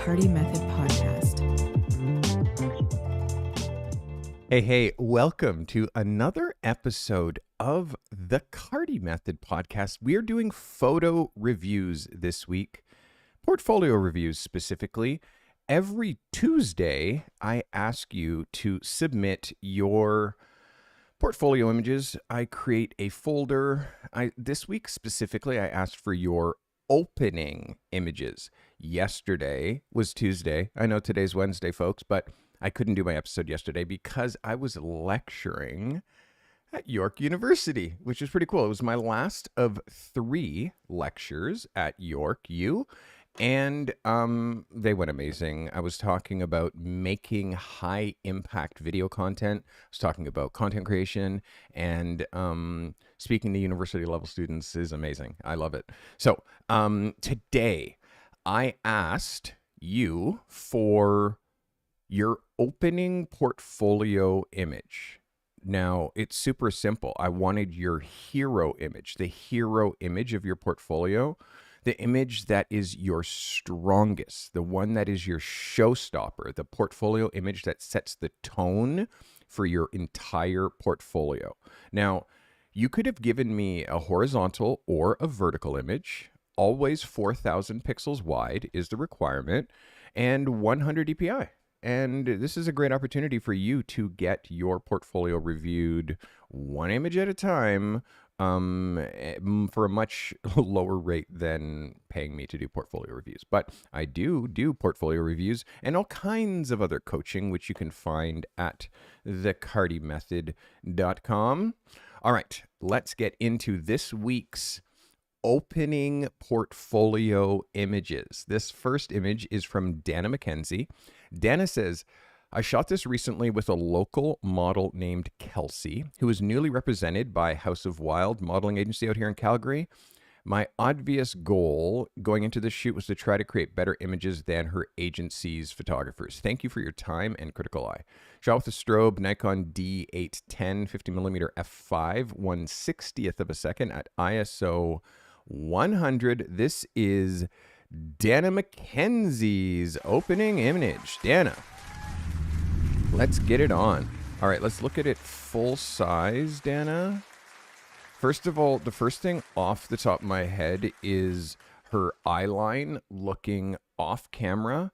Carty Method podcast. Hey, welcome to another episode of the Carty Method podcast. We are doing photo reviews this week, portfolio reviews specifically. Every Tuesday, I ask you to submit your portfolio images. I create a folder. This week specifically, I asked for your opening images. Yesterday was Tuesday. I know today's Wednesday, folks, but I couldn't do my episode yesterday because I was lecturing at York University, which is pretty cool. It was my last of 3 lectures at York U, and they went amazing. I was talking about making high impact video content. I was talking about content creation, and speaking to university level students is amazing. I love it. So today I asked you for your opening portfolio image. Now, it's super simple. I wanted your hero image, the hero image of your portfolio, the image that is your strongest, the one that is your showstopper, the portfolio image that sets the tone for your entire portfolio. Now, you could have given me a horizontal or a vertical image. Always 4,000 pixels wide is the requirement, and 100 dpi. And this is a great opportunity for you to get your portfolio reviewed one image at a time for a much lower rate than paying me to do portfolio reviews. But I do portfolio reviews and all kinds of other coaching, which you can find at thecartymethod.com. All right, let's get into this week's opening portfolio images. This first image is from Dana McKenzie. Dana says, I shot this recently with a local model named Kelsey, who is newly represented by House of Wild modeling agency out here in Calgary. My obvious goal going into this shoot was to try to create better images than her agency's photographers. Thank you for your time and critical eye. Shot with a strobe Nikon D810 50mm f5, 1/60th of a second at ISO 100. This is Dana McKenzie's opening image. Dana, let's get it on. All right, let's look at it full size, Dana. First of all, the first thing off the top of my head is her eye line looking off camera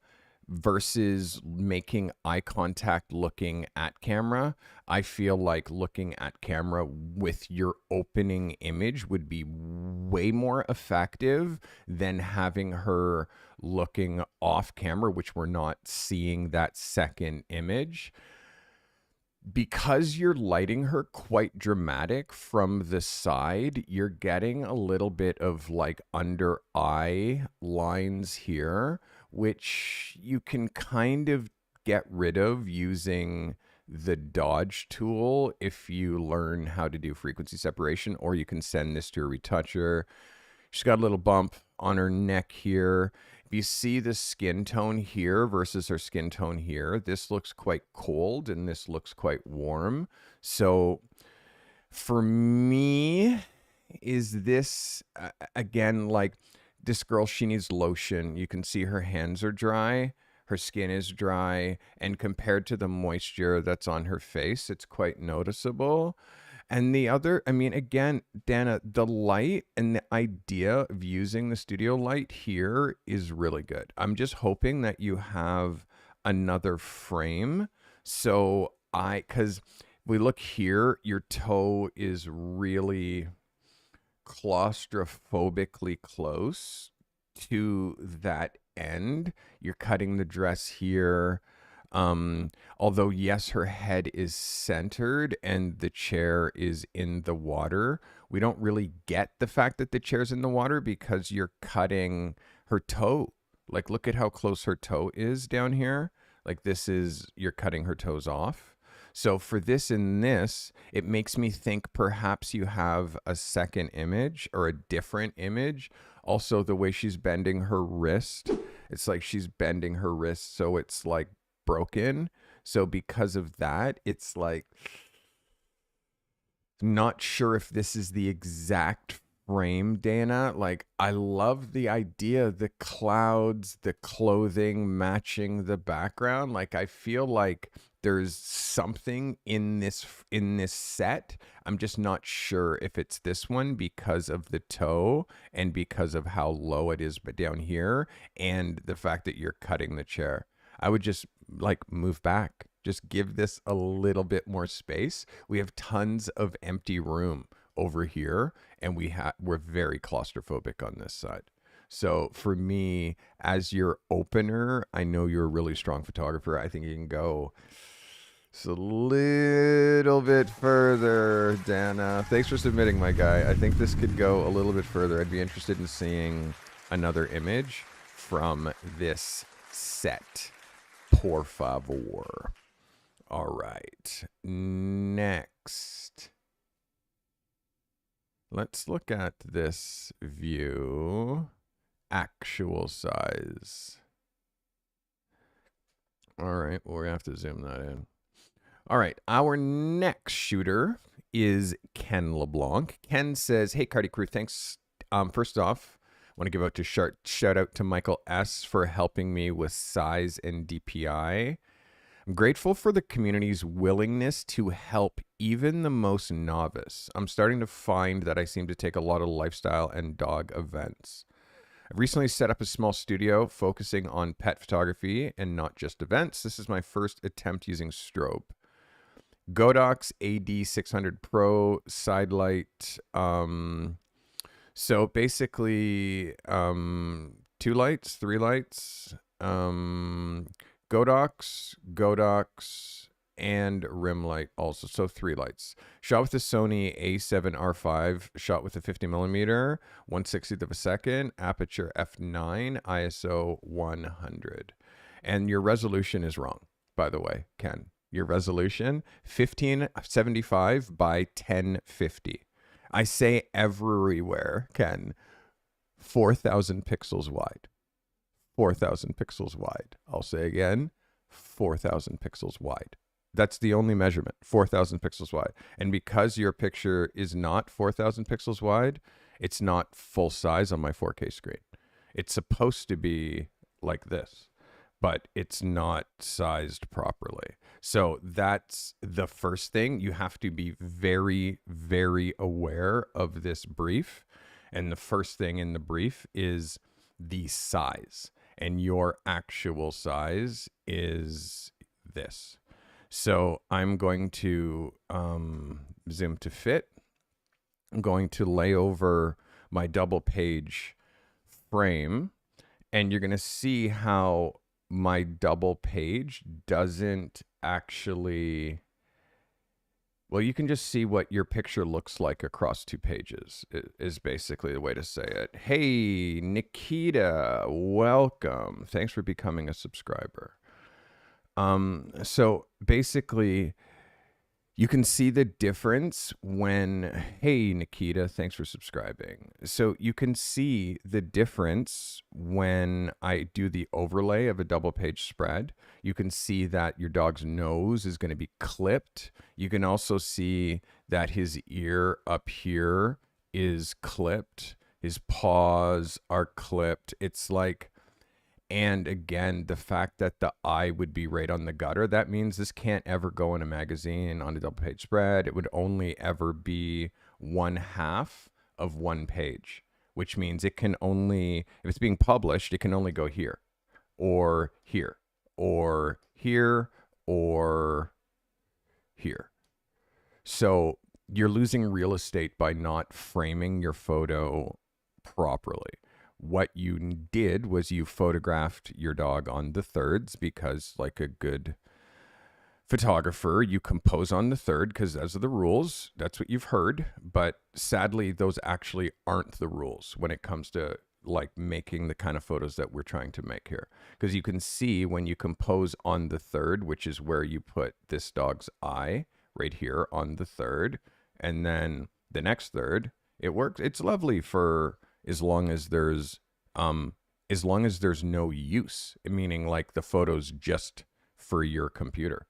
versus making eye contact looking at camera. I feel like looking at camera with your opening image would be way more effective than having her looking off camera, which we're not seeing that second image. Because you're lighting her quite dramatic from the side, you're getting a little bit of like under eye lines here, which you can kind of get rid of using the dodge tool if you learn how to do frequency separation, or you can send this to a retoucher. She's got a little bump on her neck here. If you see the skin tone here versus her skin tone here, this looks quite cold and this looks quite warm. So for me, is this, again, like this girl, she needs lotion. You can see her hands are dry, her skin is dry, and compared to the moisture that's on her face, it's quite noticeable. And the other, I mean, again, Dana, the light and the idea of using the studio light here is really good. I'm just hoping that you have another frame. So because we look here, your toe is really claustrophobically close to that end. You're cutting the dress here. Although yes, her head is centered and the chair is in the water, we don't really get the fact that the chair's in the water because you're cutting her toe. Like, look at how close her toe is down here. Like, you're cutting her toes off. So for this and this, it makes me think perhaps you have a second image or a different image. Also, the way she's bending her wrist, it's like she's bending her wrist so it's like broken. So because of that, it's like not sure if this is the exact frame, Dana. Like, I love the idea, the clouds, the clothing matching the background. Like, I feel like there's something in this set. I'm just not sure if it's this one because of the toe and because of how low it is but down here and the fact that you're cutting the chair. I would just like move back. Just give this a little bit more space. We have tons of empty room over here, and we're very claustrophobic on this side. So for me, as your opener, I know you're a really strong photographer. I think you can go just a little bit further, Dana. Thanks for submitting, my guy. I think this could go a little bit further. I'd be interested in seeing another image from this set. Por favor. All right. Next. Let's look at this view. Actual size. All right. Well, we have to zoom that in. All right. Our next shooter is Ken LeBlanc. Ken says, hey, Carty crew, thanks. First off, I want to give out to shout out to Michael S. for helping me with size and DPI. I'm grateful for the community's willingness to help even the most novice. I'm starting to find that I seem to take a lot of lifestyle and dog events. I've recently set up a small studio focusing on pet photography and not just events. This is my first attempt using strobe. Godox AD600 Pro side light. So basically 2 lights, 3 lights, Godox, and rim light also. So 3 lights. Shot with the Sony A7R5, shot with a 50mm, 1/60th of a second, aperture f9, ISO 100. And your resolution is wrong, by the way, Ken. Your resolution, 1575 by 1050. I say everywhere, Ken, 4,000 pixels wide. 4,000 pixels wide. I'll say again, 4,000 pixels wide. That's the only measurement, 4,000 pixels wide. And because your picture is not 4,000 pixels wide, it's not full size on my 4K screen. It's supposed to be like this, but it's not sized properly. So that's the first thing. You have to be very, very aware of this brief. And the first thing in the brief is the size. And your actual size is this. So I'm going to zoom to fit. I'm going to lay over my double page frame, and you're going to see how my double page doesn't actually, well, you can just see what your picture looks like across 2 pages is basically the way to say it. Hey, Nikita, welcome. Thanks for becoming a subscriber. So basically, you can see the difference when, hey, Nikita, thanks for subscribing. So you can see the difference when I do the overlay of a double page spread. You can see that your dog's nose is going to be clipped. You can also see that his ear up here is clipped. His paws are clipped. It's like, and again, the fact that the eye would be right on the gutter, that means this can't ever go in a magazine on a double page spread. It would only ever be 1/2 of 1 page, which means it can only, if it's being published, it can only go here or here or here or here. So you're losing real estate by not framing your photo properly. What you did was you photographed your dog on the thirds because, like a good photographer, you compose on the third because those are the rules. That's what you've heard. But sadly, those actually aren't the rules when it comes to like making the kind of photos that we're trying to make here. Because you can see when you compose on the third, which is where you put this dog's eye right here on the third, and then the next third, it works. It's lovely for as long as there's no use, meaning like the photo's just for your computer.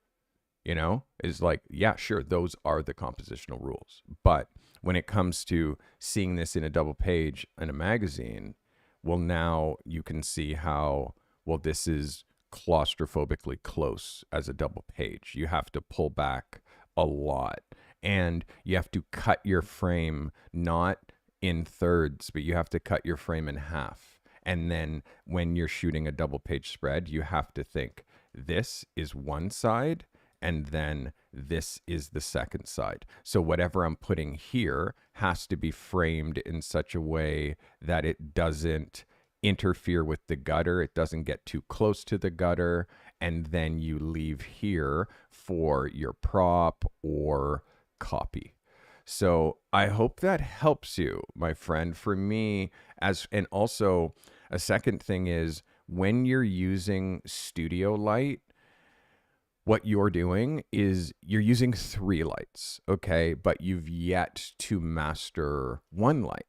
is like, yeah, sure, those are the compositional rules. But when it comes to seeing this in a double page in a magazine, well, now you can see how, well, this is claustrophobically close as a double page. You have to pull back a lot, and you have to cut your frame not in thirds, but you have to cut your frame in half. And then when you're shooting a double page spread, you have to think this is one side and then this is the second side. So whatever I'm putting here has to be framed in such a way that it doesn't interfere with the gutter, it doesn't get too close to the gutter, and then you leave here for your prop or copy. So I hope that helps you, my friend. For me, and also a second thing is, when you're using studio light, what you're doing is you're using 3 lights, okay? But you've yet to master 1 light.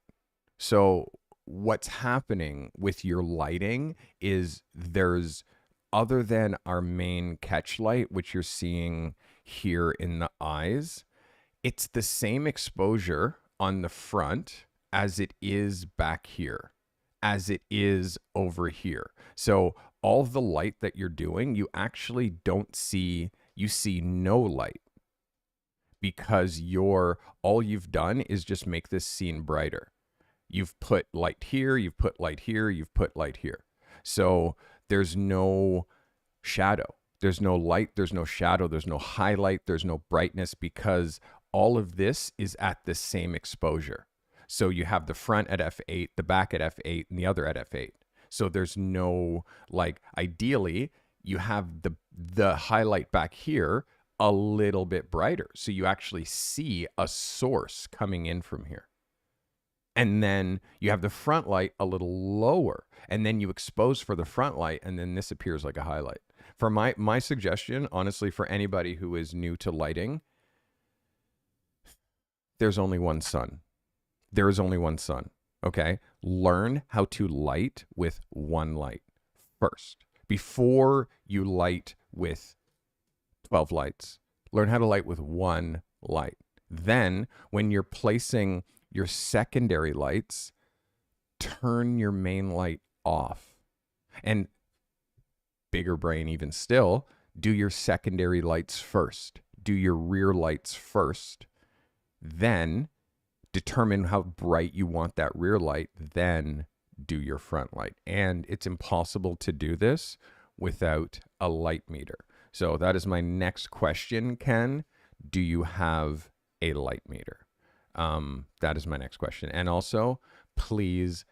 So what's happening with your lighting is there's, other than our main catch light, which you're seeing here in the eyes, it's the same exposure on the front as it is back here, as it is over here. So all the light that you're doing, you actually don't see, you see no light, because all you've done is just make this scene brighter. You've put light here, you've put light here, you've put light here. So there's no shadow, there's no light, there's no shadow, there's no highlight, there's no brightness, because all of this is at the same exposure. So you have the front at f8, the back at f8, and the other at f8. So there's no, like, ideally, you have the highlight back here a little bit brighter. So you actually see a source coming in from here. And then you have the front light a little lower, and then you expose for the front light, and then this appears like a highlight. For my suggestion, honestly, for anybody who is new to lighting, there's only one sun. There is only one sun, okay? Learn how to light with 1 light first. Before you light with 12 lights, learn how to light with 1 light. Then, when you're placing your secondary lights, turn your main light off. And bigger brain even still, do your secondary lights first. Do your rear lights first. Then determine how bright you want that rear light, then do your front light. And it's impossible to do this without a light meter. So that is my next question, Ken. Do you have a light meter? That is my next question. And also, please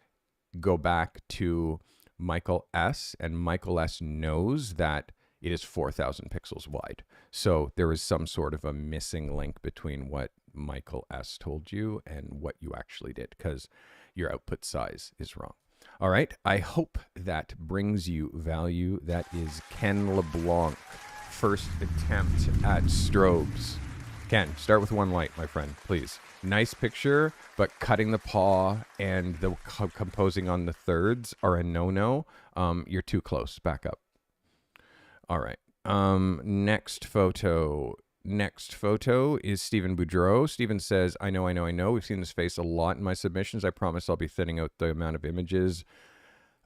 go back to Michael S. And Michael S. knows that it is 4,000 pixels wide. So there is some sort of a missing link between what Michael S. told you and what you actually did, because your output size is wrong. All right. I hope that brings you value. That is Ken LeBlanc, first attempt at strobes. Ken, start with 1 light, my friend, please. Nice picture, but cutting the paw and the composing on the thirds are a no-no. You're too close. Back up. All right. Next photo is Stephen Boudreau. Stephen says, I know. We've seen this face a lot in my submissions. I promise I'll be thinning out the amount of images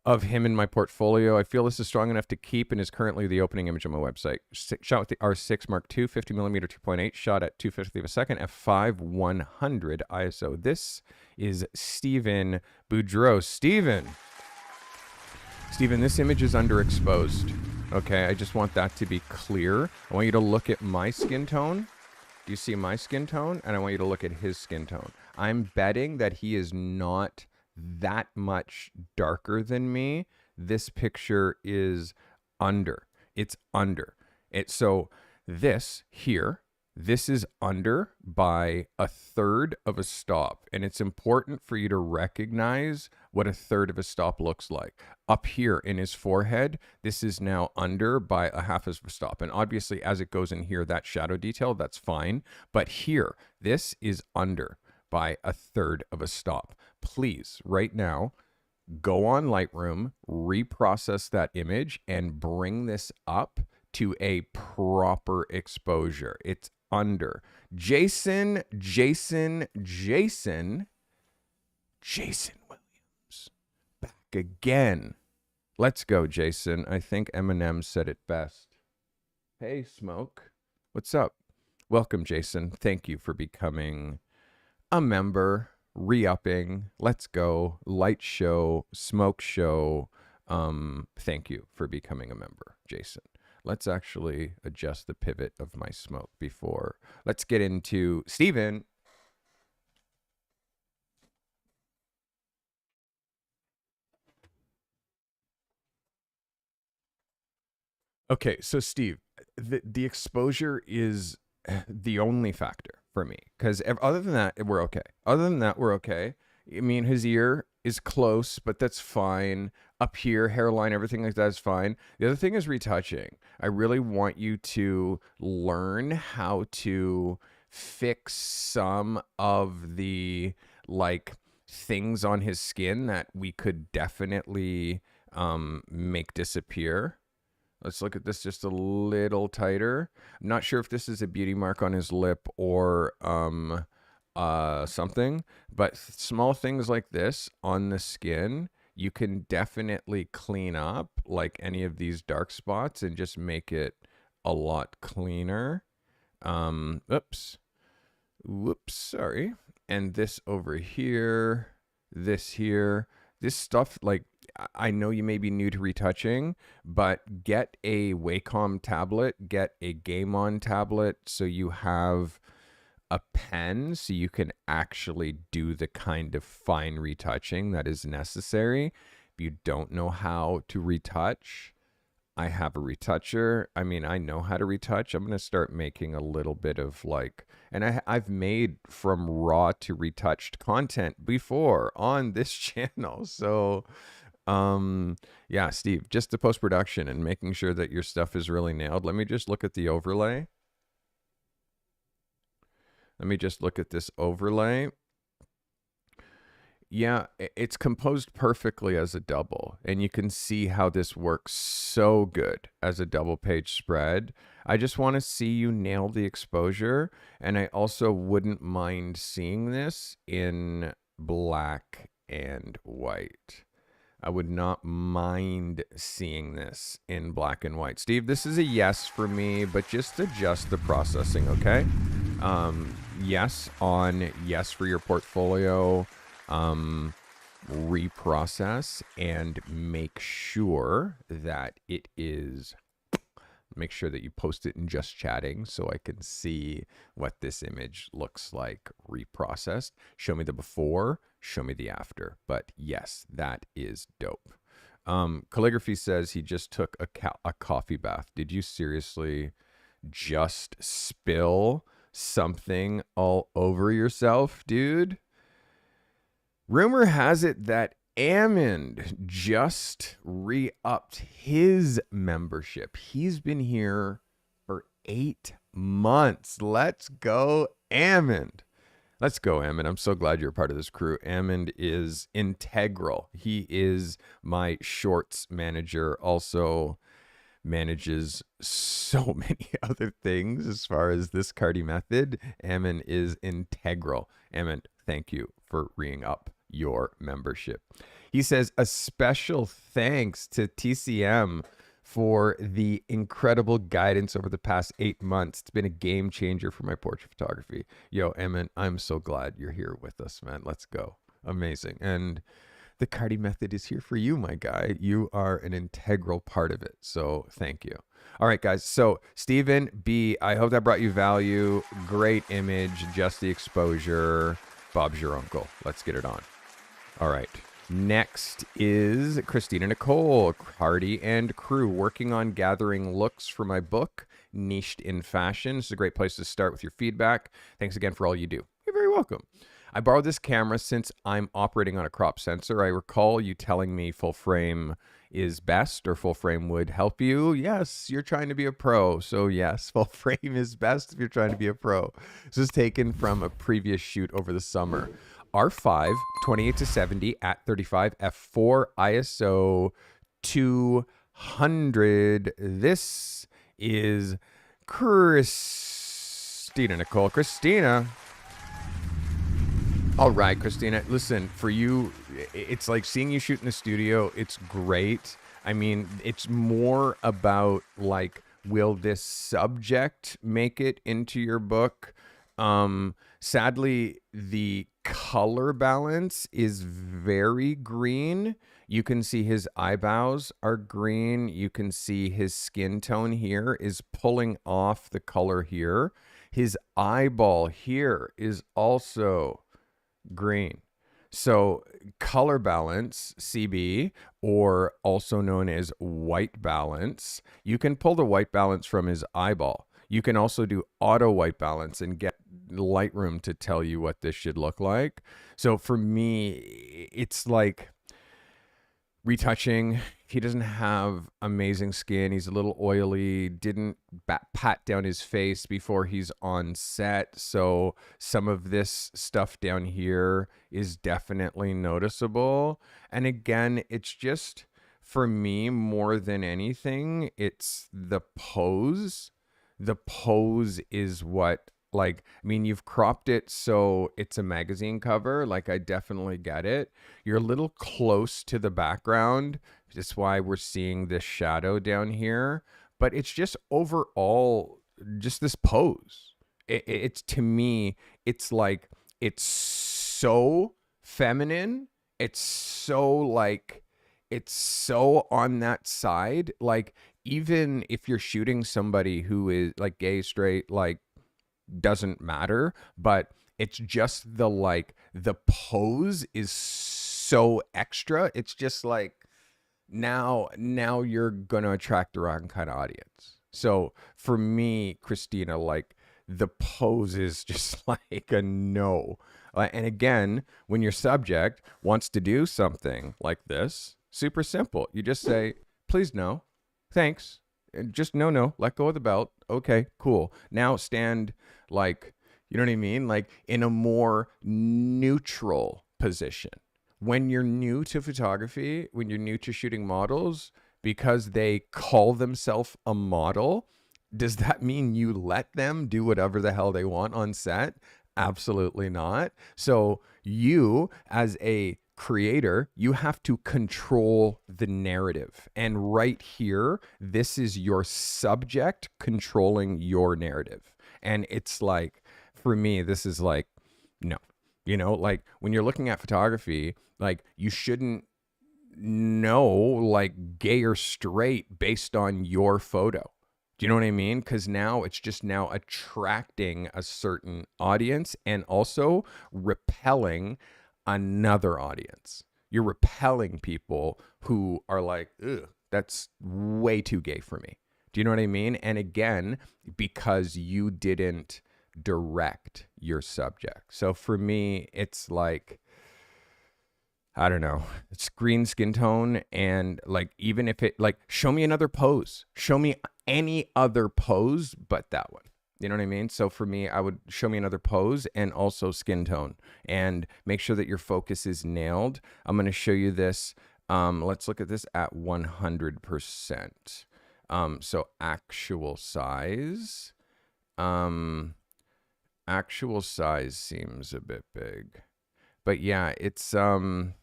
of him in my portfolio. I feel this is strong enough to keep and is currently the opening image on my website. Shot with the R6 Mark II, 50mm 2.8, shot at 250 of a second, f5, 100 ISO. This is Stephen Boudreau. Stephen, this image is underexposed. Okay, I just want that to be clear. I want you to look at my skin tone. Do you see my skin tone? And I want you to look at his skin tone. I'm betting that he is not that much darker than me. This picture is under. It's under. So this here, this is under by 1/3 of a stop. And it's important for you to recognize what 1/3 of a stop looks like. Up here in his forehead, this is now under by 1/2 of a stop. And obviously, as it goes in here, that shadow detail, that's fine. But here, this is under by 1/3 of a stop. Please, right now, go on Lightroom, reprocess that image, and bring this up to a proper exposure. It's under. Jason Williams. Back again. Let's go, Jason. I think Eminem said it best. Hey, Smoke. What's up? Welcome, Jason. Thank you for becoming a member, re-upping. Let's go. Light show, smoke show. Thank you for becoming a member, Jason. Let's actually adjust the pivot of my smoke before. Let's get into Steven. Okay, so Steve, the exposure is the only factor for me, because other than that, we're okay. Other than that, we're okay. I mean, his ear is close, but that's fine. Up here, hairline, everything like that is fine. The other thing is retouching. I really want you to learn how to fix some of the like things on his skin that we could definitely make disappear. Let's look at this just a little tighter. I'm not sure if this is a beauty mark on his lip or something, but small things like this on the skin, you can definitely clean up like any of these dark spots and just make it a lot cleaner. Whoops, sorry. And this over here, this here, this stuff, like, I know you may be new to retouching, but get a Wacom tablet, get a Game On tablet so you have a pen so you can actually do the kind of fine retouching that is necessary. If you don't know how to retouch, I have a retoucher. I mean, I know how to retouch. I'm going to start making a little bit of like, and I've made from raw to retouched content before on this channel. So yeah, Steve, just the post-production and making sure that your stuff is really nailed. Let me just look at the overlay. Let me just look at this overlay. Yeah, it's composed perfectly as a double, and you can see how this works so good as a double page spread. I just want to see you nail the exposure, and I also wouldn't mind seeing this in black and white. I would not mind seeing this in black and white. Steve, this is a yes for me, but just adjust the processing, okay? Yes on yes for your portfolio. Reprocess and make sure that it is, make sure that you post it in just chatting so I can see what this image looks like reprocessed. Show me the before, show me the after. But yes, that is dope. Calligraphy says he just took a coffee bath. Did you seriously just spill something all over yourself, dude? Rumor has it that Ammond just re-upped his membership. He's been here for 8 months. Let's go, Ammond. Let's go, Ammond. I'm so glad you're a part of this crew. Ammond is integral. He is my shorts manager, also manages so many other things as far as this Carty method. Ammond is integral. Ammond, thank you for reing up your membership. He says a special thanks to TCM for the incredible guidance over the past 8 months. It's been a game changer for my portrait photography. Yo, Emmett, I'm so glad you're here with us, man. Let's go. Amazing. And the Carty method is here for you, my guy. You are an integral part of it. So thank you. All right, guys. So Stephen B, I hope that brought you value. Great image, just the exposure. Bob's your uncle. Let's get it on. All right. Next is Christina Nicole, Carty and crew, working on gathering looks for my book, Niched in Fashion. This is a great place to start with your feedback. Thanks again for all you do. You're very welcome. I borrowed this camera since I'm operating on a crop sensor. I recall you telling me full frame is best, or full frame would help you. Yes, you're trying to be a pro. So yes, full frame is best if you're trying to be a pro. This is taken from a previous shoot over the summer. R5, 28-70 at 35, f4, ISO 200. This is Christina Nicole. Christina. All right, Christina. Listen, for you, it's like seeing you shoot in the studio. It's great. I mean, it's more about like, will this subject make it into your book? Sadly, the color balance is very green. You can see his eyebrows are green. You can see his skin tone here is pulling off the color here. His eyeball here is also green. So color balance, CB, or also known as white balance, you can pull the white balance from his eyeball. You can also do auto white balance and get Lightroom to tell you what this should look like. So for me, it's like retouching. He doesn't have amazing skin. He's a little oily, didn't pat down his face before he's on set. So some of this stuff down here is definitely noticeable. And again, it's just, for me, more than anything, it's the pose. The pose is what, like, I mean, you've cropped it so it's a magazine cover. Like, I definitely get it. You're a little close to the background. That's why we're seeing this shadow down here. But it's just overall, just this pose. It's, to me, it's like, it's so feminine. It's so like, it's so on that side. Like, even if you're shooting somebody who is like gay, straight, like, doesn't matter, but it's just the, like, the pose is so extra. It's just like, now you're gonna attract the wrong kind of audience. So for me, Christina, like, the pose is just like a no. And again, when your subject wants to do something like this, super simple. You just say, please, no, thanks. And just no, let go of the belt. Okay, cool. Now stand, like, you know what I mean? Like, in a more neutral position. When you're new to photography, when you're new to shooting models, because they call themselves a model, does that mean you let them do whatever the hell they want on set? Absolutely not. So you, as a creator, you have to control the narrative. And right here, this is your subject controlling your narrative. And it's like, for me, this is like, no. You know, like, when you're looking at photography, like, you shouldn't know, like, gay or straight based on your photo. Do you know what I mean? Because now it's just now attracting a certain audience and also repelling another audience. You're repelling people who are like, ugh, that's way too gay for me. Do you know what I mean? And again, because you didn't direct your subject. So for me, it's like, I don't know, it's green skin tone. And like, even if it, like, show me another pose, show me any other pose but that one. You know what I mean? So for me, I would show me another pose and also skin tone, and make sure that your focus is nailed. I'm going to show you this. Let's look at this at 100%. So actual size. Actual size seems a bit big, but yeah, it's and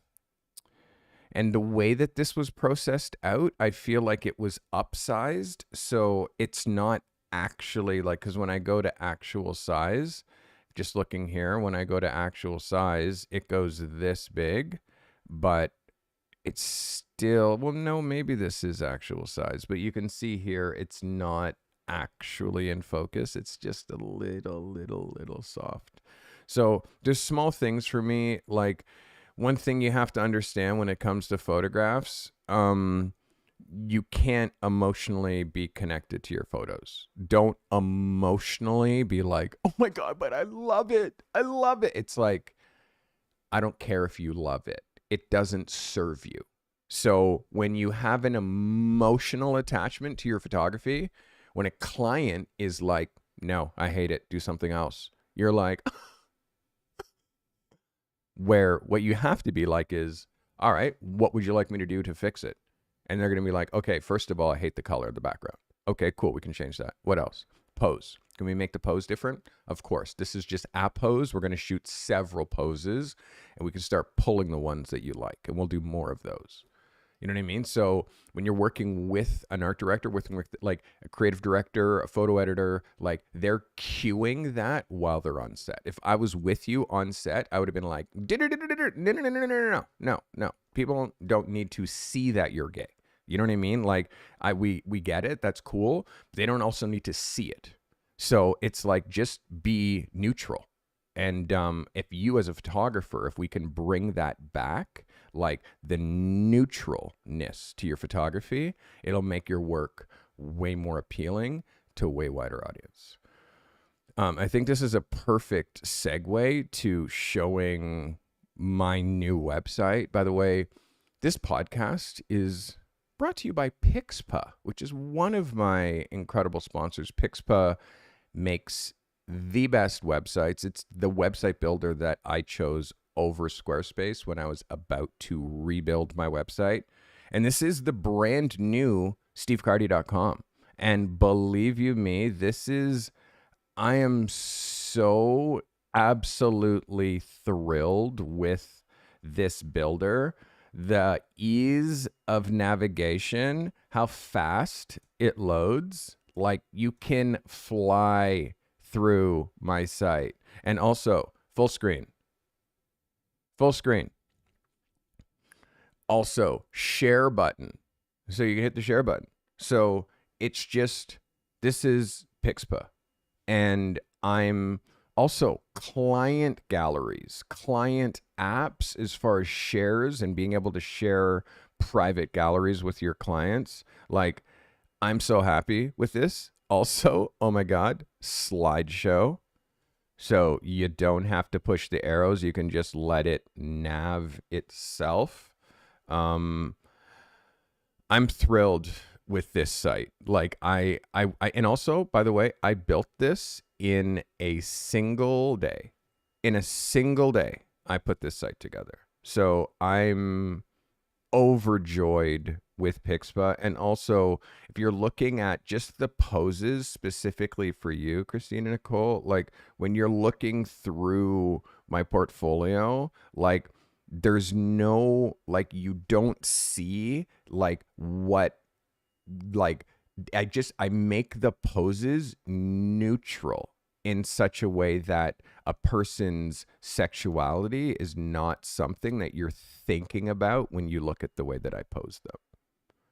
the way that this was processed out, I feel like it was upsized. So it's not actually like, because when I go to actual size, just looking here, when I go to actual size, it goes this big, but it's still, well, no, maybe this is actual size, but you can see here, it's not actually in focus. It's just a little soft. So there's small things for me. Like, one thing you have to understand when it comes to photographs, you can't emotionally be connected to your photos. Don't emotionally be like, oh my God, but I love it. I love it. It's like, I don't care if you love it. It doesn't serve you. So when you have an emotional attachment to your photography, when a client is like, no, I hate it, do something else, you're like, where what you have to be like is, all right, what would you like me to do to fix it? And they're going to be like, okay, first of all, I hate the color of the background. Okay, cool. We can change that. What else? Pose. Can we make the pose different? Of course. This is just a pose. We're going to shoot several poses, and we can start pulling the ones that you like, and we'll do more of those. You know what I mean? So when you're working with an art director, working with like a creative director, a photo editor, like they're cueing that while they're on set. If I was with you on set, I would have been like, no. People don't need to see that you're gay. You know what I mean? Like we get it. That's cool. They don't also need to see it. So it's like, just be neutral. And if you as a photographer, if we can bring that back, like the neutralness to your photography, it'll make your work way more appealing to a way wider audience. I think this is a perfect segue to showing my new website. By the way, this podcast is brought to you by Pixpa, which is one of my incredible sponsors. Pixpa makes the best websites. It's the website builder that I chose over Squarespace when I was about to rebuild my website. And this is the brand new stevecarty.com. And believe you me, I am so absolutely thrilled with this builder. The ease of navigation, how fast it loads, like you can fly through my site. And also full screen. Also share button. So you can hit the share button. So it's just, this is Pixpa. And I'm also client galleries, client apps as far as shares and being able to share private galleries with your clients. Like, I'm so happy with this. Also, oh my God, slideshow. So you don't have to push the arrows. You can just let it nav itself. I'm thrilled with this site. Like and also, by the way, I built this in a single day. In a single day, I put this site together. So I'm overjoyed with Pixpa. And also, if you're looking at just the poses specifically for you, Christina Nicole, like when you're looking through my portfolio, like there's no, like you don't see like what, like I make the poses neutral in such a way that a person's sexuality is not something that you're thinking about when you look at the way that I pose them.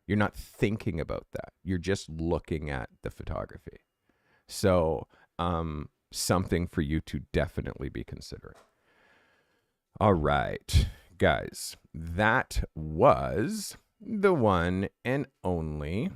You're not thinking about that. You're just looking at the photography. So, something for you to definitely be considering. All right, guys, that was the one and only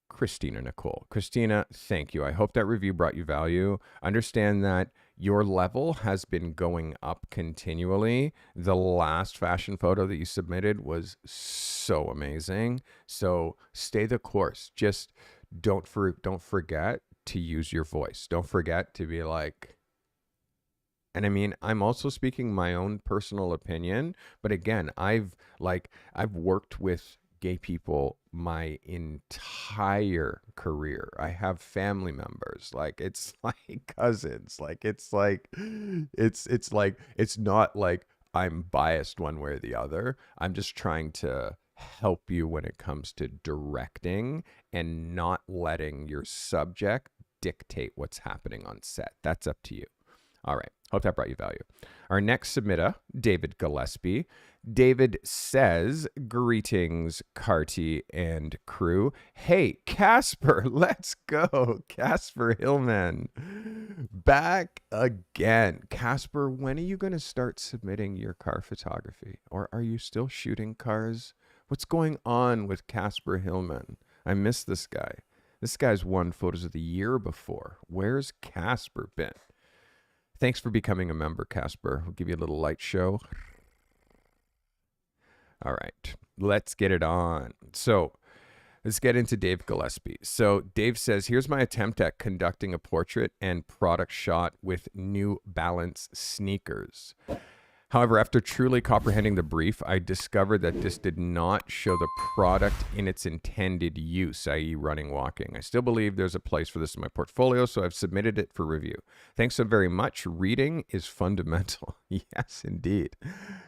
Christina Nicole. Christina, thank you. I hope that review brought you value. Understand that your level has been going up continually. The last fashion photo that you submitted was so amazing. So stay the course. Just don't forget to use your voice. Don't forget to be like, and I mean, I'm also speaking my own personal opinion, but again, I've worked with gay people my entire career. I have family members, like it's like cousins, like it's not like I'm biased one way or the other. I'm just trying to help you when it comes to directing and not letting your subject dictate what's happening on set. That's up to you. All right. Hope that brought you value. Our next submitter, David Gillespie. David says, greetings, Carty and crew. Hey, Casper, let's go. Casper Hillman. Back again. Casper, when are you going to start submitting your car photography? Or are you still shooting cars? What's going on with Casper Hillman? I miss this guy. This guy's won photos of the year before. Where's Casper been? Thanks for becoming a member, Casper. We'll give you a little light show. All right, let's get it on. So let's get into Dave Gillespie. So Dave says, here's my attempt at conducting a portrait and product shot with New Balance sneakers. However, after truly comprehending the brief, I discovered that this did not show the product in its intended use, i.e. running, walking. I still believe there's a place for this in my portfolio, so I've submitted it for review. Thanks so very much. Reading is fundamental. Yes, indeed.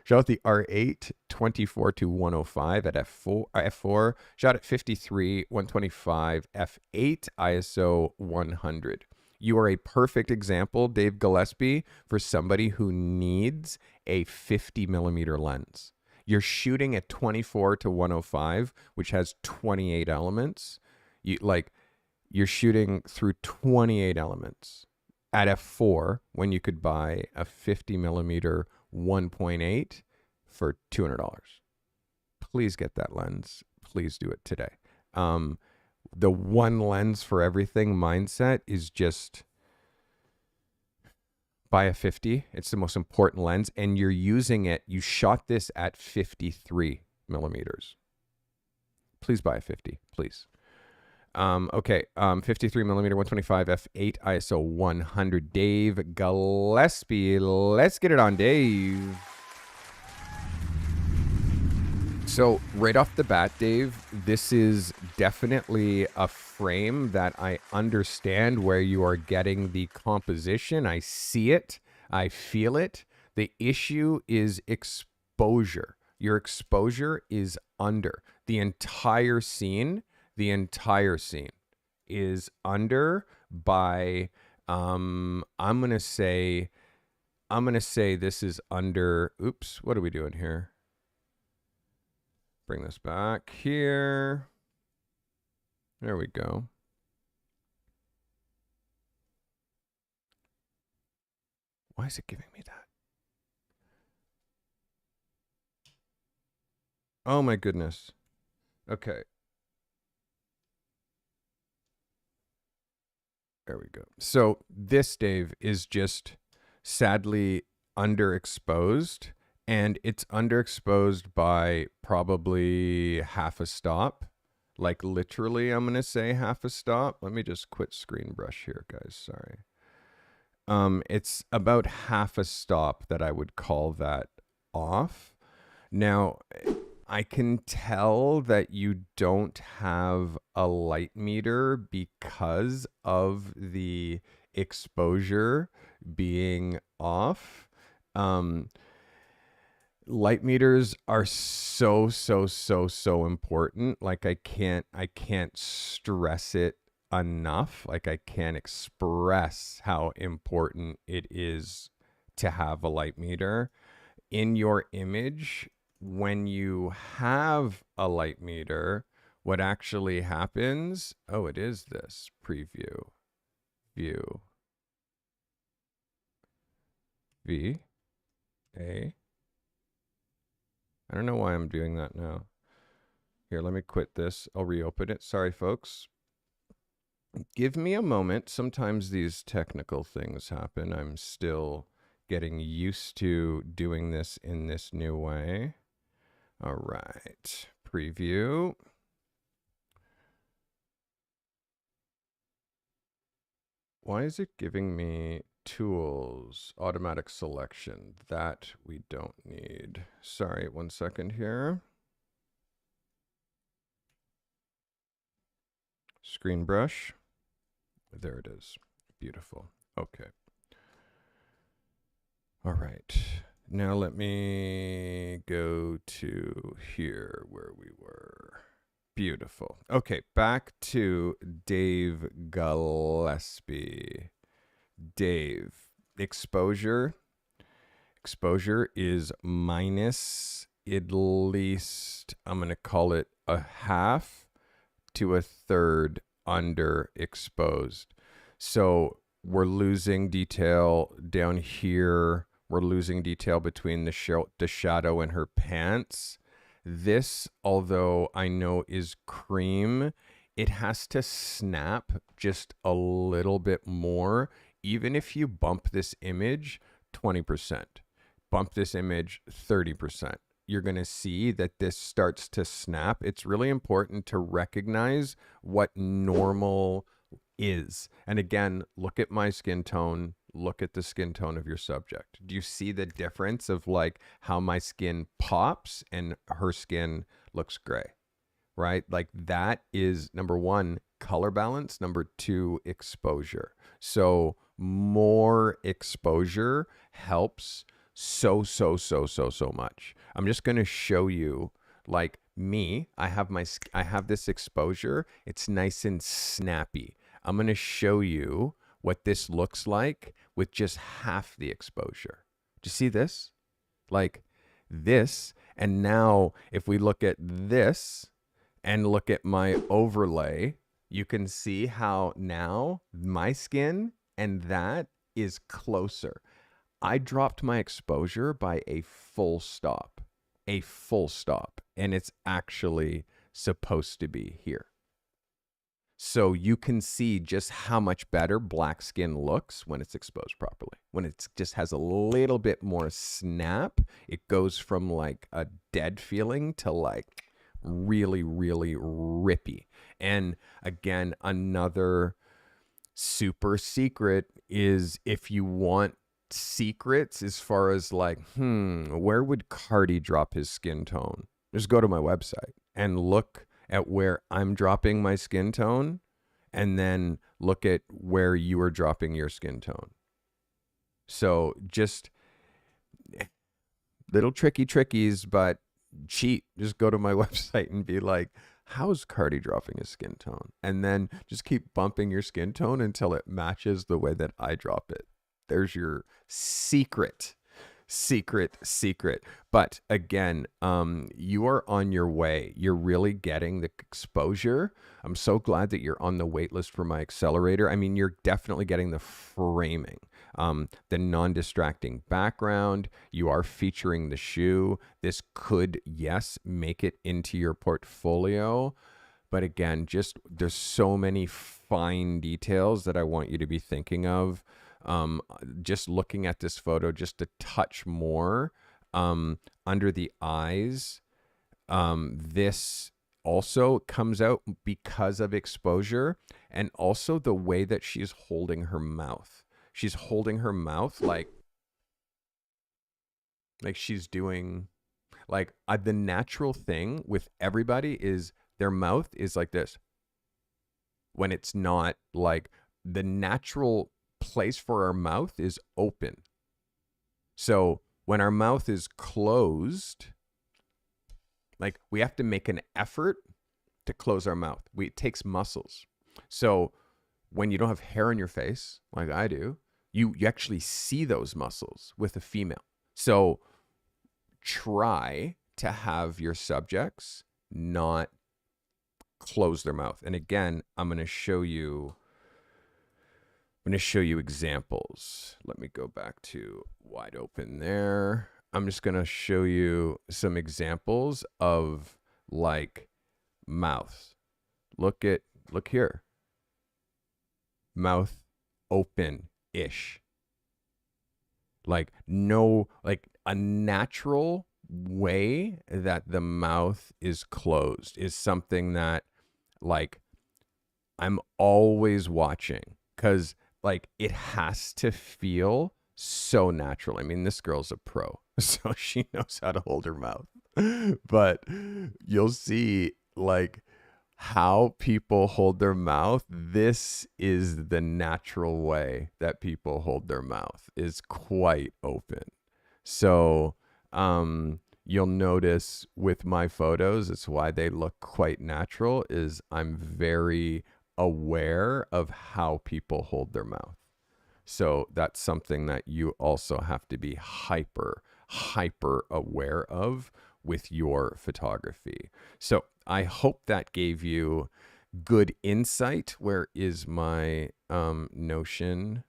Shout out the R8 24 to 105 at F4. Shout at 53, 125, F8, ISO 100. You are a perfect example, Dave Gillespie, for somebody who needs a 50 millimeter lens. You're shooting at 24 to 105, which has 28 elements. You're shooting through 28 elements at f4 when you could buy a 50 millimeter 1.8 for $200. Please get that lens. Please do it today. The one lens for everything mindset is just buy a 50. It's the most important lens, and you're using it. You shot this at 53 millimeters. Please buy a 50, please. Okay, 53 millimeter, 125 f8 ISO 100. Dave Gillespie. Let's get it on, Dave. So right off the bat, Dave, this is definitely a frame that I understand where you are getting the composition. I see it. I feel it. The issue is exposure. Your exposure is under. The entire scene is under by, I'm going to say this is under, oops, what are we doing here? Bring this back here. There we go. Why is it giving me that? Oh my goodness. Okay. There we go. So this, Dave, is just sadly underexposed. And it's underexposed by probably half a stop. Like literally, I'm going to say half a stop. Let me just quit screen brush here, guys. Sorry. It's about half a stop that I would call that off. Now, I can tell that you don't have a light meter because of the exposure being off. Light meters are so important. Like I can't stress it enough. Like I can't express how important it is to have a light meter in your image. When you have a light meter, what actually happens? Oh, it is this preview, view, V, A. I don't know why I'm doing that now. Here, let me quit this. I'll reopen it. Sorry, folks. Give me a moment. Sometimes these technical things happen. I'm still getting used to doing this in this new way. All right. Preview. Why is it giving me tools, automatic selection? That we don't need. Sorry, 1 second here. Screen brush. There it is. Beautiful. Okay. All right. Now let me go to here where we were. Beautiful. Okay, back to Dave Gillespie. Dave, exposure is minus at least, I'm going to call it a half to a third underexposed. So we're losing detail down here. We're losing detail between the shadow and her pants. This, although I know is cream, it has to snap just a little bit more. Even if you bump this image 20%, bump this image 30%, you're going to see that this starts to snap. It's really important to recognize what normal is. And again, look at my skin tone. look at the skin tone of your subject. Do you see the difference of like how my skin pops and her skin looks gray, right? Like that is number one, color balance. Number two, exposure. So more exposure helps so much. I'm just going to show you like me. I have this exposure. It's nice and snappy. I'm going to show you what this looks like with just half the exposure. Do you see this? Like this. And now if we look at this and look at my overlay, you can see how now my skin and that is closer. I dropped my exposure by a full stop, and it's actually supposed to be here. So you can see just how much better black skin looks when it's exposed properly. When it just has a little bit more snap, it goes from like a dead feeling to like really, really rippy. And again, another super secret is if you want secrets as far as like, where would Carty drop his skin tone? Just go to my website and look at where I'm dropping my skin tone, and then look at where you are dropping your skin tone. So just little trickies, but cheat. Just go to my website and be like, how's Carty dropping his skin tone? And then just keep bumping your skin tone until it matches the way that I drop it. There's your secret. But again, you are on your way. You're really getting the exposure. I'm so glad that you're on the wait list for my accelerator. I mean, you're definitely getting the framing, the non-distracting background. You are featuring the shoe. This could, yes, make it into your portfolio. But again, just there's so many fine details that I want you to be thinking of. Just looking at this photo just a touch more under the eyes. This also comes out because of exposure, and also the way that she's holding her mouth. She's holding her mouth like she's doing like the natural thing with everybody is their mouth is like this. When it's not, like the natural place for our mouth is open. So when our mouth is closed, like we have to make an effort to close our mouth. It takes muscles. So when you don't have hair on your face, like I do, you actually see those muscles with a female. So try to have your subjects not close their mouth. And again, I'm going to show you examples. Let me go back to wide open there. I'm just going to show you some examples of like mouth. Look here. Mouth open-ish. Like a natural way that the mouth is closed is something that like I'm always watching, because like it has to feel so natural. I mean, this girl's a pro, so she knows how to hold her mouth. But you'll see like how people hold their mouth. This is the natural way that people hold their mouth, is quite open. So you'll notice with my photos, it's why they look quite natural, is I'm very aware of how people hold their mouth. So that's something that you also have to be hyper aware of with your photography. So I hope that gave you good insight. Where is my Notion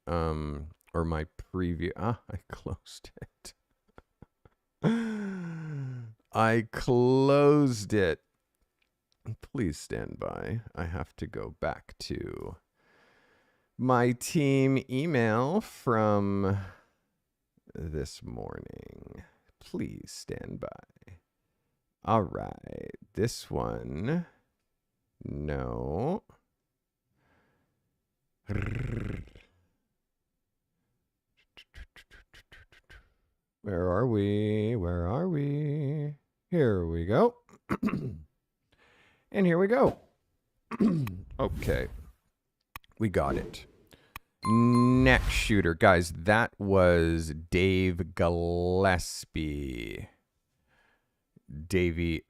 or my preview? I closed it. I closed it. Please stand by. I have to go back to my team email from this morning. Please stand by. All right. This one. No. Where are we? Where are we? Here we go. And here we go. Okay. We got it. Next shooter. Guys, that was Dave Gillespie. Dave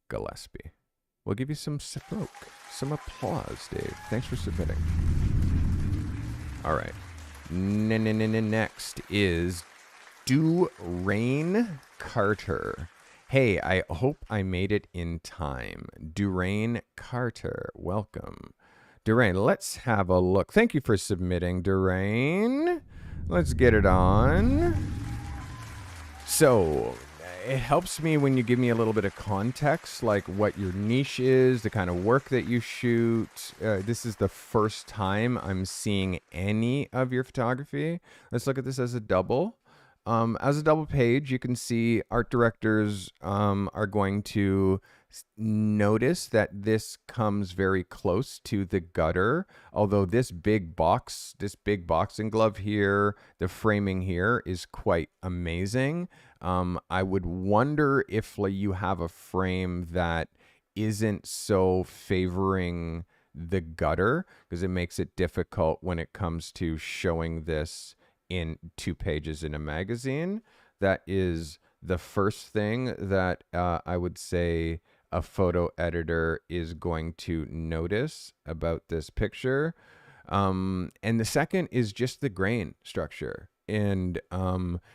Gillespie. We'll give you some smoke, some applause, Dave. Thanks for submitting. All right. Next is Durain Carter. Hey, I hope I made it in time. Durain Carter, welcome. Durain, let's have a look. Thank you for submitting, Durain. Let's get it on. So, it helps me when you give me a little bit of context, like what your niche is, the kind of work that you shoot. This is the first time I'm seeing any of your photography. Let's look at this as a double. As a double page, you can see art directors are going to notice that this comes very close to the gutter. Although this big boxing glove here, the framing here is quite amazing. I would wonder if you have a frame that isn't so favoring the gutter, because it makes it difficult when it comes to showing this in 2 pages in a magazine. That is the first thing that I would say a photo editor is going to notice about this picture. And the second is just the grain structure. And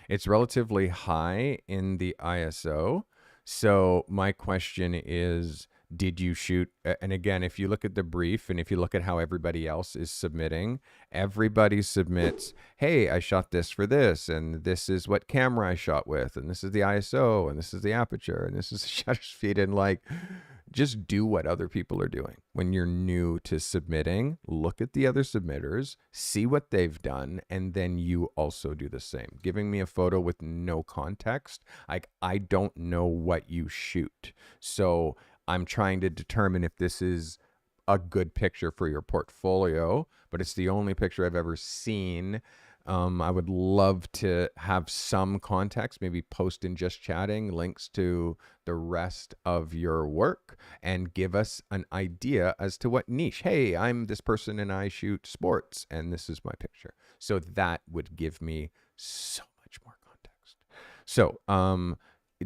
it's relatively high in the ISO. So my question is, did you shoot? And again, if you look at the brief and if you look at how everybody else is submitting, everybody submits, hey, I shot this for this, and this is what camera I shot with, and this is the ISO, and this is the aperture, and this is the shutter speed. And just do what other people are doing. When you're new to submitting, look at the other submitters, see what they've done, and then you also do the same. Giving me a photo with no context, I don't know what you shoot. So I'm trying to determine if this is a good picture for your portfolio, but it's the only picture I've ever seen. I would love to have some context, maybe post in Just Chatting links to the rest of your work and give us an idea as to what niche. Hey, I'm this person and I shoot sports and this is my picture. So that would give me so much more context. So,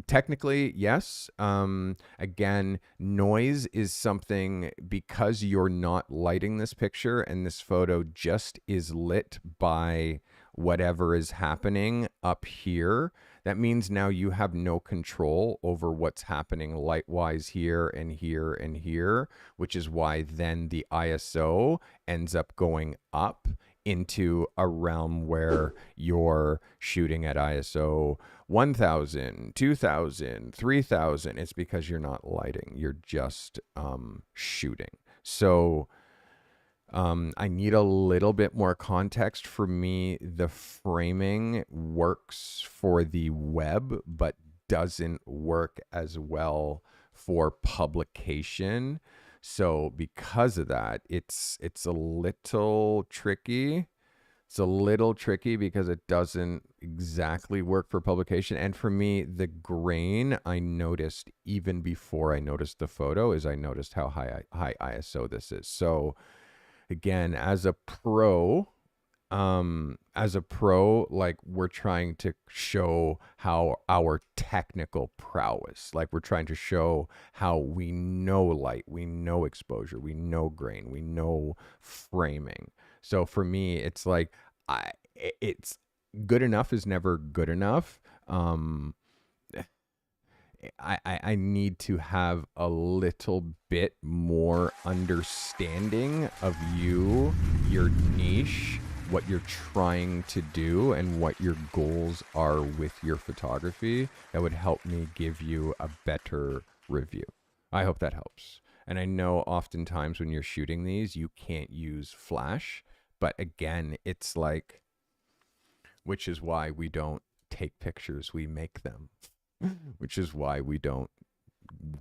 technically, yes. Again, noise is something, because you're not lighting this picture and this photo just is lit by whatever is happening up here. That means now you have no control over what's happening light-wise here and here and here, which is why then the ISO ends up going up into a realm where you're shooting at ISO 1000, 2000, 3000. It's because you're not lighting, you're just shooting. So I need a little bit more context. For me, the framing works for the web, but doesn't work as well for publication. So because of that, it's a little tricky. It's a little tricky because it doesn't exactly work for publication. And for me, the grain I noticed even before I noticed the photo is I noticed how high ISO this is. So again, as a pro, we're trying to show how our technical prowess, we're trying to show how we know light, we know exposure, we know grain, we know framing. So for me, it's it's good enough is never good enough. I need to have a little bit more understanding of you, your niche, what you're trying to do, and what your goals are with your photography. That would help me give you a better review. I hope that helps. And I know oftentimes when you're shooting these, you can't use flash, but again, it's which is why we don't take pictures, we make them. Which is why we don't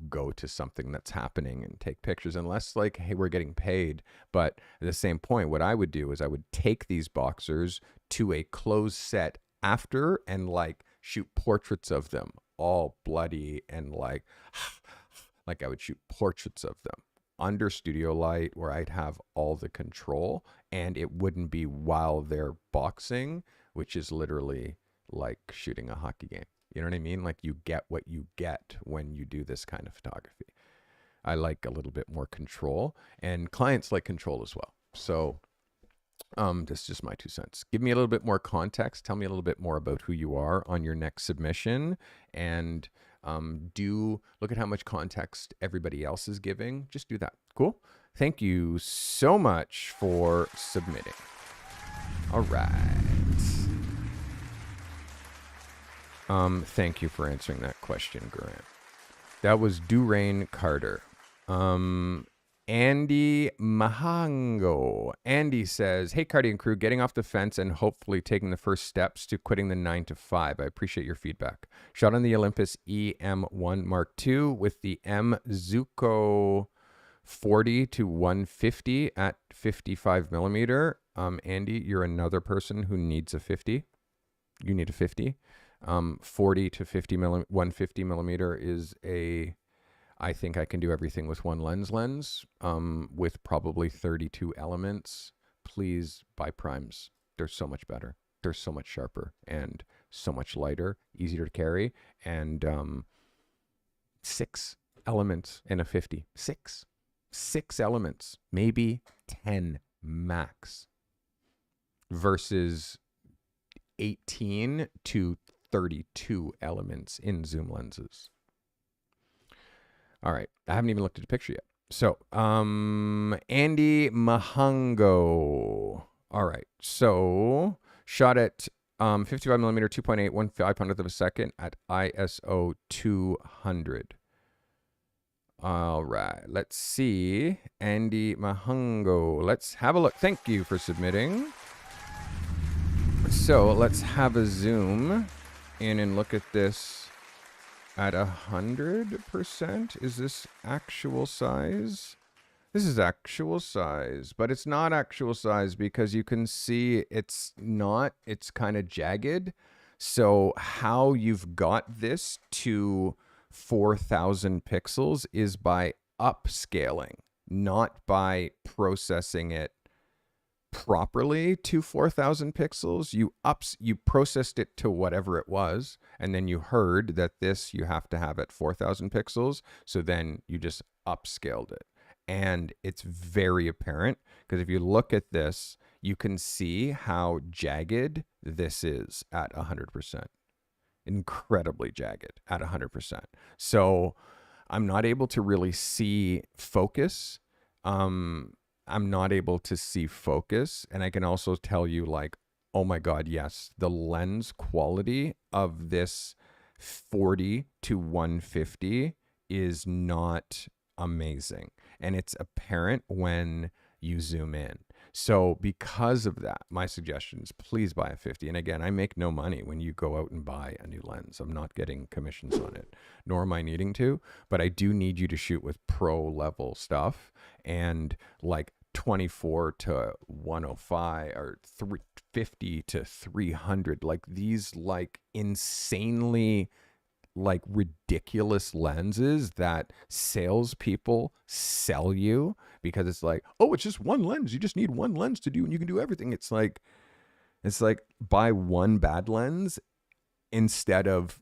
go to something that's happening and take pictures unless like, hey, we're getting paid. But at the same point, what I would do is I would take these boxers to a closed set after and like shoot portraits of them all bloody and like I would shoot portraits of them under studio light where I'd have all the control and it wouldn't be while they're boxing, which is literally like shooting a hockey game. You know what I mean? Like you get what you get when you do this kind of photography. I like a little bit more control and clients like control as well. So that's just my 2 cents. Give me a little bit more context. Tell me a little bit more about who you are on your next submission, and do look at how much context everybody else is giving. Just do that. Cool. Thank you so much for submitting. All right. Thank you for answering that question, Grant. That was Durain Carter. Andy Mahango. Andy says, hey, Carty and crew, getting off the fence and hopefully taking the first steps to quitting the 9 to 5. I appreciate your feedback. Shot on the Olympus EM1 Mark II with the M Zuko 40 to 150 at 55 millimeter. Andy, you're another person who needs a 50. You need a 50. 40 to 150 millimeter is I think I can do everything with one lens with probably 32 elements. Please buy primes. They're so much better. They're so much sharper and so much lighter, easier to carry. And 6 elements in a 50. 6 elements, maybe 10 max versus 18 to 32 elements in zoom lenses. All right. I haven't even looked at the picture yet. So, Andy Mahango. All right. So, shot at 55 millimeter, 2.8, 1/500th of a second at ISO 200. All right. Let's see. Andy Mahango. Let's have a look. Thank you for submitting. So, let's have a zoom in and look at this. At 100%, is this actual size? This is actual size, but it's not actual size because you can see it's kind of jagged. So how you've got this to 4,000 pixels is by upscaling, not by processing it properly to 4,000 pixels. You processed it to whatever it was, and then you heard that this you have to have at 4,000 pixels. So then you just upscaled it, and it's very apparent because if you look at this, you can see how jagged this is at 100%. Incredibly jagged at 100%. So I'm not able to really see focus. I'm not able to see focus. And I can also tell you like, oh my God, yes, the lens quality of this 40 to 150 is not amazing. And it's apparent when you zoom in. So because of that, my suggestion is please buy a 50. And again, I make no money when you go out and buy a new lens. I'm not getting commissions on it, nor am I needing to, but I do need you to shoot with pro level stuff and like 24 to 105 or 350 to 300, like these like insanely like ridiculous lenses that salespeople sell you because it's like, oh, it's just one lens. You just need one lens to do and you can do everything. It's like buy one bad lens instead of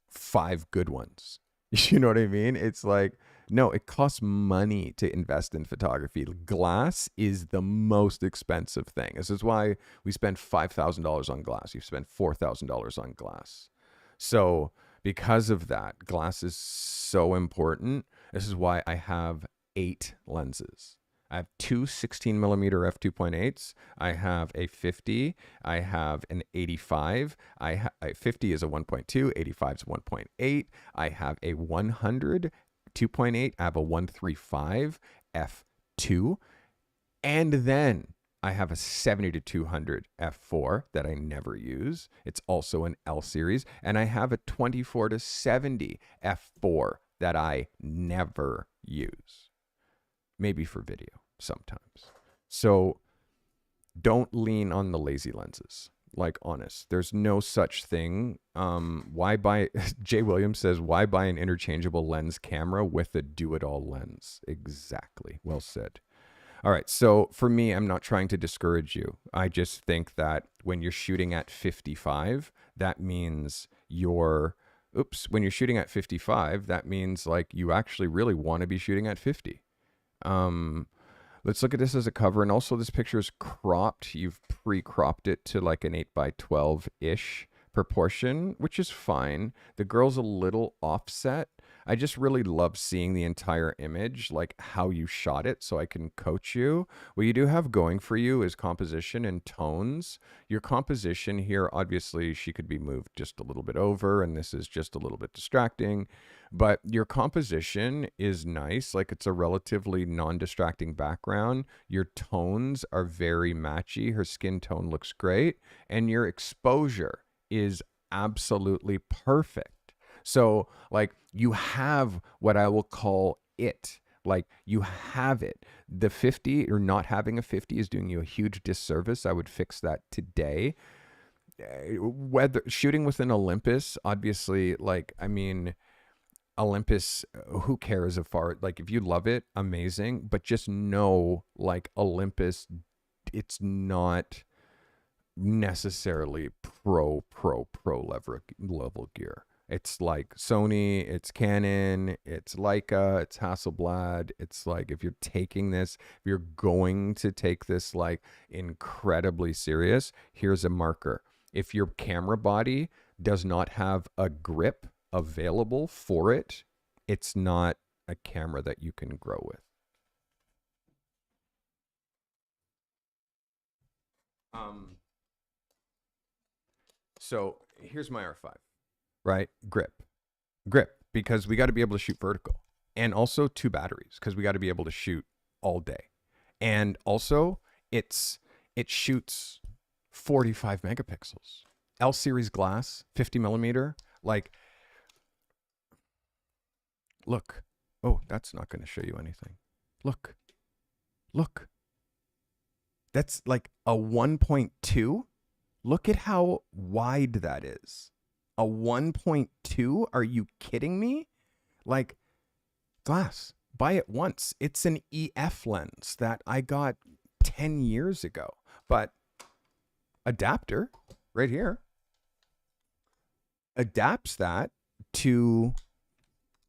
5 good ones. You know what I mean? It's like, no, it costs money to invest in photography. Glass is the most expensive thing. This is why we spend $5,000 on glass. You spend $4,000 on glass. So because of that, glass is so important. This is why I have 8 lenses. I have 2 16 millimeter f2.8s. I have a 50. I have an 85. 50 is a 1.2. 85 is 1.8. I have a 100 2.8. I have a 135 f2. And then I have a 70 to 200 f4 that I never use. It's also an L series. And I have a 24 to 70 f4 that I never use. Maybe for video sometimes. So don't lean on the lazy lenses. Like, honest, there's no such thing. Why buy? Jay Williams says, why buy an interchangeable lens camera with a do-it-all lens? Exactly. Well said. All right. So for me, I'm not trying to discourage you. I just think that when you're shooting at 55, that means when you're shooting at 55, that means like you actually really want to be shooting at 50. Let's look at this as a cover. And also this picture is cropped. You've pre-cropped it to like an 8x12-ish proportion, which is fine. The girl's a little offset. I just really love seeing the entire image, like how you shot it, so I can coach you. What you do have going for you is composition and tones. Your composition here, obviously, she could be moved just a little bit over, and this is just a little bit distracting. But your composition is nice, like it's a relatively non-distracting background. Your tones are very matchy. Her skin tone looks great, and your exposure is absolutely perfect. So like you have what I will call it, like you have it. The 50 or not having a 50 is doing you a huge disservice. I would fix that today. Whether shooting with an Olympus, obviously, like, I mean, Olympus, who cares as far, like if you love it, amazing, but just know like Olympus, it's not necessarily pro level gear. It's like Sony, it's Canon, it's Leica, it's Hasselblad. It's like if you're taking this, if you're going to take this like incredibly serious, here's a marker. If your camera body does not have a grip available for it, it's not a camera that you can grow with. So here's my R5. Right? Grip, because we got to be able to shoot vertical, and also 2 batteries because we got to be able to shoot all day. And also it shoots 45 megapixels, L series glass, 50 millimeter. Like, look, oh, that's not going to show you anything. Look, that's like a 1.2. Look at how wide that is. A 1.2? Are you kidding me? Like, glass, buy it once. It's an EF lens that I got 10 years ago. But adapter right here adapts that to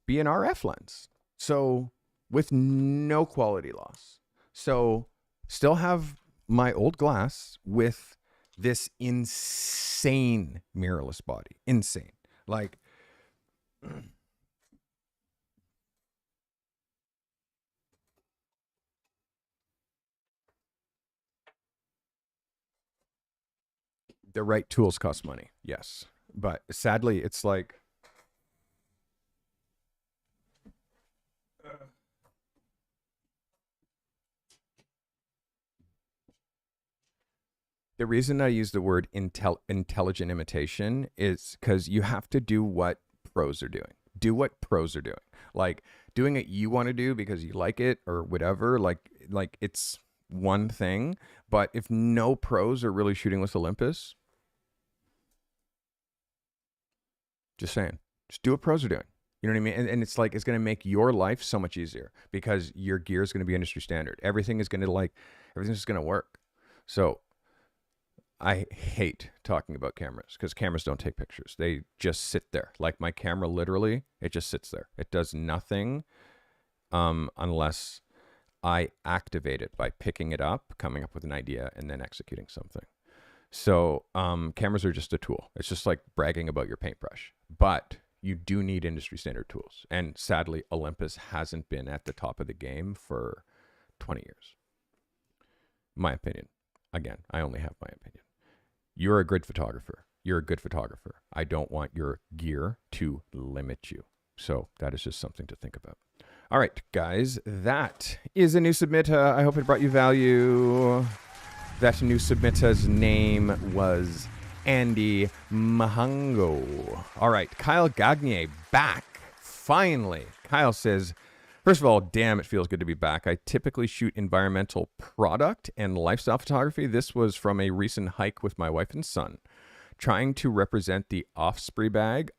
be an RF lens. So with no quality loss. So still have my old glass with this insane mirrorless body. Insane. Like, the right tools cost money. Yes. But sadly, it's like, the reason I use the word intelligent imitation is because you have to do what pros are doing. Do what pros are doing. Like doing it you want to do because you like it or whatever. Like it's one thing. But if no pros are really shooting with Olympus, just saying, just do what pros are doing. You know what I mean? And it's like, it's going to make your life so much easier because your gear is going to be industry standard. Everything's just going to work. So I hate talking about cameras because cameras don't take pictures. They just sit there. Like my camera, literally, it just sits there. It does nothing unless I activate it by picking it up, coming up with an idea, and then executing something. So cameras are just a tool. It's just like bragging about your paintbrush. But you do need industry standard tools. And sadly, Olympus hasn't been at the top of the game for 20 years. My opinion. Again, I only have my opinion. You're a good photographer. You're a good photographer. I don't want your gear to limit you. So that is just something to think about. All right, guys, that is a new submitter. I hope it brought you value. That new submitter's name was Andy Mahango. All right, Kyle Gagnier back. Finally, Kyle says, first of all, damn, it feels good to be back. I typically shoot environmental product and lifestyle photography. This was from a recent hike with my wife and son, trying to represent the Osprey bag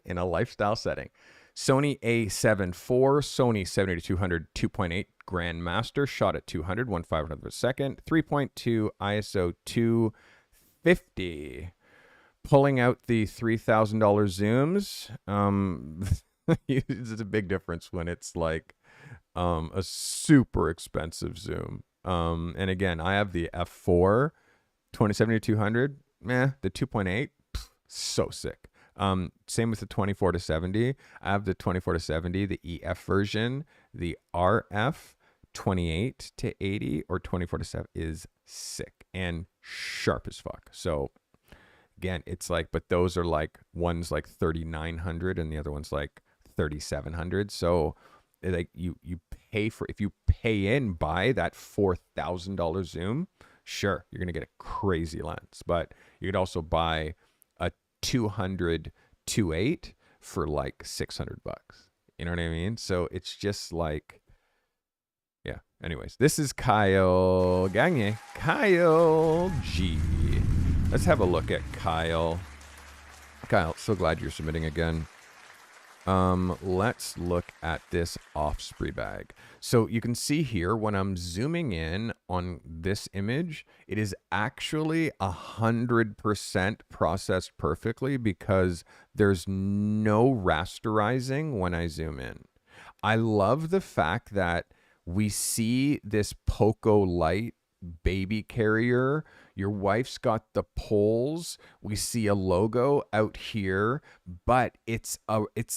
in a lifestyle setting. Sony A7 IV, Sony 70-200 2.8 Grandmaster, shot at 200, 1/500th of a second, 3.2 ISO 250. Pulling out the $3,000 zooms, it's a big difference when it's like a super expensive zoom. And again, I have the F4 2070-200. The 2.8, so sick. Same with the 24-70. I have the 24-70, the EF version. The RF 28-80 or 24-7 is sick and sharp as fuck. So again, it's like, but those are like, one's like 3,900 and the other one's like 3,700. So like you pay for, if you pay in, buy that $4,000 zoom, sure, you're going to get a crazy lens, but you could also buy a 200 2.8 for like $600. You know what I mean? So it's just like, yeah. Anyways, this is Kyle Gagne. Kyle G. Let's have a look at Kyle. Kyle, so glad you're submitting again. Let's look at this Osprey bag. So you can see here when I'm zooming in on this image, it is actually 100% processed perfectly because there's no rasterizing when I zoom in. I love the fact that we see this Poco Light baby carrier. Your wife's got the poles. We see a logo out here, but it's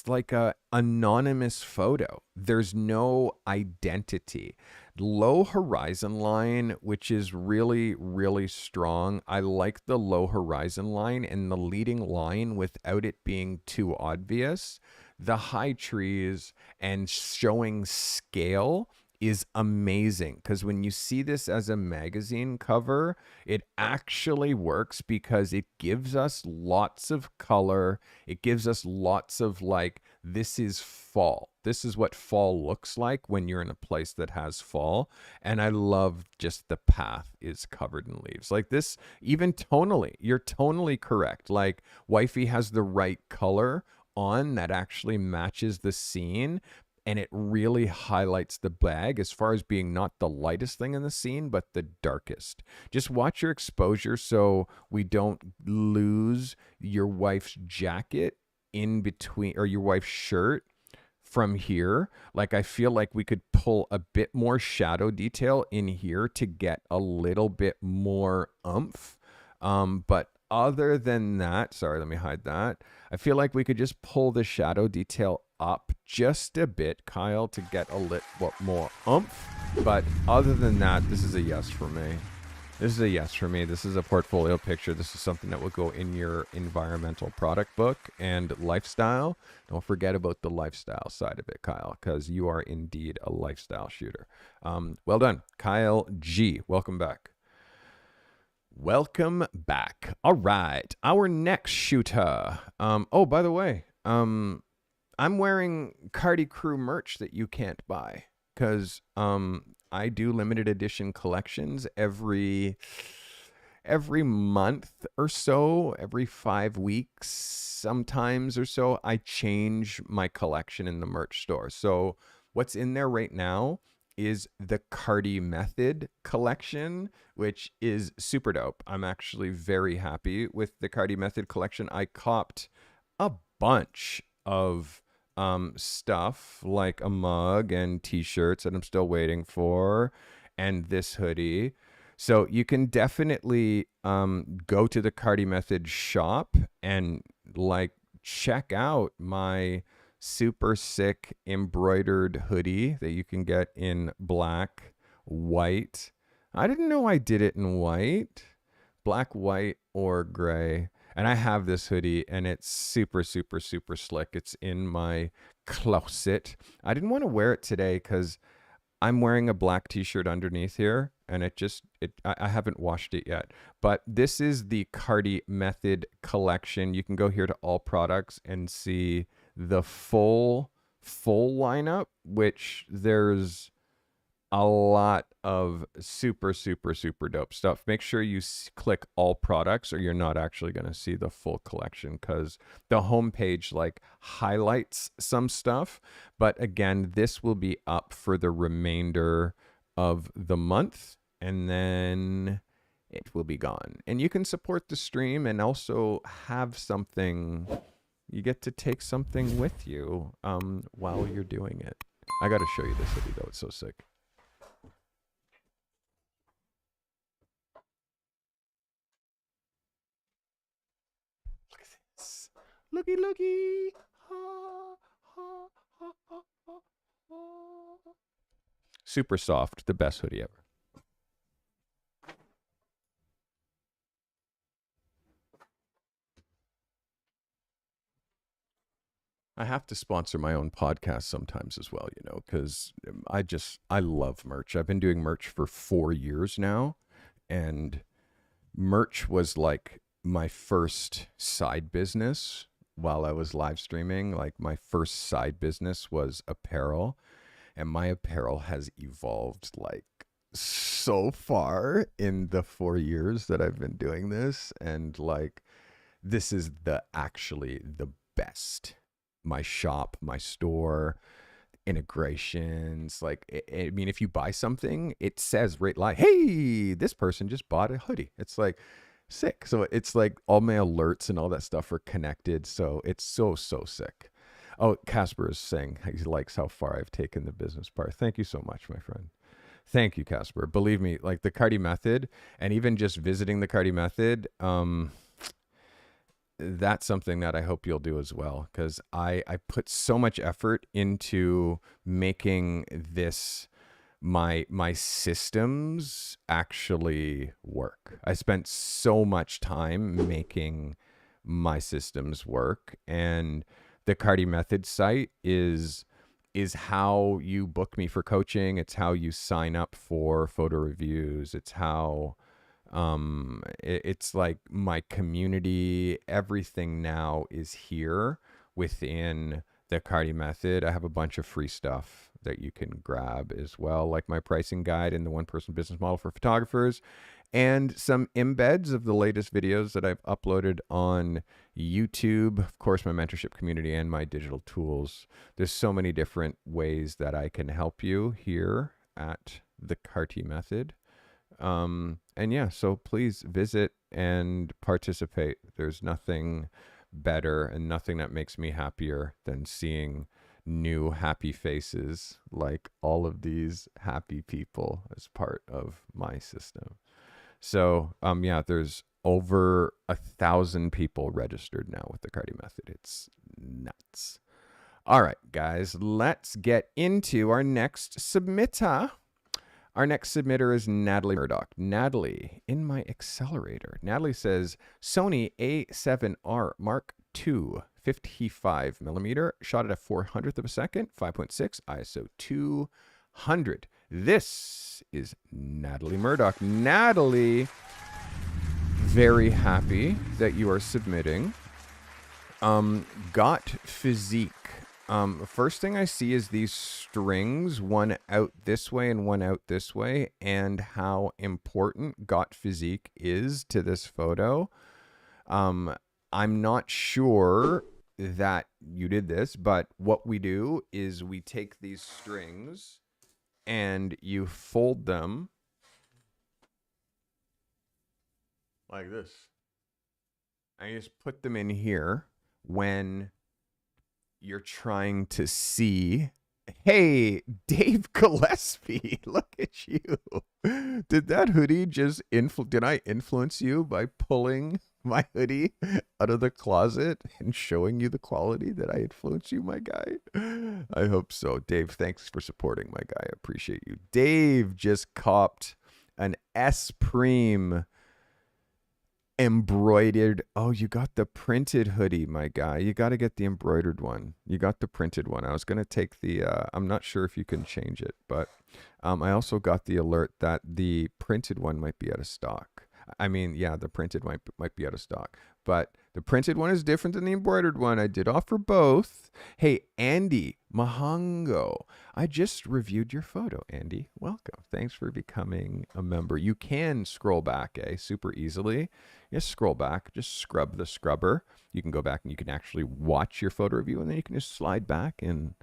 like a anonymous photo. There's no identity. Low horizon line, which is really, really strong. I like the low horizon line and the leading line without it being too obvious. The high trees and showing scale is amazing because when you see this as a magazine cover, it actually works because it gives us lots of color. It gives us lots of like, this is fall. This is what fall looks like when you're in a place that has fall. And I love just the path is covered in leaves. Like this, even tonally, you're tonally correct. Like wifey has the right color on that actually matches the scene. And it really highlights the bag as far as being not the lightest thing in the scene, but the darkest. Just watch your exposure so we don't lose your wife's jacket in between, or your wife's shirt from here. Like I feel like we could pull a bit more shadow detail in here to get a little bit more oomph. But other than that, sorry, let me hide that. I feel like we could just pull the shadow detail up just a bit, Kyle, to get a little more oomph. But other than that, this is a yes for me. This is a yes for me. This is a portfolio picture. This is something that will go in your environmental product book and lifestyle. Don't forget about the lifestyle side of it, Kyle, because you are indeed a lifestyle shooter. Well done, Kyle G. Welcome back. Welcome back. All right, our next shooter. Oh, by the way, I'm wearing Carty Crew merch that you can't buy because I do limited edition collections every month or so, every 5 weeks sometimes or so. I change my collection in the merch store. So what's in there right now is the Carty Method collection, which is super dope. I'm actually very happy with the Carty Method collection. I copped a bunch of stuff like a mug and t-shirts that I'm still waiting for, and this hoodie. So you can definitely go to the Carty Method shop and like check out my super sick embroidered hoodie that you can get in black, white. I didn't know I did it in white, black, white, or gray. And I have this hoodie and it's super, super, super slick. It's in my closet. I didn't want to wear it today because I'm wearing a black t-shirt underneath here and I haven't washed it yet. But this is the Carty Method collection. You can go here to all products and see the full full lineup, which there's a lot of super, super, super dope stuff. Make sure you click all products or you're not actually going to see the full collection, because the homepage like highlights some stuff. But again, this will be up for the remainder of the month, and then it will be gone. And you can support the stream and also have something. You get to take something with you while you're doing it. I got to show you this hoodie though. It's so sick. Looky, looky. Super soft, the best hoodie ever. I have to sponsor my own podcast sometimes as well, because I love merch. I've been doing merch for 4 years now, and merch was like my first side business while I was live streaming. Like my first side business was apparel, and my apparel has evolved like so far in the 4 years that I've been doing this. And like, this is actually the best. My shop, my store, integrations. Like, I mean, if you buy something, it says right like, hey, this person just bought a hoodie. It's like sick. So it's like all my alerts and all that stuff are connected. So it's so sick. Oh, Casper is saying he likes how far I've taken the business part. Thank you so much, my friend. Thank you, Casper. Believe me, like the Carty method, and even just visiting the Carty method, that's something that I hope you'll do as well, because I put so much effort into making this my systems actually work. I spent so much time making my systems work, and the Carty method site is how you book me for coaching. It's how you sign up for photo reviews. It's how it's like my community. Everything now is here within the Carty method. I have a bunch of free stuff that you can grab as well, like my pricing guide and the one-person business model for photographers, and some embeds of the latest videos that I've uploaded on YouTube, of course, my mentorship community and my digital tools. There's so many different ways that I can help you here at the Carty method. And yeah, so please visit and participate. There's nothing better and nothing that makes me happier than seeing new happy faces like all of these happy people as part of my system. So yeah, there's over 1,000 people registered now with the Carty method. It's nuts. All right, guys, let's get into our next submitter. Our next submitter is Natalie Murdoch. Natalie, in my accelerator. Natalie says, Sony A7R Mark II, 55 millimeter, shot at a 400th of a second, 5.6, ISO 200. This is Natalie Murdoch. Natalie, very happy that you are submitting. Got Physique. First thing I see is these strings, one out this way and one out this way, and how important Got Physique is to this photo. I'm not sure that you did this, but what we do is we take these strings and you fold them like this. And you just put them in here when you're trying to see, hey, Dave Gillespie, look at you. Did that hoodie just did I influence you by pulling my hoodie out of the closet and showing you the quality that I influenced you, my guy? I hope so. Dave, thanks for supporting, my guy. I appreciate you. Dave just copped an S-Prime embroidered. Oh, you got the printed hoodie, my guy. You got to get the embroidered one. You got the printed one. I was going to take the I'm not sure if you can change it, but I also got the alert that the printed one might be out of stock. I mean, yeah, the printed might be out of stock, but The printed one is different than the embroidered one. I did offer both. Hey, Andy Mahango. I just reviewed your photo, Andy. Welcome. Thanks for becoming a member. You can scroll back, super easily. Just scroll back. Just scrub the scrubber. You can go back and you can actually watch your photo review, and then you can just slide back and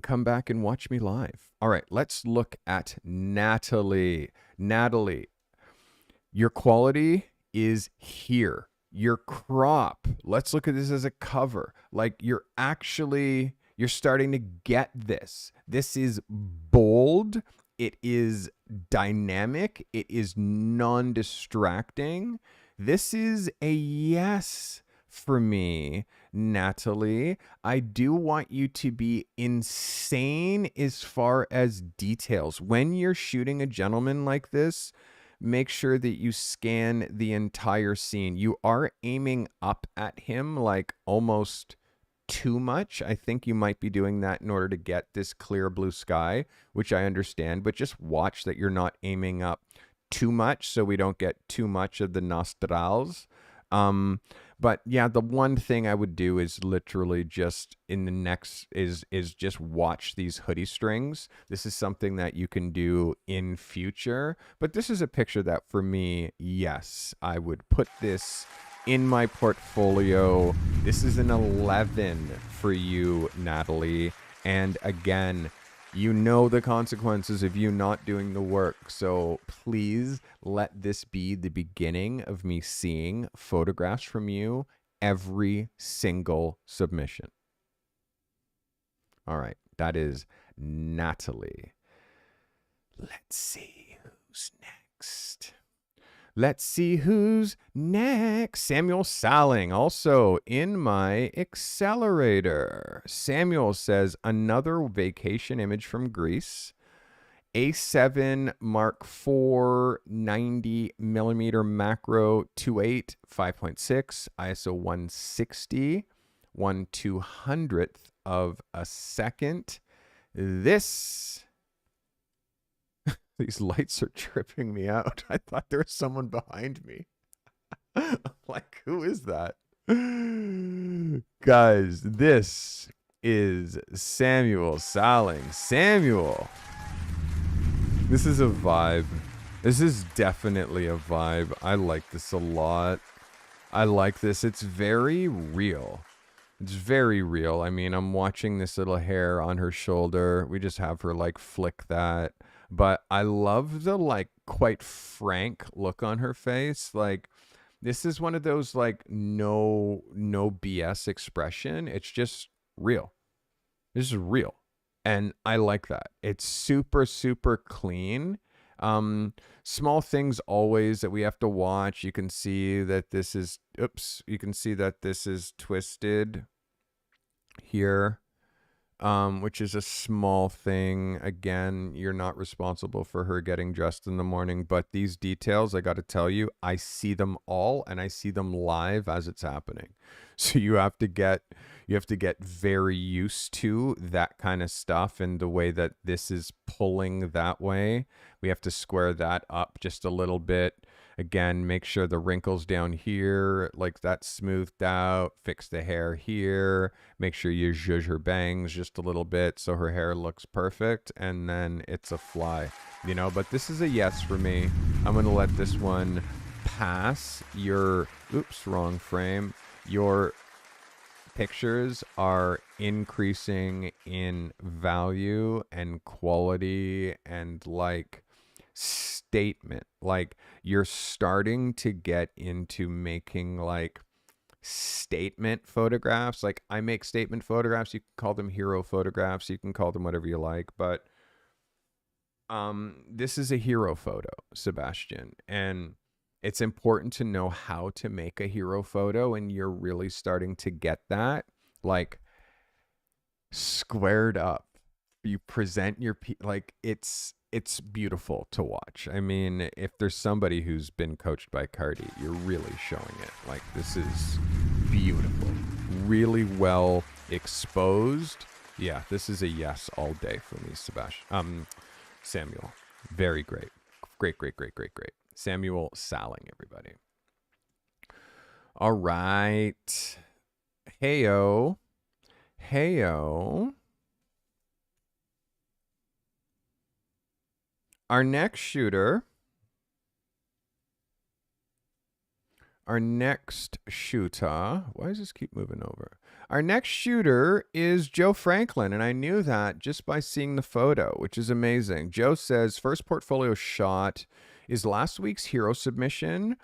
come back and watch me live. All right, let's look at Natalie. Natalie, your quality is here. Your crop, let's look at this as a cover. Like you're starting to get this. This is bold. It is dynamic. It is non-distracting. This is a yes for me, Natalie. I do want you to be insane as far as details. When you're shooting a gentleman like this, make sure that you scan the entire scene. You are aiming up at him like almost too much. I think you might be doing that in order to get this clear blue sky, which I understand, but just watch that you're not aiming up too much so we don't get too much of the nostrils. But yeah, the one thing I would do is literally just in the next is just watch these hoodie strings. This is something that you can do in future, but this is a picture that for me, yes, I would put this in my portfolio. This is an 11 for you, Natalie. And again, you know the consequences of you not doing the work. So please let this be the beginning of me seeing photographs from you every single submission. All right, that is Natalie. Let's see who's next. Let's see who's next. Samuel Salling, also in my accelerator. Samuel says, another vacation image from Greece. A7 Mark IV 90 millimeter macro 2.8 5.6 ISO 160 1/200th of a second. These lights are tripping me out. I thought there was someone behind me. I'm like, who is that? Guys, this is Samuel Salling. Samuel. This is a vibe. This is definitely a vibe. I like this a lot. I like this. It's very real. It's very real. I mean, I'm watching this little hair on her shoulder. We just have her like flick that. But I love the like quite frank look on her face. Like this is one of those like no BS expression. It's just real. This is real. And I like that. It's super, super clean. Small things always that we have to watch. You can see that this is, you can see that this is twisted here. Which is a small thing. Again, you're not responsible for her getting dressed in the morning, but these details, I got to tell you, I see them all and I see them live as it's happening. So you have to get very used to that kind of stuff and the way that this is pulling that way. We have to square that up just a little bit. Again, make sure the wrinkles down here, like that's smoothed out, fix the hair here, make sure you zhuzh her bangs just a little bit so her hair looks perfect, and then it's a fly, you know, but this is a yes for me. I'm going to let this one pass. Wrong frame. Your pictures are increasing in value and quality and like statement. Like you're starting to get into making like statement photographs. Like I make statement photographs. You can call them hero photographs. You can call them whatever you like, but this is a hero photo, Sebastian, and it's important to know how to make a hero photo, and you're really starting to get that like squared up. You present your like it's beautiful to watch. I mean, if there's somebody who's been coached by Carty, you're really showing it. Like this is beautiful, really well exposed. Yeah, this is a yes all day for me, Sebastian. Samuel, very great. Great. Samuel Salling, everybody. All right. Heyo. Heyo. Our next shooter. Why does this keep moving over? Our next shooter is Joe Franklin, and I knew that just by seeing the photo, which is amazing. Joe says first portfolio shot is last week's hero submission,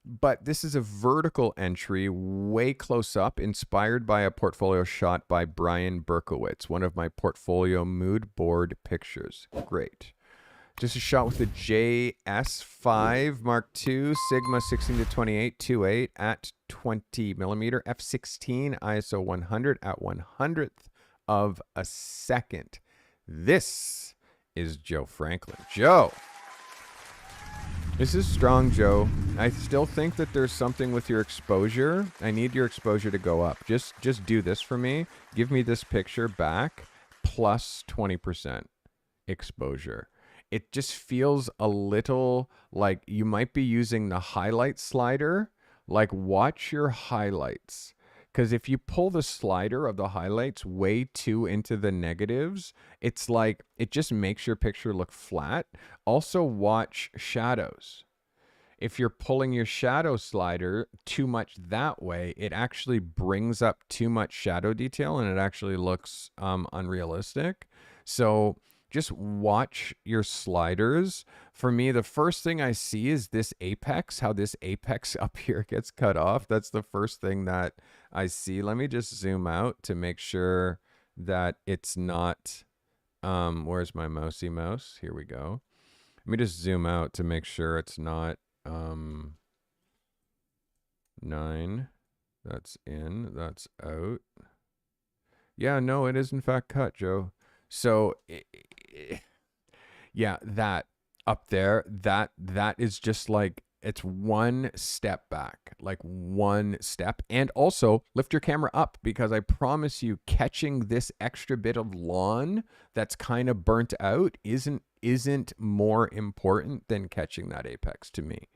but this is a vertical entry way close up, inspired by a portfolio shot by Brian Berkowitz, one of my portfolio mood board pictures. Great. Just a shot with the JS5 Mark II Sigma 16 to 28 2.8 at 20 millimeter f16 ISO 100 at 100th of a second. This is Joe Franklin. Joe, this is strong, Joe. I still think that there's something with your exposure. I need your exposure to go up. Just do this for me. Give me this picture back plus 20% exposure. It just feels a little like you might be using the highlight slider. Like, watch your highlights. Because if you pull the slider of the highlights way too into the negatives, it's like it just makes your picture look flat. Also, watch shadows. If you're pulling your shadow slider too much that way, it actually brings up too much shadow detail and it actually looks unrealistic. So just watch your sliders. For me, the first thing I see is this apex, how this apex up here gets cut off. That's the first thing that I see. Let me just zoom out to make sure that it's not, where's my mousey mouse? Here we go. Let me just zoom out to make sure it's not 9. That's in, that's out. Yeah, no, it is in fact cut, Joe. So yeah, that up there, that is just like, it's one step back, like one step. And also lift your camera up, because I promise you, catching this extra bit of lawn that's kind of burnt out isn't more important than catching that apex to me.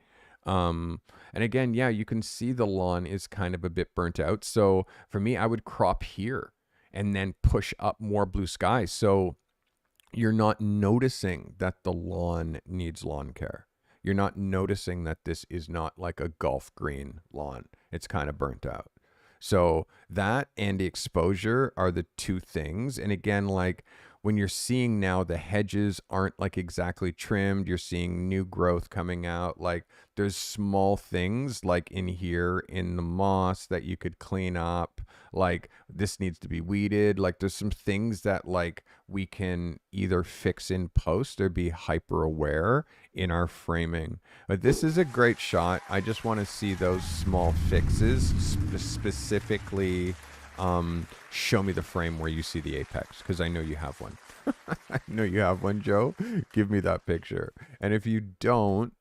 And again, yeah, you can see the lawn is kind of a bit burnt out. So for me, I would crop here and then push up more blue sky. So you're not noticing that the lawn needs lawn care. You're not noticing that this is not like a golf green lawn. It's kind of burnt out. So that and the exposure are the two things. And again, like when you're seeing now the hedges aren't like exactly trimmed, you're seeing new growth coming out. Like there's small things like in here in the moss that you could clean up. Like this needs to be weeded. Like there's some things that like we can either fix in post or be hyper aware in our framing. But this is a great shot. I just want to see those small fixes, specifically show me the frame where you see the apex, because I know you have one. I know you have one, Joe. Give me that picture. And if you don't,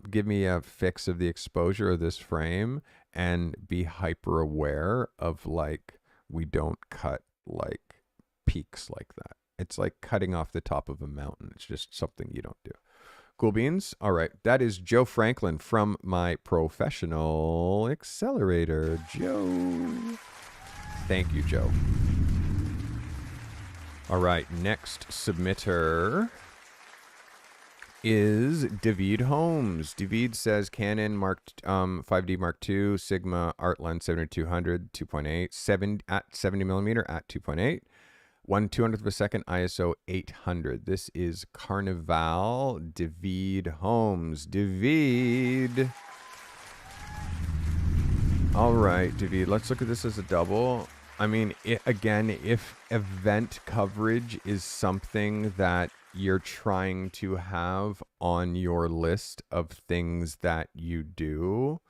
give me a fix of the exposure of this frame and be hyper aware of like, we don't cut like peaks like that. It's like cutting off the top of a mountain. It's just something you don't do. Cool beans. All right. That is Joe Franklin from my professional accelerator. Joe. Thank you, Joe. All right. Next submitter is David Holmes. David says Canon Mark 5D Mark II Sigma Art Lens 7200 2.8 at 70 millimeter at 2.8. 1/200th of a second, ISO 800. This is Carnival David Holmes. David. All right, David, let's look at this as a double. I mean, again, if event coverage is something that you're trying to have on your list of things that you do,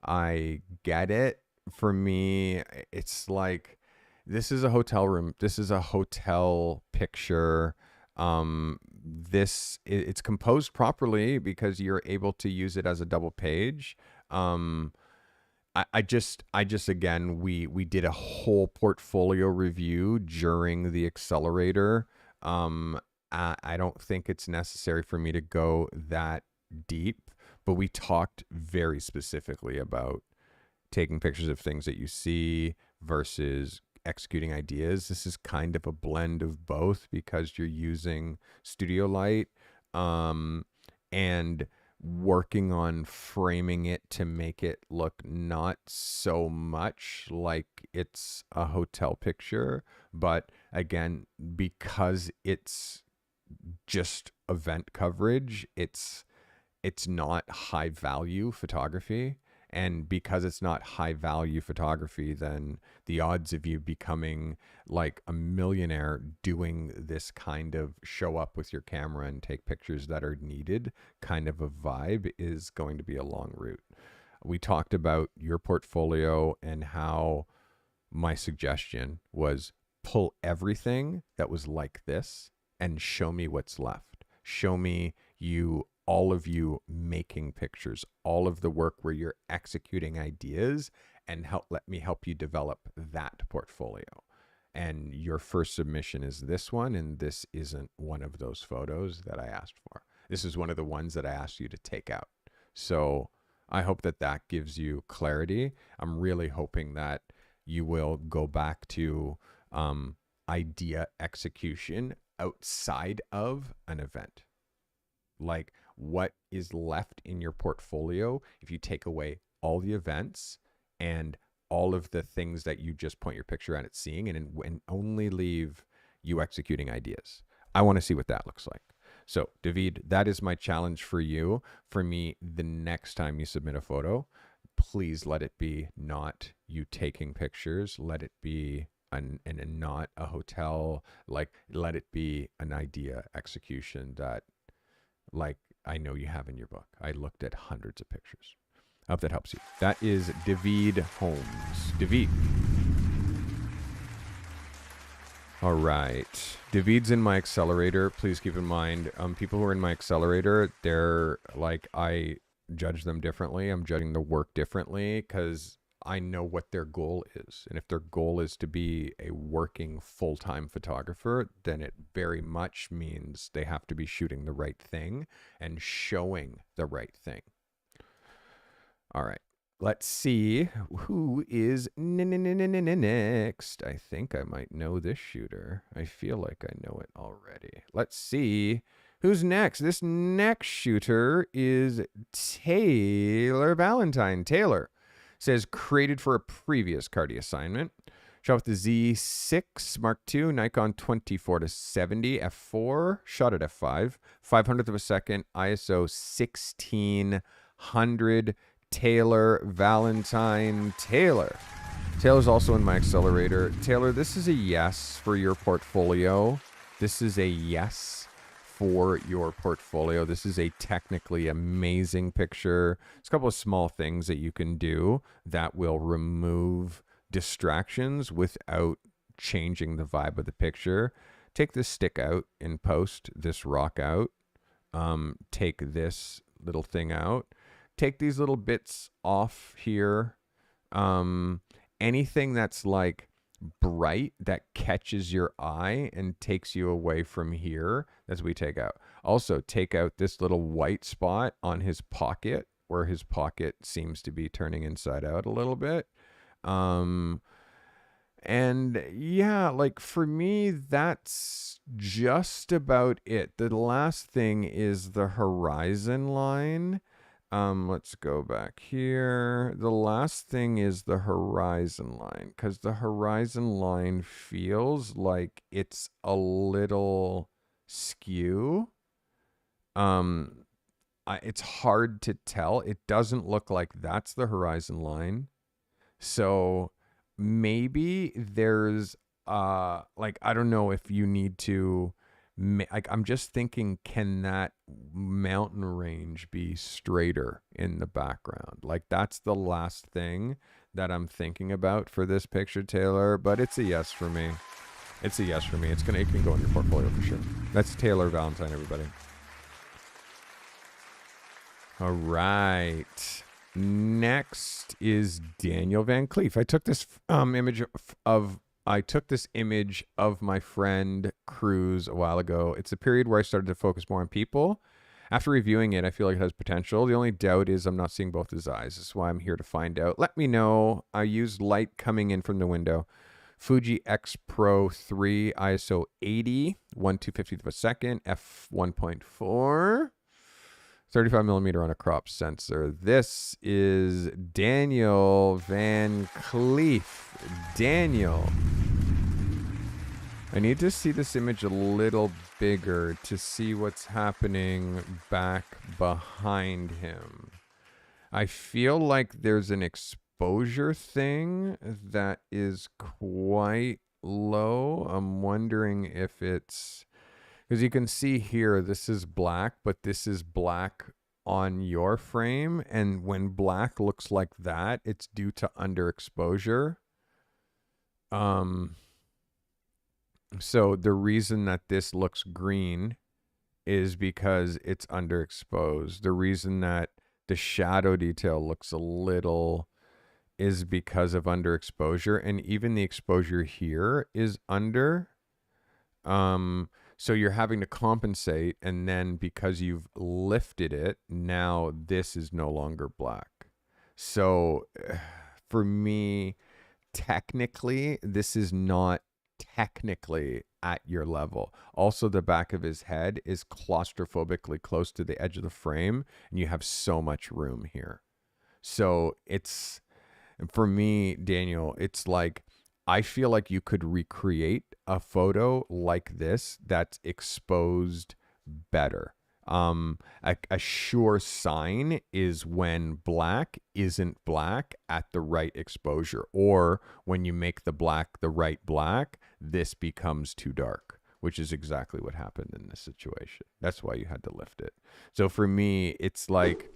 I get it. For me, it's like, this is a hotel room. This is a hotel picture. It's composed properly because you're able to use it as a double page. I just again, we did a whole portfolio review during the accelerator. I don't think it's necessary for me to go that deep, but we talked very specifically about taking pictures of things that you see versus executing ideas. This is kind of a blend of both because you're using studio light and working on framing it to make it look not so much like it's a hotel picture, but again, because it's just event coverage, it's not high value photography. And because it's not high value photography, then the odds of you becoming like a millionaire doing this kind of show up with your camera and take pictures that are needed kind of a vibe is going to be a long route. We talked about your portfolio and how my suggestion was pull everything that was like this and show me what's left. Show me all of you making pictures, all of the work where you're executing ideas, and let me help you develop that portfolio. And your first submission is this one, and this isn't one of those photos that I asked for. This is one of the ones that I asked you to take out. So I hope that gives you clarity. I'm really hoping that you will go back to idea execution outside of an event. Like, what is left in your portfolio if you take away all the events and all of the things that you just point your picture at seeing and only leave you executing ideas. I want to see what that looks like. So, David, that is my challenge for you. For me, the next time you submit a photo, please let it be not you taking pictures. Let it be and not a hotel. Like, let it be an idea execution that, like, I know you have in your book. I looked at hundreds of pictures. I hope that helps you. That is David Holmes. David. All right. David's in my accelerator. Please keep in mind, people who are in my accelerator, they're like, I judge them differently. I'm judging the work differently because I know what their goal is. And if their goal is to be a working full-time photographer, then it very much means they have to be shooting the right thing and showing the right thing. All right. Let's see who is next. I think I might know this shooter. I feel like I know it already. Let's see who's next. This next shooter is Taylor Valentine. Taylor says, created for a previous Carty assignment. Shot with the Z6 Mark II, Nikon 24-70 f4, shot at f5, 500th of a second, ISO 1600. Taylor Valentine. Taylor's also in my accelerator. Taylor, this is a yes for your portfolio. This is a yes for your portfolio. This is a technically amazing picture. There's a couple of small things that you can do that will remove distractions without changing the vibe of the picture. Take this stick out in post, this rock out. Take this little thing out. Take these little bits off here. Anything that's like bright that catches your eye and takes you away from here as we take out. Also, take out this little white spot on his pocket where his pocket seems to be turning inside out a little bit. And yeah, like for me, that's just about it. The last thing is the horizon line. Let's go back here. The last thing is the horizon line, because the horizon line feels like it's a little skew. It's hard to tell. It doesn't look like that's the horizon line. So maybe there's like, I don't know if you need to, like, I'm just thinking, can that mountain range be straighter in the background? Like, that's the last thing that I'm thinking about for this picture, Taylor, but it's a yes for me. It's a yes for me. It can go in your portfolio for sure. That's Taylor Valentine, everybody. All right. Next is Daniel Van Cleef. I took this image of my friend Cruz a while ago. It's a period where I started to focus more on people, After reviewing it, I feel like it has potential. The only doubt is I'm not seeing both his eyes. That's why I'm here to find out. Let me know. I used light coming in from the window. Fuji X Pro 3 ISO 80, 1/250th of a second, f1.4. 35 millimeter on a crop sensor. This is Daniel Van Cleef. Daniel. I need to see this image a little bigger to see what's happening back behind him. I feel like there's an exposure thing that is quite low. I'm wondering if it's... Because you can see here, this is black, but this is black on your frame. And when black looks like that, it's due to underexposure. So the reason that this looks green is because it's underexposed. The reason that the shadow detail looks a little is because of underexposure. And even the exposure here is under. So you're having to compensate, and then because you've lifted it, now this is no longer black. So for me, technically, this is not technically at your level. Also, the back of his head is claustrophobically close to the edge of the frame, and you have so much room here. So it's, for me, Daniel, it's like, I feel like you could recreate a photo like this that's exposed better. A sure sign is when black isn't black at the right exposure, or when you make the black the right black, this becomes too dark, which is exactly what happened in this situation. That's why you had to lift it. So for me, it's like,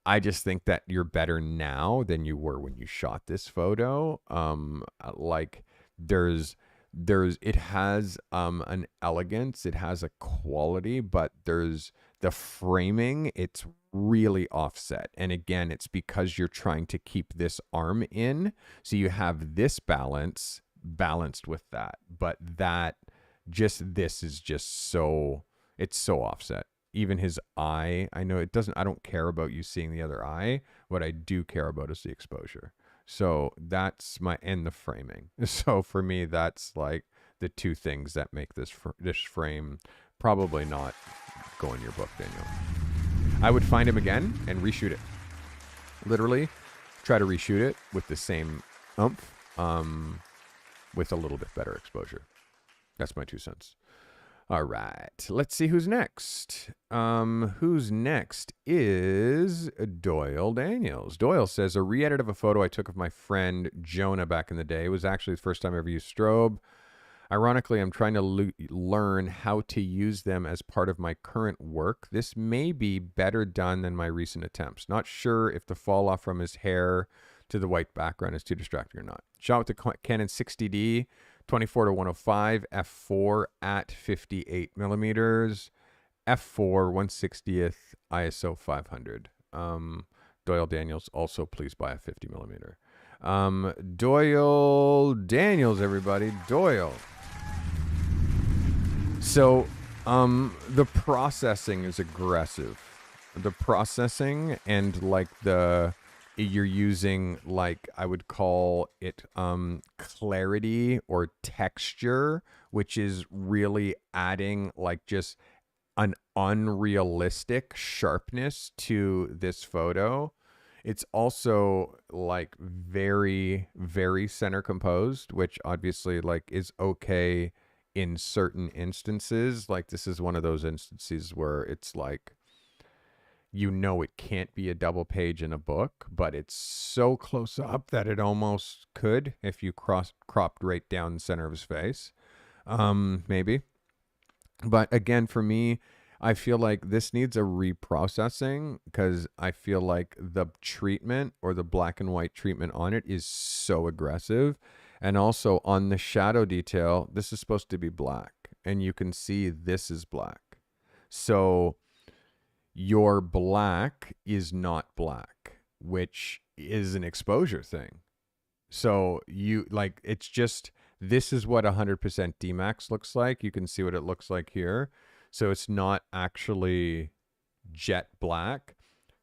I just think that you're better now than you were when you shot this photo. Like it has an elegance, it has a quality, but there's the framing, it's really offset. And again, it's because you're trying to keep this arm in. So you have this balanced with that, but this is just so, it's so offset. Even his eye, I know I don't care about you seeing the other eye. What I do care about is the exposure. So that's and the framing. So for me, that's like the two things that make this frame probably not go in your book, Daniel. I would find him again and reshoot it. Literally try to reshoot it with the same oomph, with a little bit better exposure. That's my 2 cents. All right, let's see who's next. Who's next is Doyle Daniels. Doyle says, a re-edit of a photo I took of my friend Jonah back in the day. It was actually the first time I ever used strobe. Ironically, I'm trying to learn how to use them as part of my current work. This may be better done than my recent attempts. Not sure if the fall off from his hair to the white background is too distracting or not. Shot with the Canon 60D. 24-105, f4 at 58 millimeters, f4 1/60th, ISO 500. Doyle Daniels, also please buy a 50 millimeter. Doyle Daniels, everybody, Doyle. So the processing is aggressive. The processing and like you're using, like, I would call it clarity or texture, which is really adding like just an unrealistic sharpness to this photo. It's also like very, very center composed, which obviously like is okay in certain instances. Like this is one of those instances where it's like, you know, it can't be a double page in a book, but it's so close up that it almost could if you cropped right down the center of his face. Maybe. But again, for me, I feel like this needs a reprocessing because I feel like the treatment or the black and white treatment on it is so aggressive. And also on the shadow detail, this is supposed to be black, and you can see this is black. So your black is not black, which is an exposure thing. So you like, it's just, this is what 100% DMAX looks like. You can see what it looks like here. So it's not actually jet black.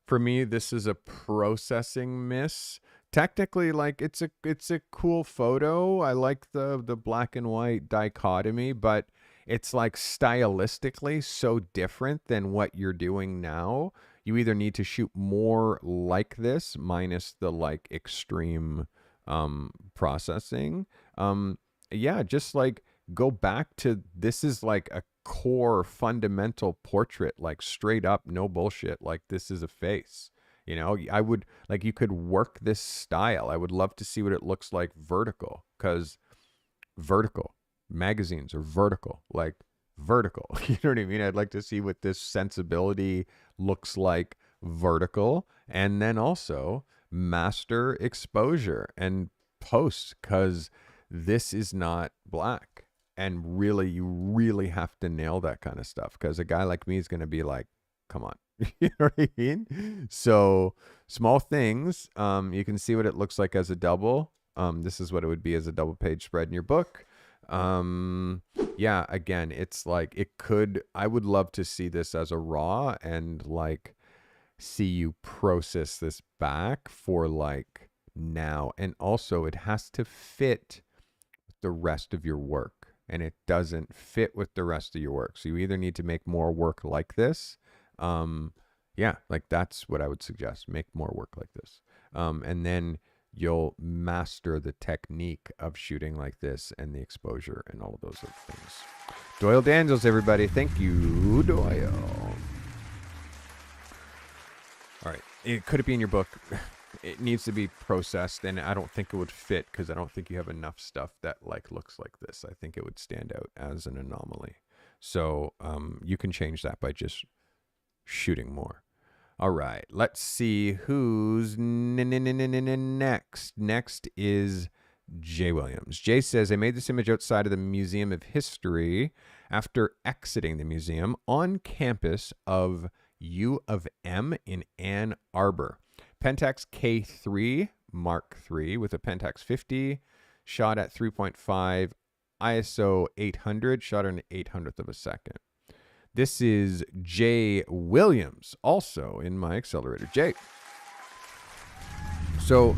For me, this is a processing miss. Technically, like it's a cool photo. I like the black and white dichotomy, but it's like stylistically so different than what you're doing now. You either need to shoot more like this minus the like extreme processing. Yeah, just like go back to this is like a core fundamental portrait, like straight up, no bullshit. Like this is a face. You know, I would like you could work this style. I would love to see what it looks like vertical, because vertical magazines are vertical, like vertical. You know what I mean? I'd like to see what this sensibility looks like vertical, and then also master exposure and post, because this is not black. And really, you really have to nail that kind of stuff, because a guy like me is going to be like, come on. You know what I mean? So small things. You can see what it looks like as a double. This is what it would be as a double page spread in your book. Yeah, again, it's like I would love to see this as a raw and like see you process this back for like now. And also it has to fit the rest of your work, and it doesn't fit with the rest of your work. So you either need to make more work like this. Yeah, like that's what I would suggest. Make more work like this. And then you'll master the technique of shooting like this and the exposure and all of those other things. Doyle Daniels, everybody. Thank you, Doyle. All right. Could it be in your book? It needs to be processed, and I don't think it would fit because I don't think you have enough stuff that like looks like this. I think it would stand out as an anomaly. So you can change that by just shooting more. All right, let's see who's next. Next is Jay Williams. Jay says, I made this image outside of the Museum of History after exiting the museum on campus of U of M in Ann Arbor. Pentax K3 Mark III with a Pentax 50, shot at 3.5 ISO 800, shot in an 800th of a second. This is Jay Williams, also in my accelerator. Jay. So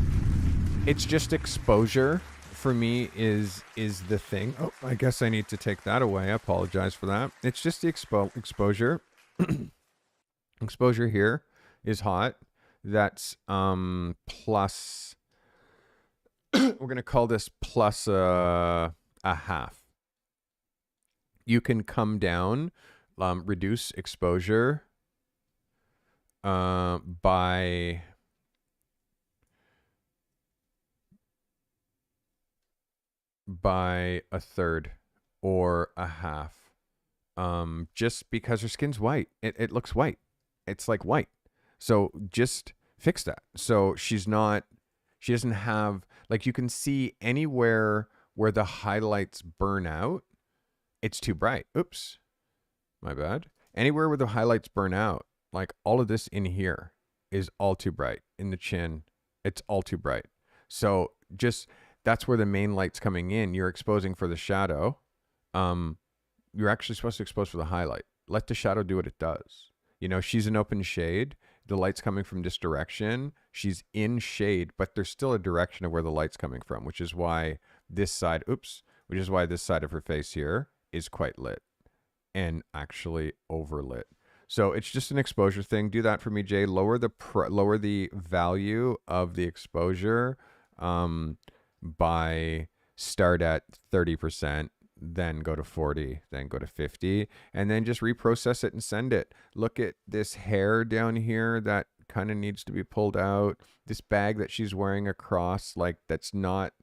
it's just exposure for me is the thing. Oh, I guess I need to take that away. I apologize for that. It's just the exposure. Exposure here is hot. That's plus, we're going to call this plus a half. You can come down, reduce exposure by a third or a half, just because her skin's white. It looks white. It's like white. So just fix that. So she doesn't have, like, you can see anywhere where the highlights burn out, it's too bright. Oops, my bad. Anywhere where the highlights burn out, like all of this in here is all too bright. In the chin, it's all too bright. So just, that's where the main light's coming in. You're exposing for the shadow. You're actually supposed to expose for the highlight. Let the shadow do what it does. You know, she's an open shade. The light's coming from this direction. She's in shade, but there's still a direction of where the light's coming from, which is why this side, which is why this side of her face here is quite lit and actually overlit. So it's just an exposure thing. Do that for me, Jay. Lower the value of the exposure by start at 30%. Then go to 40, then go to 50, and then just reprocess it and send it. Look at this hair down here that kind of needs to be pulled out. This bag that she's wearing across, like, that's not,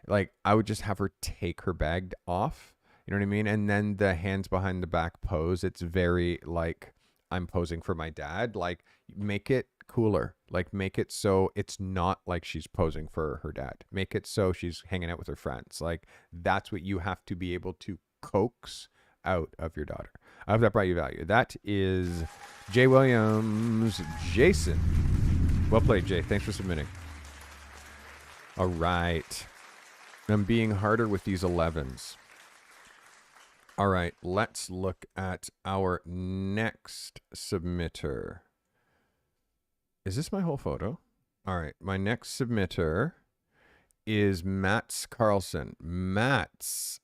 like, I would just have her take her bag off. You know what I mean? And then the hands behind the back pose, it's very like, I'm posing for my dad. Like, make it cooler. Like, make it so it's not like she's posing for her dad. Make it so she's hanging out with her friends. Like, that's what you have to be able to coax out of your daughter. I hope that brought you value. That is Jay Williams. Jason. Well played, Jay. Thanks for submitting. All right. I'm being harder with these 11s. All right, let's look at our next submitter. Is this my whole photo? All right, my next submitter is Mats Carlson. Mats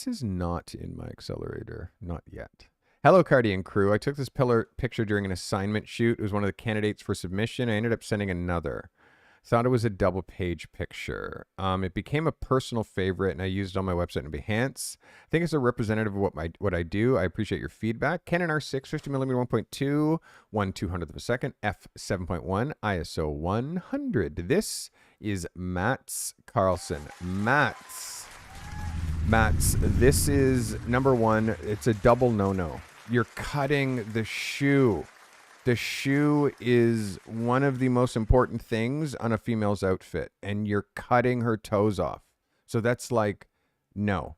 is not in my accelerator, not yet. Hello, Carty and crew. I took this picture during an assignment shoot. It was one of the candidates for submission. I ended up sending another. Thought it was a double page picture. It became a personal favorite, and I used it on my website and Behance. I think it's a representative of what I do. I appreciate your feedback. Canon R6, 50mm 1.2, 1/200th of a second, f7.1, ISO 100. This is Mats Carlson. Mats, this is number one. It's a double no-no. You're cutting the shoe. The shoe is one of the most important things on a female's outfit, and you're cutting her toes off. So that's like, no.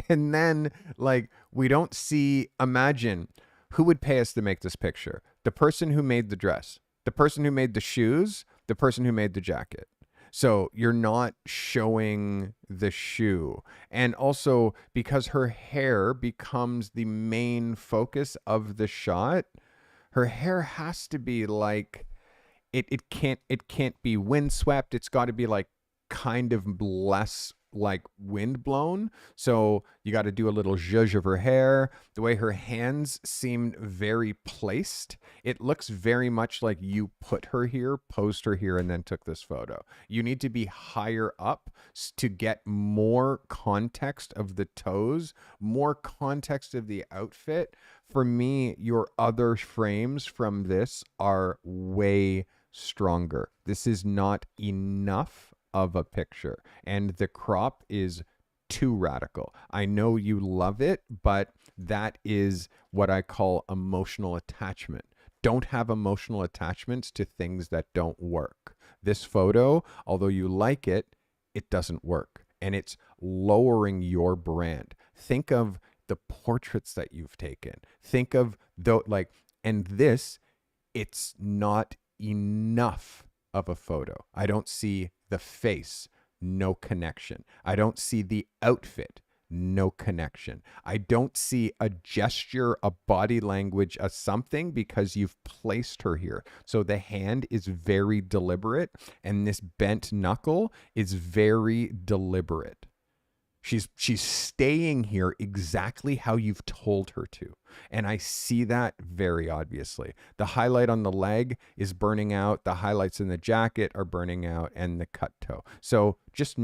And then, like, we don't see, imagine, who would pay us to make this picture? The person who made the dress, the person who made the shoes, the person who made the jacket. So you're not showing the shoe. And also, because her hair becomes the main focus of the shot, her hair has to be like, it can't be windswept. It's got to be like kind of less like wind blown. So you got to do a little zhuzh of her hair. The way her hands seemed very placed. It looks very much like you put her here, posed her here, and then took this photo. You need to be higher up to get more context of the toes, more context of the outfit. For me, your other frames from this are way stronger. This is not enough of a picture, and the crop is too radical. I know you love it, but that is what I call emotional attachment. Don't have emotional attachments to things that don't work. This photo, although you like it, it doesn't work, and it's lowering your brand. Think of the portraits that you've taken. Think of and this, it's not enough of a photo. I don't see the face, no connection. I don't see the outfit, no connection. I don't see a gesture, a body language, a something, because you've placed her here. So the hand is very deliberate, and this bent knuckle is very deliberate. She's staying here exactly how you've told her to. And I see that very obviously. The highlight on the leg is burning out. The highlights in the jacket are burning out, and the cut toe. So just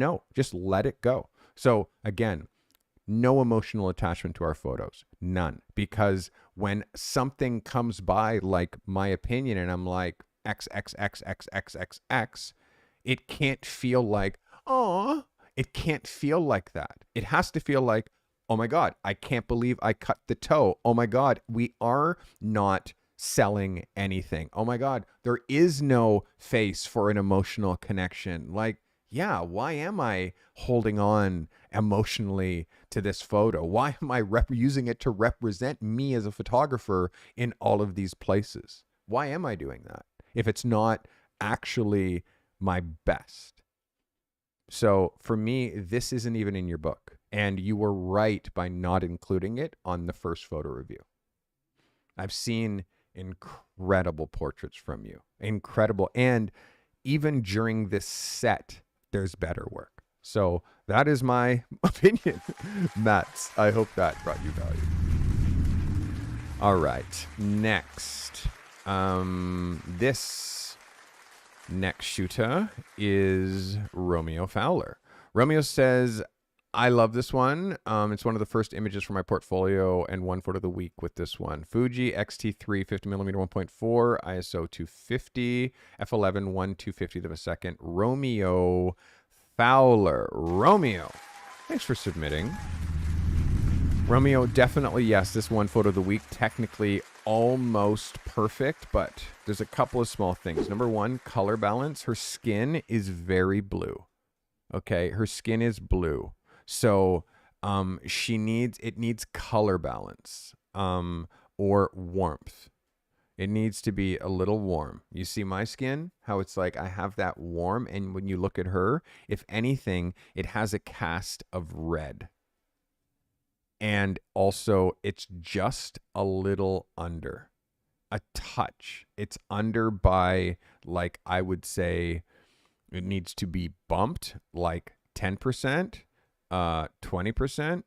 let it go. So again, no emotional attachment to our photos. None. Because when something comes by, like my opinion, and I'm like, X, it can't feel like, oh. It can't feel like that. It has to feel like, oh my God, I can't believe I cut the toe. Oh my God, we are not selling anything. Oh my God, there is no face for an emotional connection. Like, yeah, why am I holding on emotionally to this photo? Why am I using it to represent me as a photographer in all of these places? Why am I doing that if it's not actually my best? So for me, this isn't even in your book. And you were right by not including it on the first photo review. I've seen incredible portraits from you. Incredible. And even during this set, there's better work. So that is my opinion. Mats, I hope that brought you value. All right. Next. This next shooter is Romeo Fowler. Romeo says, I love this one. It's one of the first images from my portfolio and one photo of the week with this one. Fuji X-T3 50mm 1.4, ISO 250, f11 1/250th of a second. Romeo Fowler. Romeo, thanks for submitting. Romeo, definitely yes, this one photo of the week, technically almost perfect, but there's a couple of small things. Number one, color balance. Her skin is very blue. Okay, her skin is blue. So it needs color balance or warmth. It needs to be a little warm. You see my skin, how it's like I have that warm, and when you look at her, if anything, it has a cast of red. And also, it's just a little under, a touch. It's under by, like, I would say it needs to be bumped like 10%, 20%,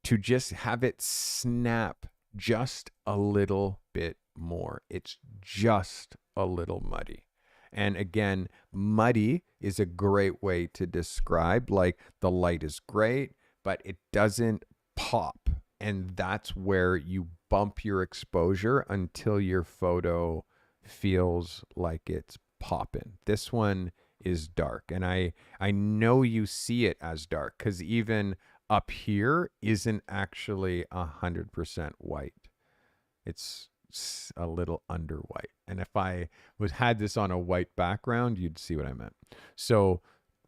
to just have it snap just a little bit more. It's just a little muddy. And again, muddy is a great way to describe, like, the light is great, but it doesn't pop. And that's where you bump your exposure until your photo feels like it's popping. This one is dark. And I know you see it as dark because even up here isn't actually 100% white. It's a little under white. And if I had this on a white background, you'd see what I meant. So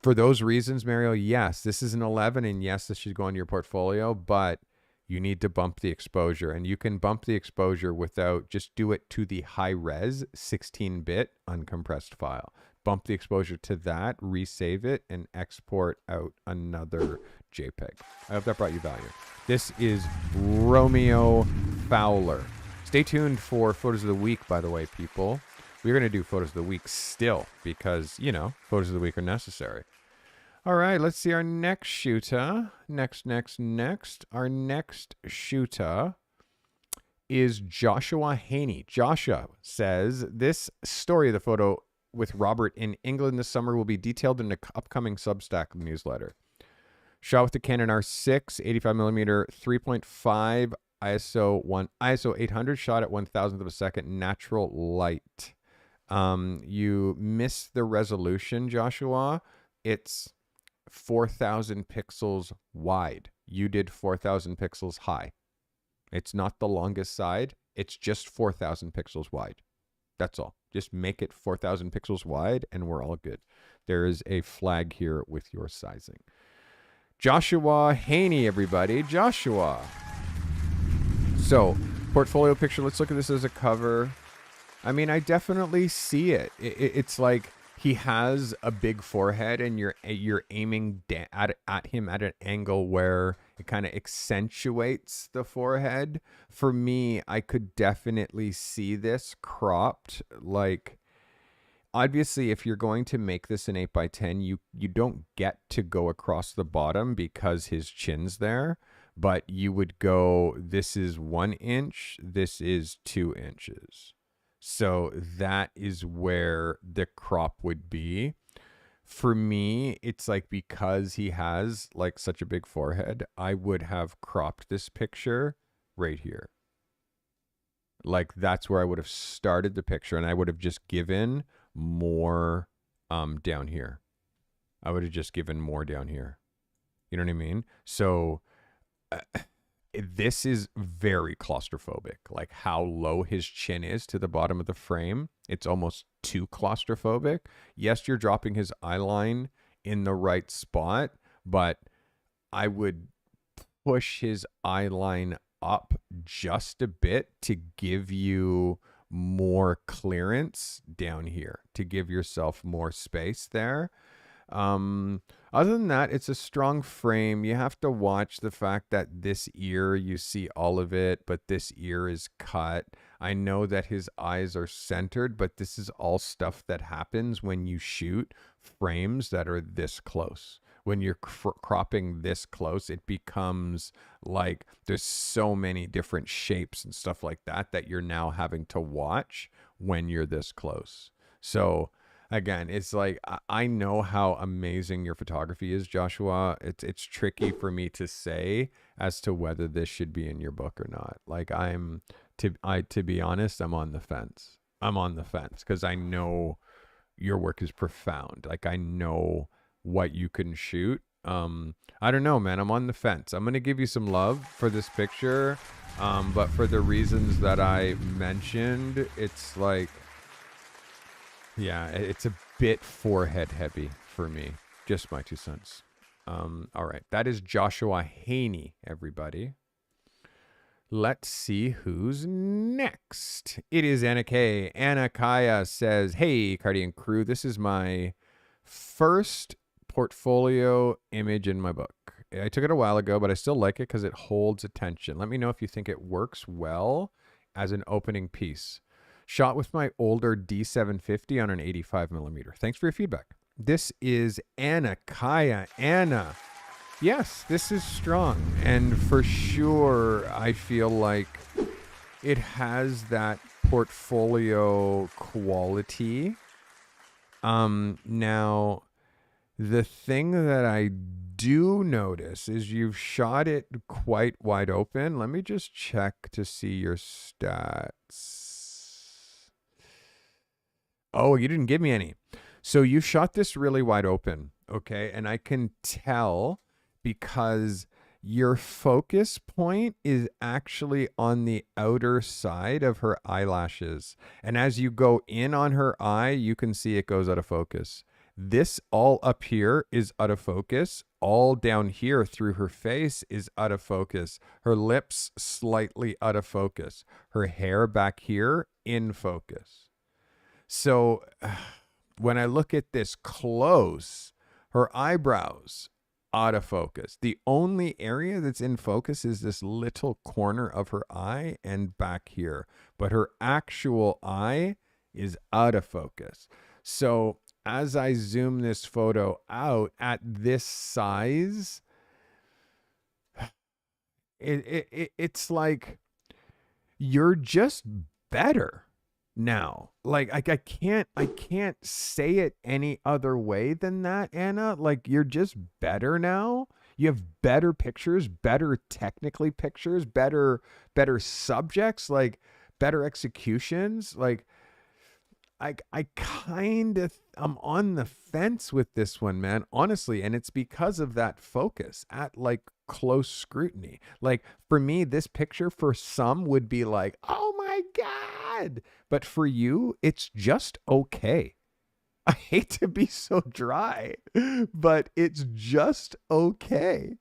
for those reasons, Mario, yes, this is an 11, and yes, this should go into your portfolio, but you need to bump the exposure. And you can bump the exposure without, just do it to the high res 16-bit uncompressed file. Bump the exposure to that, resave it, and export out another JPEG. I hope that brought you value. This is Romeo Fowler. Stay tuned for Photos of the Week, by the way, people. We're going to do Photos of the Week still because, you know, Photos of the Week are necessary. All right, let's see our next shooter. Next. Our next shooter is Joshua Haney. Joshua says, this story of the photo with Robert in England this summer will be detailed in the upcoming Substack newsletter. Shot with the Canon R6, 85mm, 3.5 ISO 800, shot at 1,000th of a second, natural light. You missed the resolution, Joshua. It's 4,000 pixels wide. You did 4,000 pixels high. It's not the longest side. It's just 4,000 pixels wide. That's all. Just make it 4,000 pixels wide and we're all good. There is a flag here with your sizing. Joshua Haney, everybody. Joshua. So, portfolio picture. Let's look at this as a cover. I mean, I definitely see it. It's like he has a big forehead, and you're aiming at him at an angle where it kind of accentuates the forehead. For me, I could definitely see this cropped. Like, obviously, if you're going to make this an 8x10, you don't get to go across the bottom because his chin's there. But you would go, this is 1 inch, this is 2 inches. So that is where the crop would be. For me, it's like, because he has like such a big forehead, I would have cropped this picture right here. Like, that's where I would have started the picture, and I would have just given more down here. I would have just given more down here. You know what I mean? So this is very claustrophobic, like how low his chin is to the bottom of the frame. It's almost too claustrophobic. Yes, you're dropping his eye line in the right spot, but I would push his eye line up just a bit to give you more clearance down here, to give yourself more space there. Other than that, it's a strong frame. You have to watch the fact that this ear, you see all of it, but this ear is cut. I know that his eyes are centered, but this is all stuff that happens when you shoot frames that are this close. When you're cropping this close, it becomes like there's so many different shapes and stuff like that that you're now having to watch when you're this close. So again, it's like, I know how amazing your photography is, Joshua. It's tricky for me to say as to whether this should be in your book or not. Like, to be honest, I'm on the fence. I'm on the fence because I know your work is profound. Like, I know what you can shoot. I don't know, man. I'm on the fence. I'm going to give you some love for this picture. But for the reasons that I mentioned, it's like, yeah, it's a bit forehead heavy for me. Just my 2 cents. All right. That is Joshua Haney, everybody. Let's see who's next. It is Anna K. Anna Kaya says, hey, Carty and crew, this is my first portfolio image in my book. I took it a while ago, but I still like it because it holds attention. Let me know if you think it works well as an opening piece. Shot with my older D750 on an 85 millimeter. Thanks for your feedback. This is Anna Kaya. Anna. Yes, this is strong. And for sure, I feel like it has that portfolio quality. Now, the thing that I do notice is you've shot it quite wide open. Let me just check to see your stats. Oh, you didn't give me any. So you shot this really wide open, okay? And I can tell because your focus point is actually on the outer side of her eyelashes. And as you go in on her eye, you can see it goes out of focus. This all up here is out of focus. All down here through her face is out of focus. Her lips slightly out of focus. Her hair back here in focus. So when I look at this close, her eyebrows out of focus. The only area that's in focus is this little corner of her eye and back here. But her actual eye is out of focus. So as I zoom this photo out at this size, it's like you're just better now. Like I can't say it any other way than that, Anna. Like you're just better now. You have better pictures, better technically pictures, better subjects, like better executions. Like I kind of I'm on the fence with this one, man, honestly, and it's because of that focus at like close scrutiny. Like for me, this picture for some would be like, oh my God. But for you, it's just okay. I hate to be so dry, but it's just okay.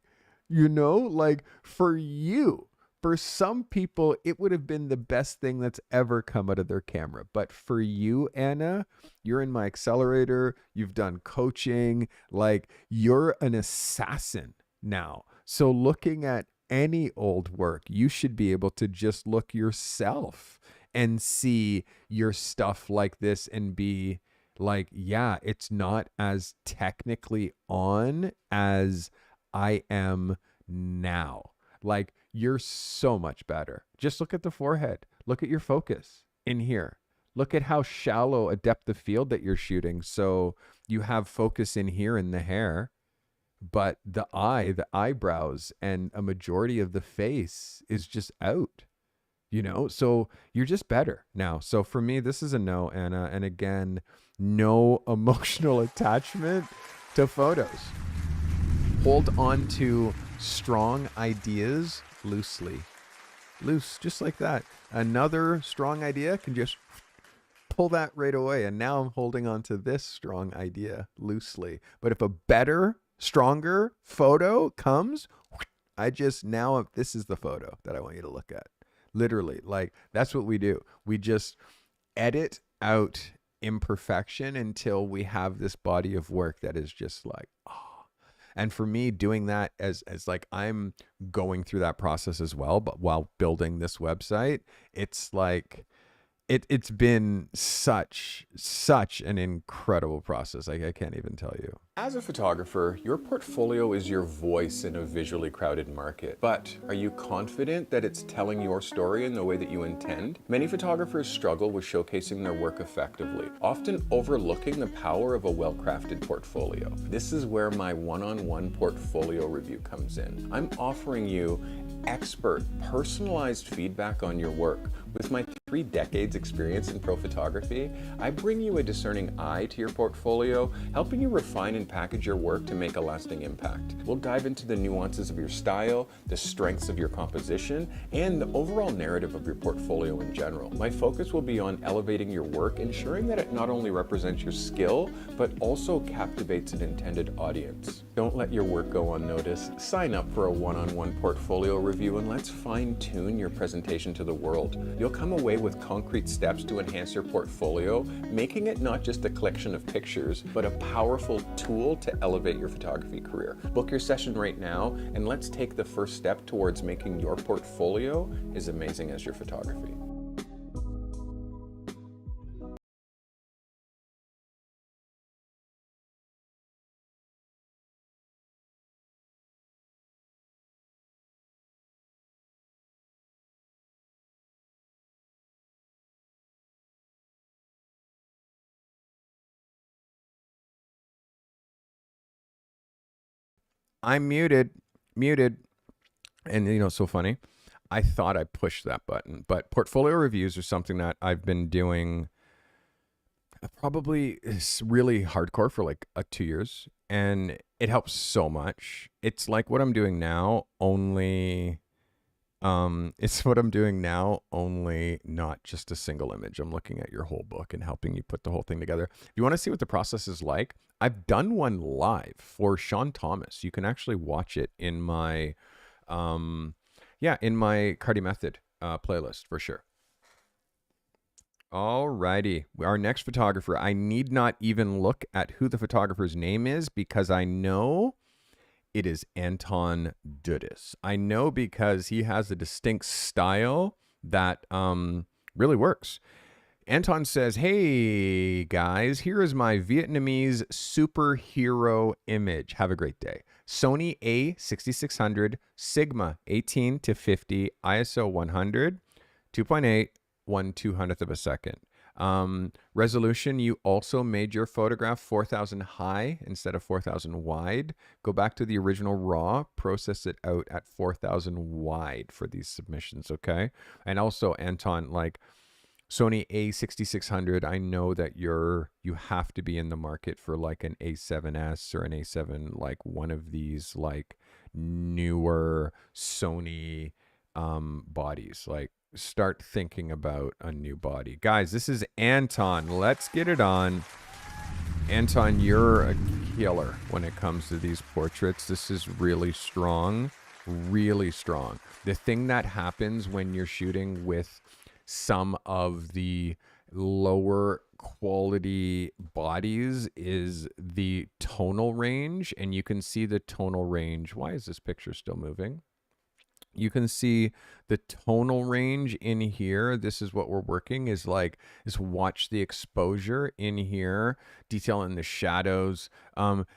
You know, like for you, for some people, it would have been the best thing that's ever come out of their camera. But for you, Anna, you're in my accelerator. You've done coaching. Like you're an assassin now. So looking at any old work, you should be able to just look yourself and see your stuff like this and be like, yeah, it's not as technically on as I am now. Like you're so much better. Just look at the forehead. Look at your focus in here. Look at how shallow a depth of field that you're shooting. So you have focus in here in the hair, but the eye, the eyebrows, and a majority of the face is just out. You know, so you're just better now. So for me, this is a no, Anna. And again, no emotional attachment to photos. Hold on to strong ideas loosely. Loose, just like that. Another strong idea can just pull that right away. And now I'm holding on to this strong idea loosely. But if a better, stronger photo comes, this is the photo that I want you to look at. Literally, like that's what we do. We just edit out imperfection until we have this body of work that is just like, oh. And for me, doing that as like I'm going through that process as well, but while building this website, it's like it's been such an incredible process. I can't even tell you. As a photographer, your portfolio is your voice in a visually crowded market. But are you confident that it's telling your story in the way that you intend? Many photographers struggle with showcasing their work effectively, often overlooking the power of a well-crafted portfolio. This is where my one-on-one portfolio review comes in. I'm offering you expert, personalized feedback on your work with my 3 decades experience in pro photography, I bring you a discerning eye to your portfolio, helping you refine and package your work to make a lasting impact. We'll dive into the nuances of your style, the strengths of your composition, and the overall narrative of your portfolio in general. My focus will be on elevating your work, ensuring that it not only represents your skill, but also captivates an intended audience. Don't let your work go unnoticed. Sign up for a one-on-one portfolio review and let's fine-tune your presentation to the world. You'll come away with concrete steps to enhance your portfolio, making it not just a collection of pictures, but a powerful tool to elevate your photography career. Book your session right now, and let's take the first step towards making your portfolio as amazing as your photography. I'm muted. And you know, so funny. I thought I pushed that button, but portfolio reviews are something that I've been doing probably really hardcore for like 2 years, and it helps so much. It's like what I'm doing now, only it's what I'm doing now, only not just a single image. I'm looking at your whole book and helping you put the whole thing together. If you want to see what the process is like, I've done one live for Sean Thomas. You can actually watch it in my in my Carty Method playlist for sure. Alrighty, our next photographer. I need not even look at who the photographer's name is because I know it is Anton Dudis. I know because he has a distinct style that really works. Anton says, "Hey guys, here is my Vietnamese superhero image. Have a great day. Sony A6600, Sigma 18 to 50, ISO 100, 2.8, 1/200th of a second. Resolution, you also made your photograph 4,000 high instead of 4,000 wide. Go back to the original RAW, process it out at 4,000 wide for these submissions, okay? And also, Anton, like Sony A6600, I know that you have to be in the market for like an A7S or an A7, like one of these like newer Sony bodies. Like, start thinking about a new body. Guys, this is Anton. Let's get it on. Anton, you're a killer when it comes to these portraits. This is really strong, really strong. The thing that happens when you're shooting with some of the lower quality bodies is the tonal range, and you can see the tonal range. Why is this picture still moving? You can see the tonal range in here. This is what we're working is like, is watch the exposure in here, detail in the shadows.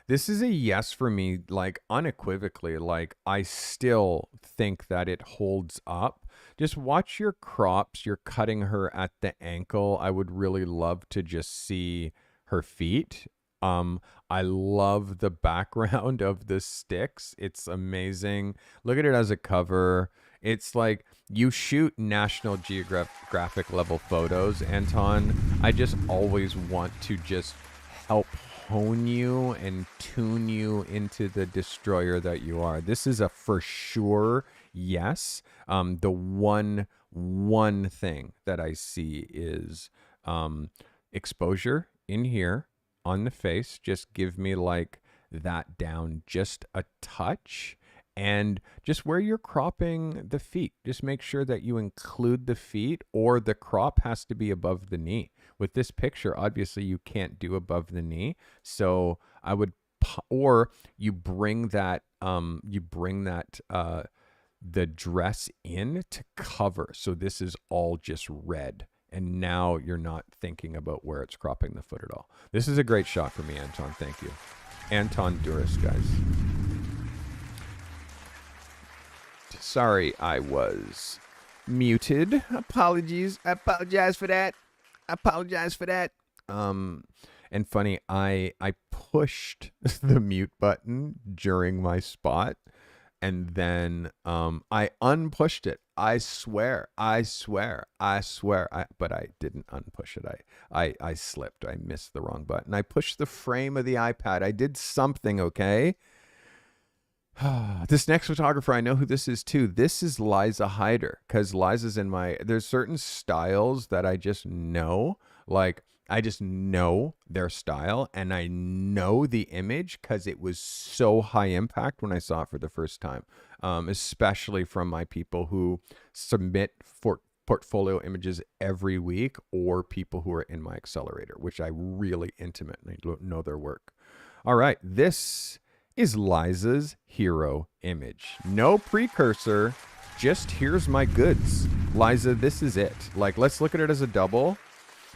This is a yes for me, like unequivocally. Like, I still think that it holds up. Just watch your crops. You're cutting her at the ankle. I would really love to just see her feet. I love the background of the sticks. It's amazing. Look at it as a cover. It's like you shoot National Geographic level photos, Anton. I just always want to just help hone you and tune you into the destroyer that you are. This is a for sure yes. The one thing that I see is exposure in here on the face. Just give me like that down just a touch, and just where you're cropping the feet, just make sure that you include the feet, or the crop has to be above the knee. With this picture, obviously you can't do above the knee, so I would or you bring that the dress in to cover, so this is all just red. And now you're not thinking about where it's cropping the foot at all. This is a great shot for me, Anton. Thank you. Anton Duris, guys. Sorry, I was muted. Apologies. I apologize for that. And funny, I pushed the mute button during my spot, and then I unpushed it. I swear. But I didn't unpush it. I slipped. I missed the wrong button. I pushed the frame of the iPad. I did something, okay? This next photographer, I know who this is too. This is Liza Hyder, because Liza's in my, there's certain styles that I just know. Like, I just know their style, and I know the image because it was so high impact when I saw it for the first time, especially from my people who submit for portfolio images every week, or people who are in my accelerator, which I really intimately know their work. All right, this is Liza's hero image. No precursor, just here's my goods. Liza, this is it. Like, let's look at it as a double.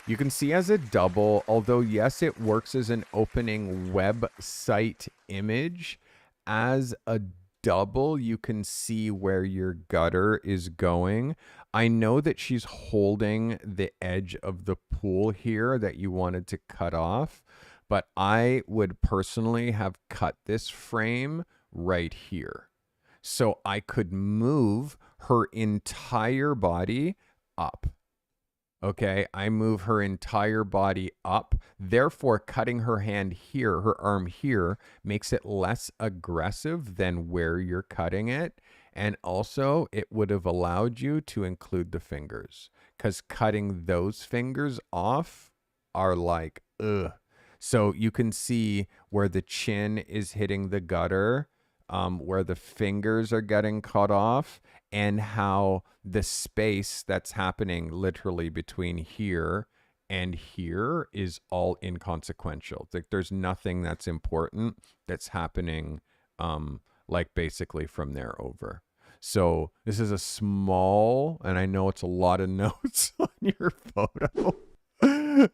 You can see as a double, although yes, it works as an opening website image. As a double, you can see where your gutter is going. I know that she's holding the edge of the pool here that you wanted to cut off, but I would personally have cut this frame right here. So I could move her entire body up. Okay, I move her entire body up. Therefore, cutting her hand here, her arm here, makes it less aggressive than where you're cutting it. And also, it would have allowed you to include the fingers, because cutting those fingers off are like, ugh. So you can see where the chin is hitting the gutter, where the fingers are getting cut off, and how the space that's happening literally between here and here is all inconsequential. Like, there's nothing that's important that's happening, like basically from there over. So this is a small, and I know it's a lot of notes on your photo.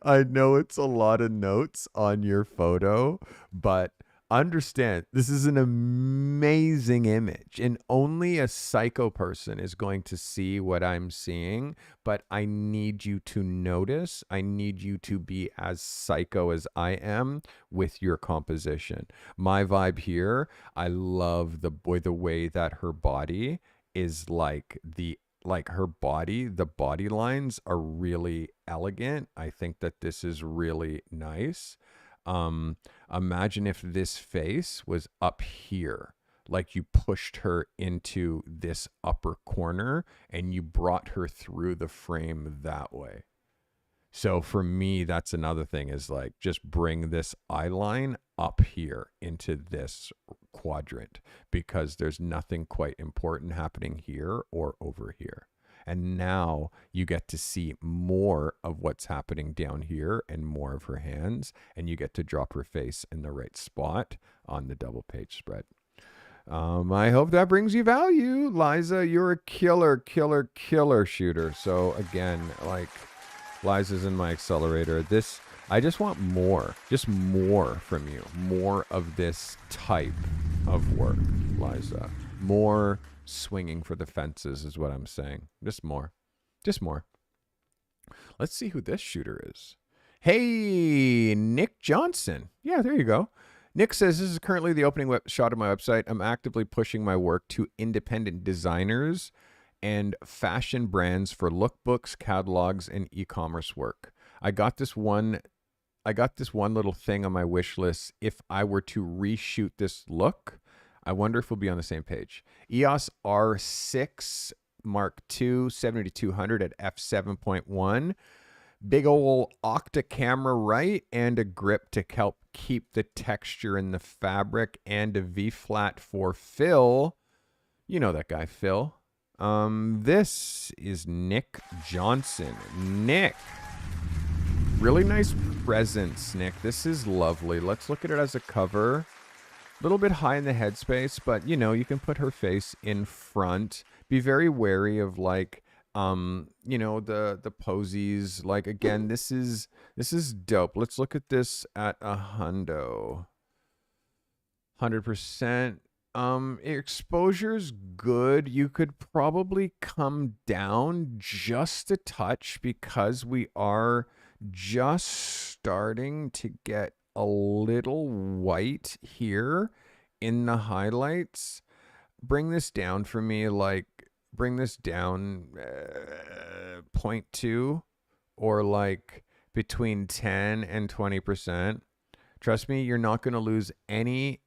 I know it's a lot of notes on your photo, but understand this is an amazing image, and only a psycho person is going to see what I'm seeing. But I need you to notice, I need you to be as psycho as I am with your composition. My vibe here, I love the way that her body is her body, the body lines are really elegant. I think that this is really nice. Imagine if this face was up here, like you pushed her into this upper corner and you brought her through the frame that way. So for me, that's another thing, is like, just bring this eye line up here into this quadrant, because there's nothing quite important happening here or over here. And now you get to see more of what's happening down here and more of her hands, and you get to drop her face in the right spot on the double page spread. I hope that brings you value. Liza, you're a killer shooter. So again, like, Liza's in my accelerator. I just want more from you. More of this type of work, Liza. More swinging for the fences is what I'm saying. Just more. Let's see who this shooter is. Hey, Nick Johnson. Yeah, there you go. Nick says, this is currently the opening shot of my website. I'm actively pushing my work to independent designers and fashion brands for lookbooks, catalogs, and e-commerce work. I got this one little thing on my wish list. If I were to reshoot this look, I wonder if we'll be on the same page. EOS R6 Mark II 7200 at f7.1. Big ol' Octa camera right, and a grip to help keep the texture in the fabric, and a V-flat for Phil. You know that guy, Phil. This is Nick Johnson. Nick. Really nice presence, Nick. This is lovely. Let's look at it as a cover. A little bit high in the headspace, but you know, you can put her face in front. Be very wary of, like, you know, the posies. Like, again, this is dope. Let's look at this at a 100%. Exposure's good. You could probably come down just a touch, because we are just starting to get a little white here in the highlights. Bring this down for me, like bring this down 0.2 or like between 10 and 20%. Trust me, you're not going to lose any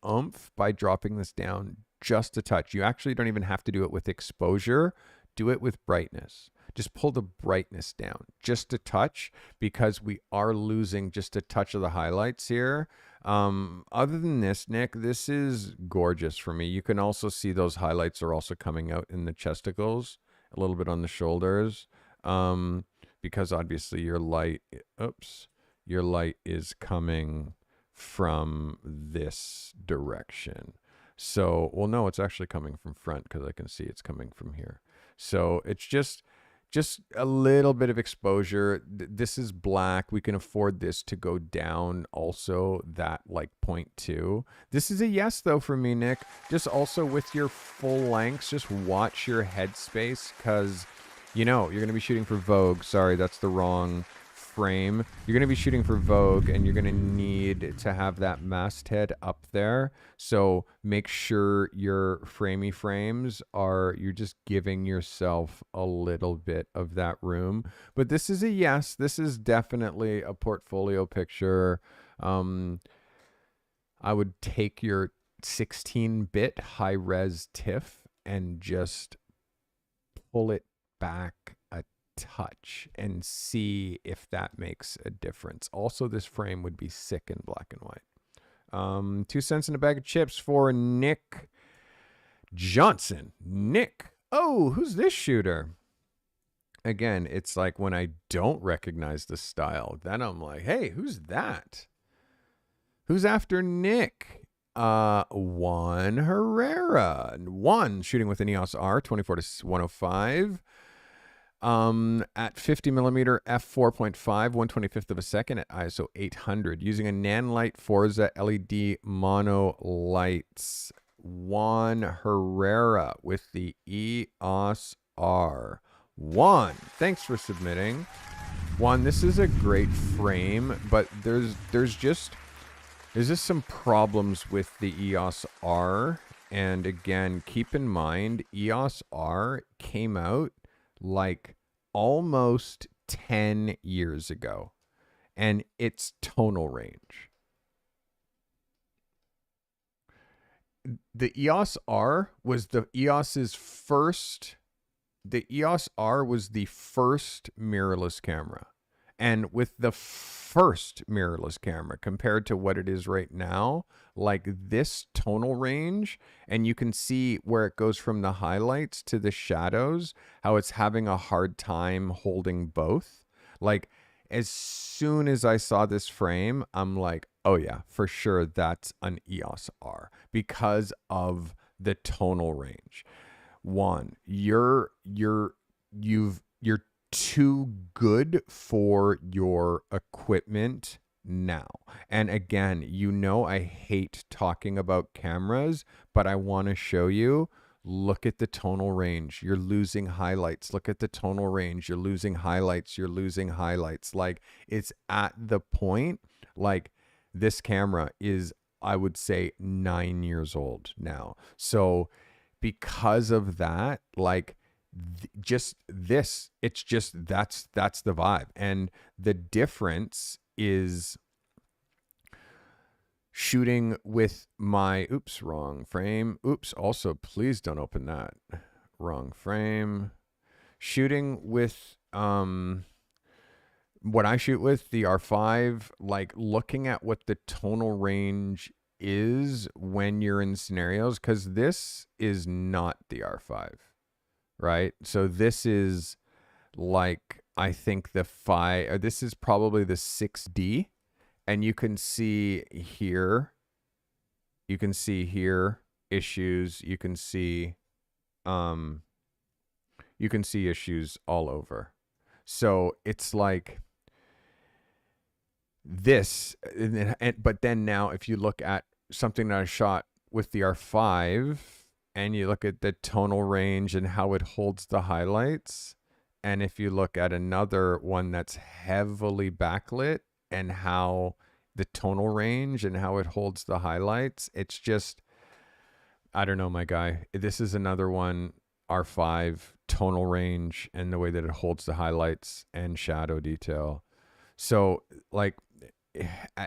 oomph by dropping this down just a touch. You actually don't even have to do it with exposure. Do it with brightness. Just pull the brightness down just a touch, because we are losing just a touch of the highlights here. Other than this, Nick, this is gorgeous for me. You can also see those highlights are also coming out in the chesticles, a little bit on the shoulders, because obviously your light is coming from this direction. So, well, no, it's actually coming from front, because I can see it's coming from here. So it's just a little bit of exposure. This is black. We can afford this to go down also, that like 0.2. This is a yes though for me, Nick. Just also with your full lengths, just watch your headspace, because you know you're going to be shooting for Vogue. Sorry, that's the wrong frame. You're going to be shooting for Vogue, and you're going to need to have that masthead up there. So make sure your framey frames are, you're just giving yourself a little bit of that room. But this is a yes. This is definitely a portfolio picture. I would take your 16-bit high-res TIFF and just pull it back a touch and see if that makes a difference. Also, this frame would be sick in black and white. 2 cents in a bag of chips for Nick Johnson. Nick, oh, who's this shooter? Again, it's like when I don't recognize the style, then I'm like, hey, who's that? Who's after Nick? Juan Herrera. Juan shooting with an EOS R 24-105. At 50 millimeter f4.5, 1/25th of a second at ISO 800, using a Nanlite Forza LED mono lights. Juan Herrera with the EOS R. Juan, thanks for submitting. Juan, this is a great frame, but there's just some problems with the EOS R. And again, keep in mind, EOS R came out like almost 10 years ago, and its tonal range. The EOS R was the EOS R was the first mirrorless camera. And with the first mirrorless camera compared to what it is right now, like this tonal range, and you can see where it goes from the highlights to the shadows, how it's having a hard time holding both. Like as soon as I saw this frame, I'm like, oh yeah, for sure that's an EOS R because of the tonal range. One, you're too good for your equipment now. And again, you know I hate talking about cameras, but I want to show you, look at the tonal range. You're losing highlights. Look at the tonal range. You're losing highlights. You're losing highlights. Like it's at the point, like this camera is, I would say, 9 years old now. So because of that, like just this, it's just that's the vibe. And the difference is shooting with my wrong frame. Also please don't open that. Wrong frame. Shooting with what I shoot with, the R5, like looking at what the tonal range is when you're in scenarios, because this is not the R5. Right? So this is like, I think the 5, or this is probably the 6D. And you can see here issues. You can see issues all over. So it's like this, but then now if you look at something that I shot with the R5, and you look at the tonal range and how it holds the highlights, and if you look at another one that's heavily backlit and how the tonal range and how it holds the highlights, it's just, I don't know, my guy. This is another one. R5 tonal range and the way that it holds the highlights and shadow detail. So like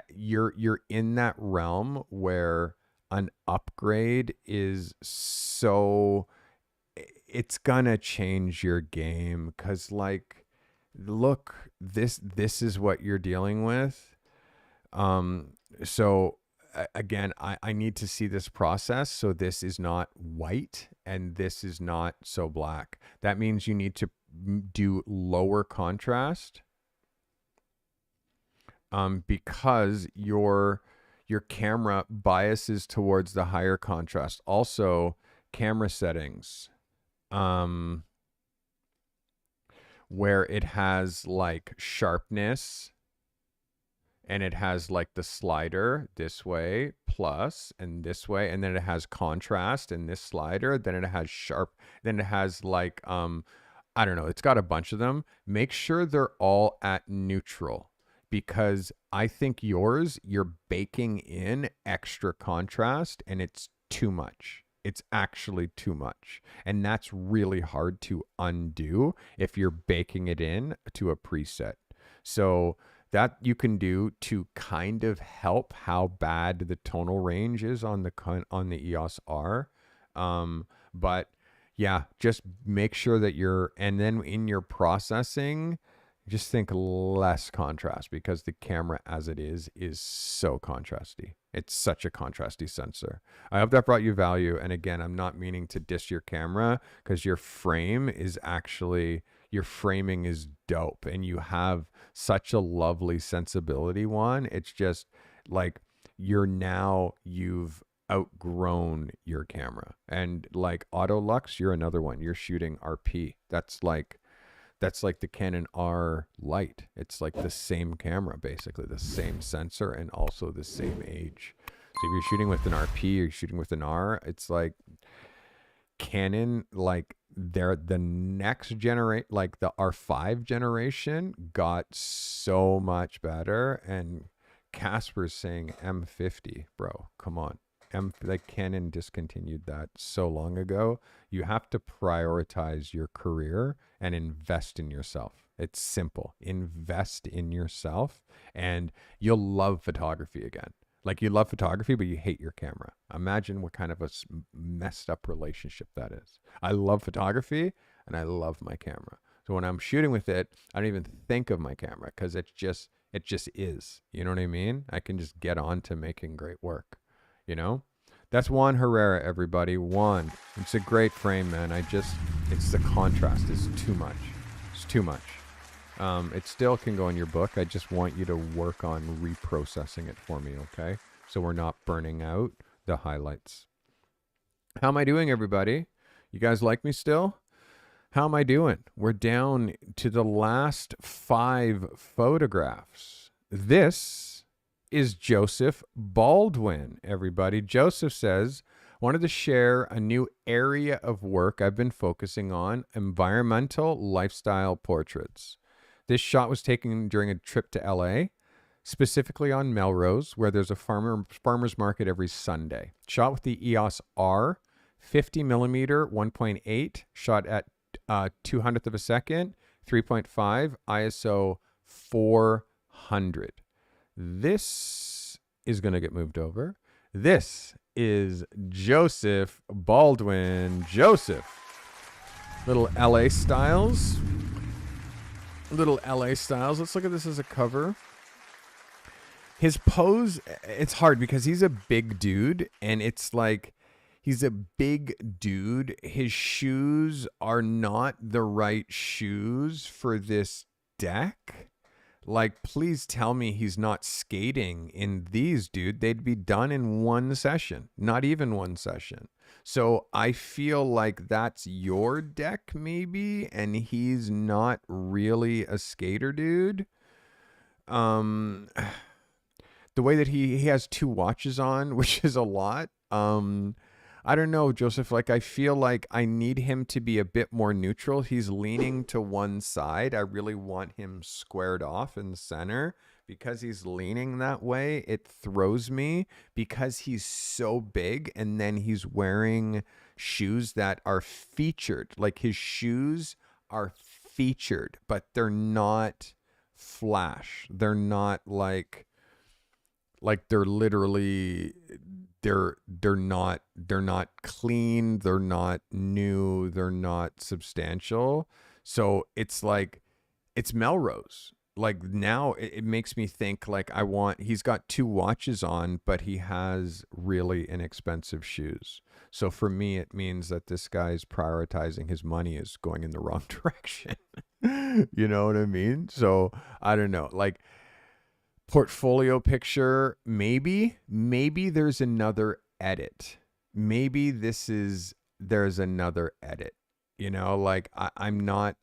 you're in that realm where an upgrade is so it's gonna change your game, because like look, this is what you're dealing with. So again, I need to see this process. So this is not white and this is not so black. That means you need to do lower contrast, because your camera biases towards the higher contrast. Also, camera settings, where it has like sharpness, and it has like the slider this way plus and this way, and then it has contrast and this slider, then it has sharp, then it has like I don't know, it's got a bunch of them. Make sure they're all at neutral, because I think yours, you're baking in extra contrast and it's too much. It's actually too much. And that's really hard to undo if you're baking it in to a preset. So that you can do to kind of help how bad the tonal range is on the EOS R. But yeah, just make sure that and then in your processing, just think less contrast, because the camera as it is so contrasty. It's such a contrasty sensor. I hope that brought you value. And again, I'm not meaning to diss your camera, because your framing is dope, and you have such a lovely sensibility one. It's just like you've outgrown your camera. And like Auto Lux, you're another one. You're shooting RP. That's like the Canon R Lite. It's like the same camera, basically the same sensor and also the same age. So if you're shooting with an RP or you're shooting with an R, it's like Canon, like they're the next generation, like the R5 generation got so much better. And Casper's saying M50, bro, come on. Like Canon discontinued that so long ago. You have to prioritize your career and invest in yourself. It's simple. Invest in yourself and you'll love photography again. Like you love photography, but you hate your camera. Imagine what kind of a messed up relationship that is. I love photography and I love my camera. So when I'm shooting with it, I don't even think of my camera, because it just is. You know what I mean? I can just get on to making great work. You know, that's Juan Herrera, everybody. Juan, it's a great frame, man. It's the contrast is too much. It's too much. It still can go in your book. I just want you to work on reprocessing it for me, okay? So we're not burning out the highlights. How am I doing, everybody? You guys like me still? How am I doing? We're down to the last 5 photographs. This is Joseph Baldwin, everybody. Joseph says, wanted to share a new area of work I've been focusing on: environmental lifestyle portraits. This shot was taken during a trip to LA, specifically on Melrose, where there's a farmer's market every Sunday. Shot with the EOS R, 50 millimeter, 1.8, shot at 200th of a second, 3.5, ISO 400. This is going to get moved over. This is Joseph Baldwin. Joseph. Little LA styles. Let's look at this as a cover. His pose, it's hard because he's a big dude, and it's like he's a big dude. His shoes are not the right shoes for this deck. Like, please tell me he's not skating in these, dude. They'd be done in one session, not even one session. So I feel like that's your deck maybe, and he's not really a skater dude. The way that he has 2 watches on, which is a lot. I don't know, Joseph, like I feel like I need him to be a bit more neutral. He's leaning to one side. I really want him squared off in the center, because he's leaning that way, it throws me because he's so big, and then he's wearing shoes that are featured. Like his shoes are featured, but they're not flash. They're not like they're literally they're not clean, they're not new, they're not substantial. So it's like it's Melrose. Like now it makes me think like he's got two watches on, but he has really inexpensive shoes. So for me, it means that this guy's prioritizing his money is going in the wrong direction. You know what I mean? So I don't know. Like portfolio picture, maybe there's another edit. Maybe there's another edit. Like I'm not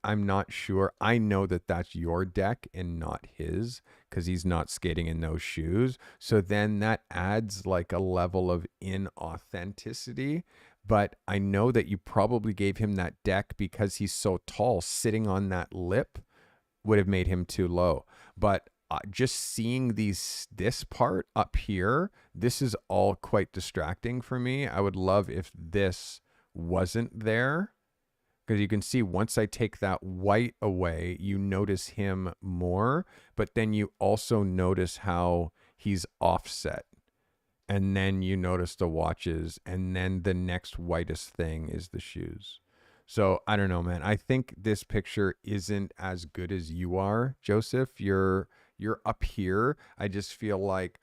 sure. I know that that's your deck and not his, because he's not skating in those shoes. So then that adds like a level of inauthenticity. But I know that you probably gave him that deck because he's so tall. Sitting on that lip would have made him too low. But just seeing this part up here, this is all quite distracting for me. I would love if this wasn't there, because you can see once I take that white away, you notice him more, but then you also notice how he's offset. And then you notice the watches, and then the next whitest thing is the shoes. So I don't know, man. I think this picture isn't as good as you are, Joseph. You're up here. I just feel like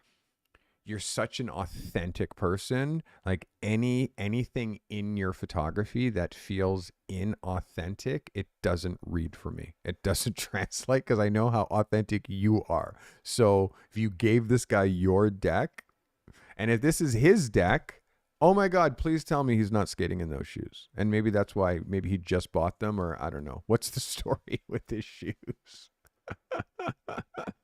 you're such an authentic person. Like anything in your photography that feels inauthentic, it doesn't read for me. It doesn't translate, because I know how authentic you are. So if you gave this guy your deck, and if this is his deck, oh my God, please tell me he's not skating in those shoes. And maybe that's why, maybe he just bought them, or I don't know. What's the story with his shoes?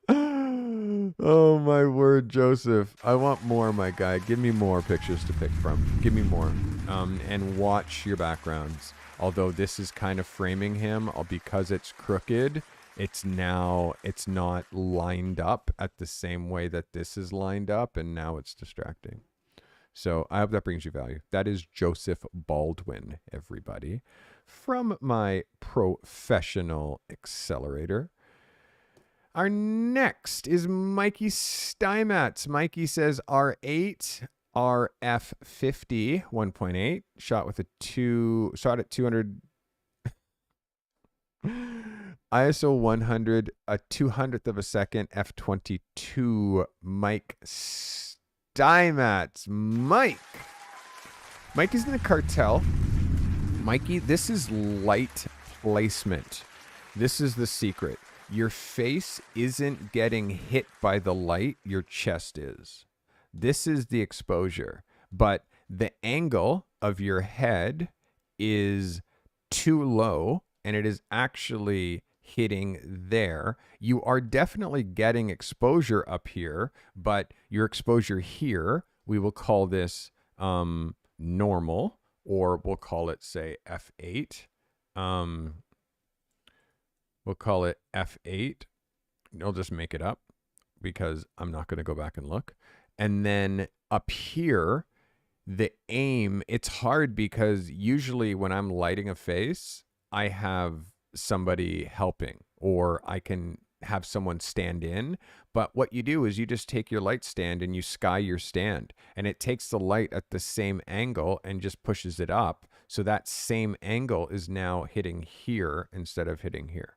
Oh my word, Joseph. I want more, my guy. Give me more pictures to pick from. Give me more. And watch your backgrounds. Although this is kind of framing him, because it's crooked, it's not lined up at the same way that this is lined up, and now it's distracting. So I hope that brings you value. That is Joseph Baldwin, everybody, from my professional accelerator. Our next is Mikey Steinmetz. Mikey says R8 RF50 1.8 shot at 200 ISO 100 a 200th of a second f22. Mike Steinmetz. Mikey's in the cartel. Mikey, this is light placement. This is the secret. Your face isn't getting hit by the light, your chest is. This is the exposure. But the angle of your head is too low, and it is actually hitting there. You are definitely getting exposure up here, but your exposure here, we will call this normal, or we'll call it, say, F8. We'll call it F8. I'll just make it up because I'm not going to go back and look. And then up here, the aim, it's hard because usually when I'm lighting a face, I have somebody helping, or I can have someone stand in. But what you do is you just take your light stand and you sky your stand, and it takes the light at the same angle and just pushes it up. So that same angle is now hitting here instead of hitting here.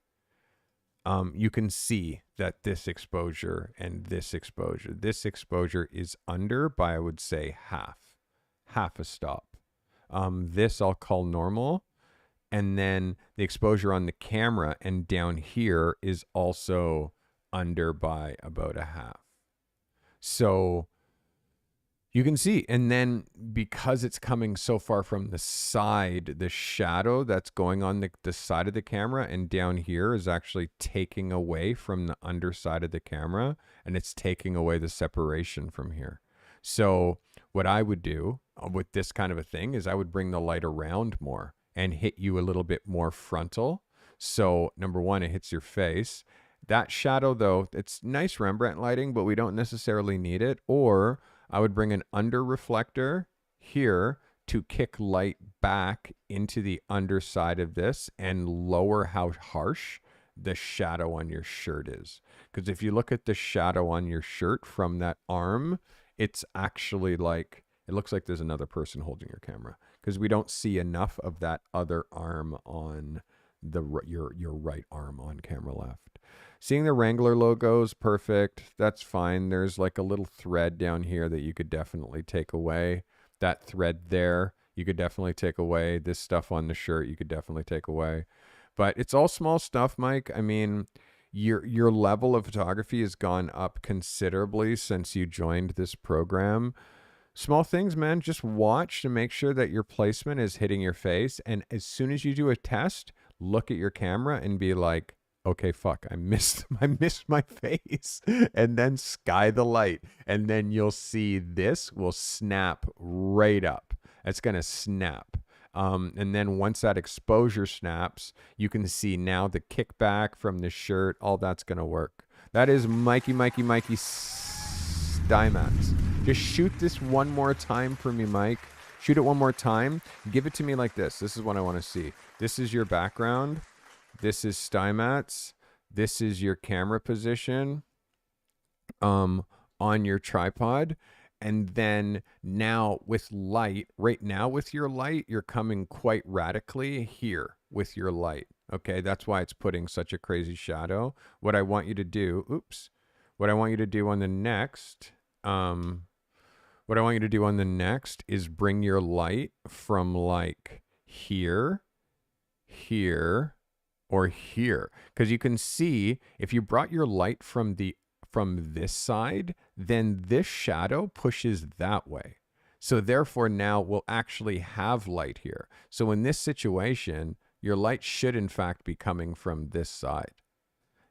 You can see that this exposure and this exposure is under by, I would say, half a stop. This I'll call normal. And then the exposure on the camera and down here is also under by about a half. So you can see, and then because it's coming so far from the side, the shadow that's going on the side of the camera and down here is actually taking away from the underside of the camera, and it's taking away the separation from here. So what I would do with this kind of a thing is I would bring the light around more and hit you a little bit more frontal. So number one, it hits your face. That shadow, though, it's nice Rembrandt lighting, but we don't necessarily need it. Or I would bring an under reflector here to kick light back into the underside of this and lower how harsh the shadow on your shirt is. Because if you look at the shadow on your shirt from that arm, it's actually like, it looks like there's another person holding your camera, because we don't see enough of that other arm on your right arm on camera left. Seeing the Wrangler logos, perfect. That's fine. There's like a little thread down here that you could definitely take away. That thread there, you could definitely take away. This stuff on the shirt, you could definitely take away. But it's all small stuff, Mike. I mean, your level of photography has gone up considerably since you joined this program. Small things, man. Just watch to make sure that your placement is hitting your face. And as soon as you do a test, look at your camera and be like, okay, fuck, I missed my face. And then sky the light. And then you'll see this will snap right up. It's going to snap. And then once that exposure snaps, you can see now the kickback from the shirt. All that's going to work. That is Mikey Stymax. Just shoot this one more time for me, Mike. Shoot it one more time. Give it to me like this. This is what I want to see. This is your background. This is Stymax. This is your camera position on your tripod. And then now with light, right now with your light, you're coming quite radically here with your light. Okay, that's why it's putting such a crazy shadow. What I want you to do, what I want you to do on the next, is bring your light from like here, or here. Because you can see if you brought your light from this side, then this shadow pushes that way. So therefore now we'll actually have light here. So in this situation, your light should in fact be coming from this side.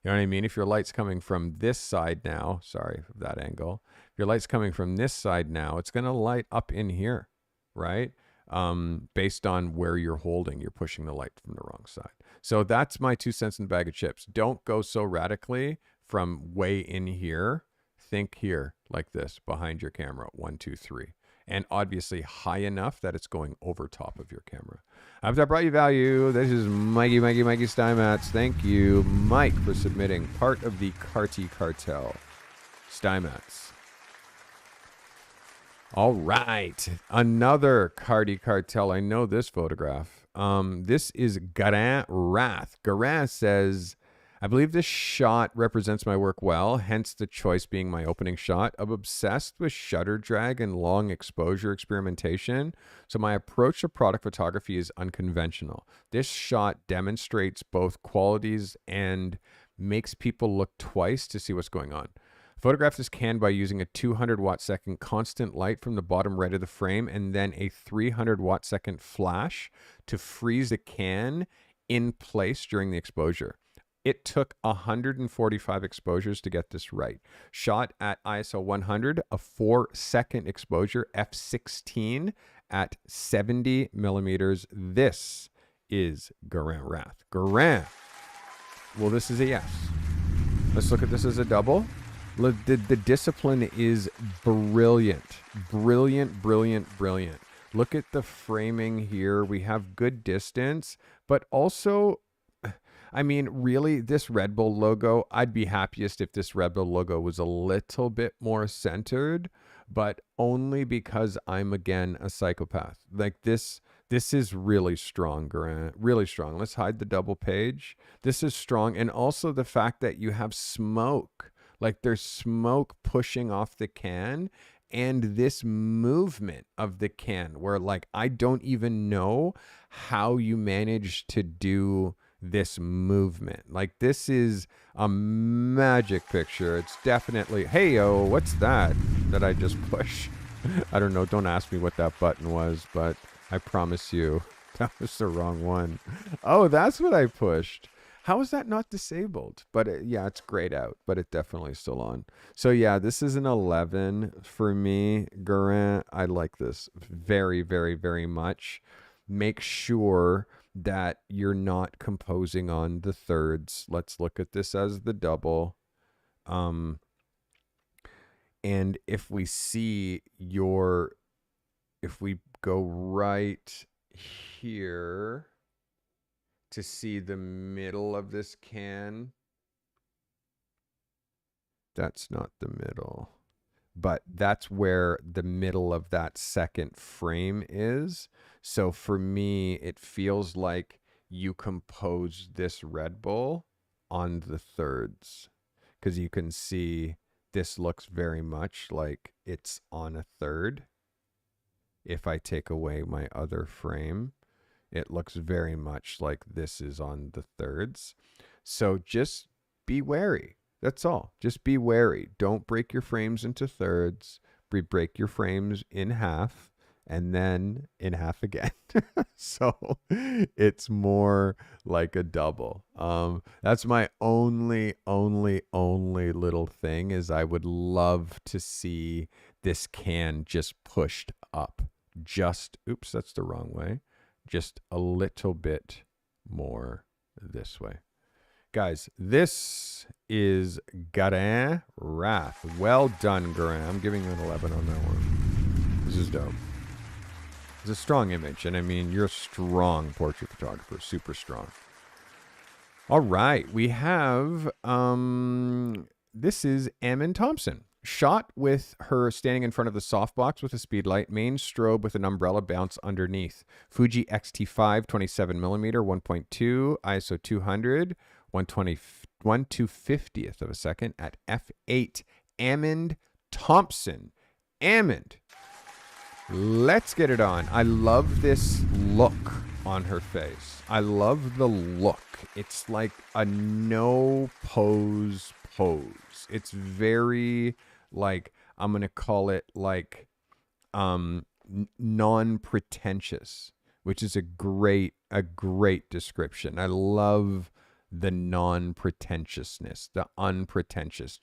You know what I mean? If your light's coming from this side now, sorry for that angle. If your light's coming from this side now, it's going to light up in here, right? Based on where you're holding, you're pushing the light from the wrong side. So that's my 2 cents in the bag of chips. Don't go so radically from way in here. Think here like this behind your camera. 1, 2, 3. And obviously high enough that it's going over top of your camera. I hope that brought you value. This is Mikey Stymax. Thank you, Mike, for submitting part of the Carty cartel. Stymax. All right. Another Carty cartel. I know this photograph. This is Garin Wrath. Garin says, I believe this shot represents my work well, hence the choice being my opening shot. I'm obsessed with shutter drag and long exposure experimentation, so my approach to product photography is unconventional. This shot demonstrates both qualities and makes people look twice to see what's going on. Photograph this can by using a 200 watt second constant light from the bottom right of the frame and then a 300 watt second flash to freeze the can in place during the exposure. It took 145 exposures to get this right. Shot at ISO 100, a 4-second exposure, f16 at 70 millimeters. This is Garin Wrath. Garin. Well, this is a yes. Let's look at this as a double. The discipline is brilliant. Brilliant. Look at the framing here. We have good distance, but also, I mean, really, this Red Bull logo, I'd be happiest if this Red Bull logo was a little bit more centered, but only because I'm, again, a psychopath. Like this is really strong, Grant. Really strong. Let's hide the double page. This is strong. And also the fact that you have smoke. Like there's smoke pushing off the can, and this movement of the can where like I don't even know how you managed to do this movement. Like this is a magic picture. It's definitely, hey yo, what's that I just push? I don't know. Don't ask me what that button was, but I promise you that was the wrong one. Oh, that's what I pushed. How is that not disabled? But yeah, it's grayed out, but it definitely is still on. So yeah, this is an 11 for me. Garin, I like this very, very, very much. Make sure that you're not composing on the thirds. Let's look at this as the double. And if we see if we go right here to see the middle of this can, that's not the middle, but that's where the middle of that second frame is. So for me, it feels like you compose this Red Bull on the thirds, because you can see this looks very much like it's on a third. If I take away my other frame, it looks very much like this is on the thirds. So just be wary. That's all. Just be wary. Don't break your frames into thirds. Break your frames in half and then in half again. So it's more like a double. That's my only little thing, is I would love to see this can just pushed up. Oops, that's the wrong way. Just a little bit more this way. Guys, this is Garin Wrath. Well done, Garin. I'm giving you an 11 on that one. This is dope. It's a strong image, and I mean, you're a strong portrait photographer, super strong. All right, we have, this is Emin Thompson. Shot with her standing in front of the softbox with a speed light, main strobe with an umbrella bounce underneath. Fuji X-T5 27mm 1.2 ISO 200 1/250th of a second at f8. Emin Thompson. Emin, let's get it on. I love this look on her face. I love the look. It's like a no pose. It's very, like, I'm going to call it like non-pretentious, which is a great description. I love the non-pretentiousness, the unpretentious.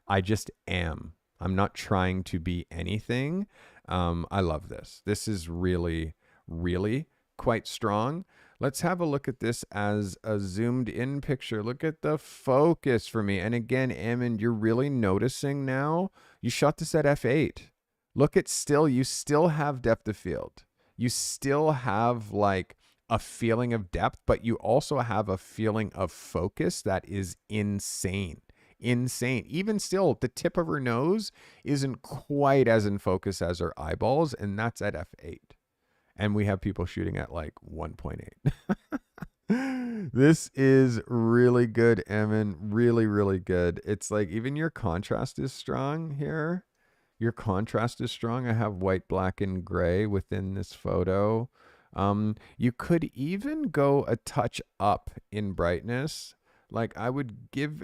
I just am. I'm not trying to be anything. I love this. This is really, really quite strong. Let's have a look at this as a zoomed in picture. Look at the focus for me. And again, Emin, you're really noticing now. You shot this at f8. Look at you still have depth of field. You still have like a feeling of depth, but you also have a feeling of focus that is insane. Even still, the tip of her nose isn't quite as in focus as her eyeballs, and that's at f8. And we have people shooting at like 1.8. This is really good, Emin. Really, really good. It's like even your contrast is strong here. Your contrast is strong. I have white, black, and gray within this photo. You could even go a touch up in brightness. Like I would give,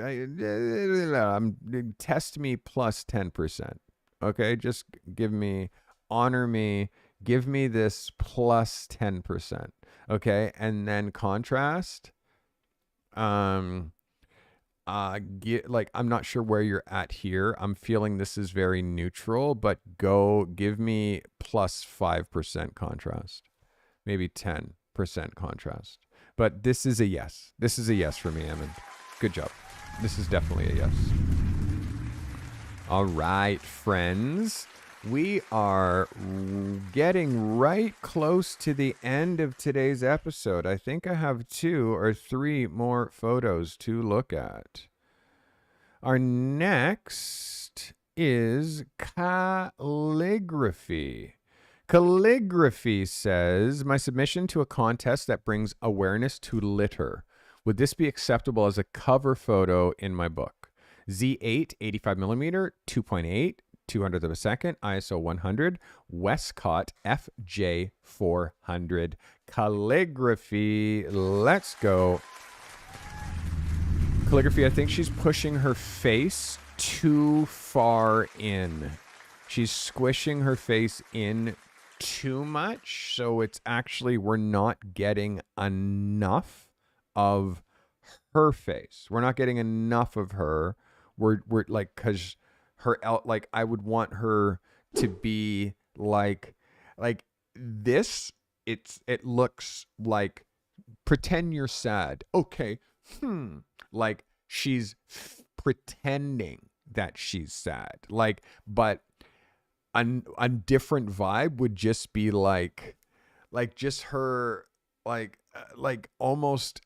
test me plus 10%. Okay, just honor me. Give me this plus 10%. Okay, and then contrast. I'm not sure where you're at here. I'm feeling this is very neutral, but give me plus 5% contrast. Maybe 10% contrast. But this is a yes. This is a yes for me, Emin. Good job. This is definitely a yes. All right, friends. We are getting right close to the end of today's episode. I think I have 2 or 3 more photos to look at. Our next is calligraphy. Calligraphy says, my submission to a contest that brings awareness to litter. Would this be acceptable as a cover photo in my book? Z8, 85mm, 2.8, 200th of a second, ISO 100, Westcott FJ 400. Calligraphy, let's go. Calligraphy, I think she's pushing her face too far in. She's squishing her face in too much, so it's actually, we're not getting enough of her face. We're not getting enough of her. We're like, because her out, like I would want her to be like this. It looks like pretend you're sad. Okay. Like she's pretending that she's sad. Like, but a different vibe would just be like just her, like almost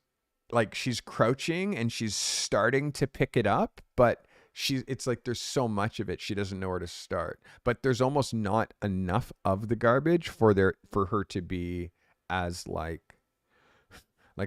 like she's crouching and she's starting to pick it up, but it's like there's so much of it she doesn't know where to start. But there's almost not enough of the garbage for her to be as like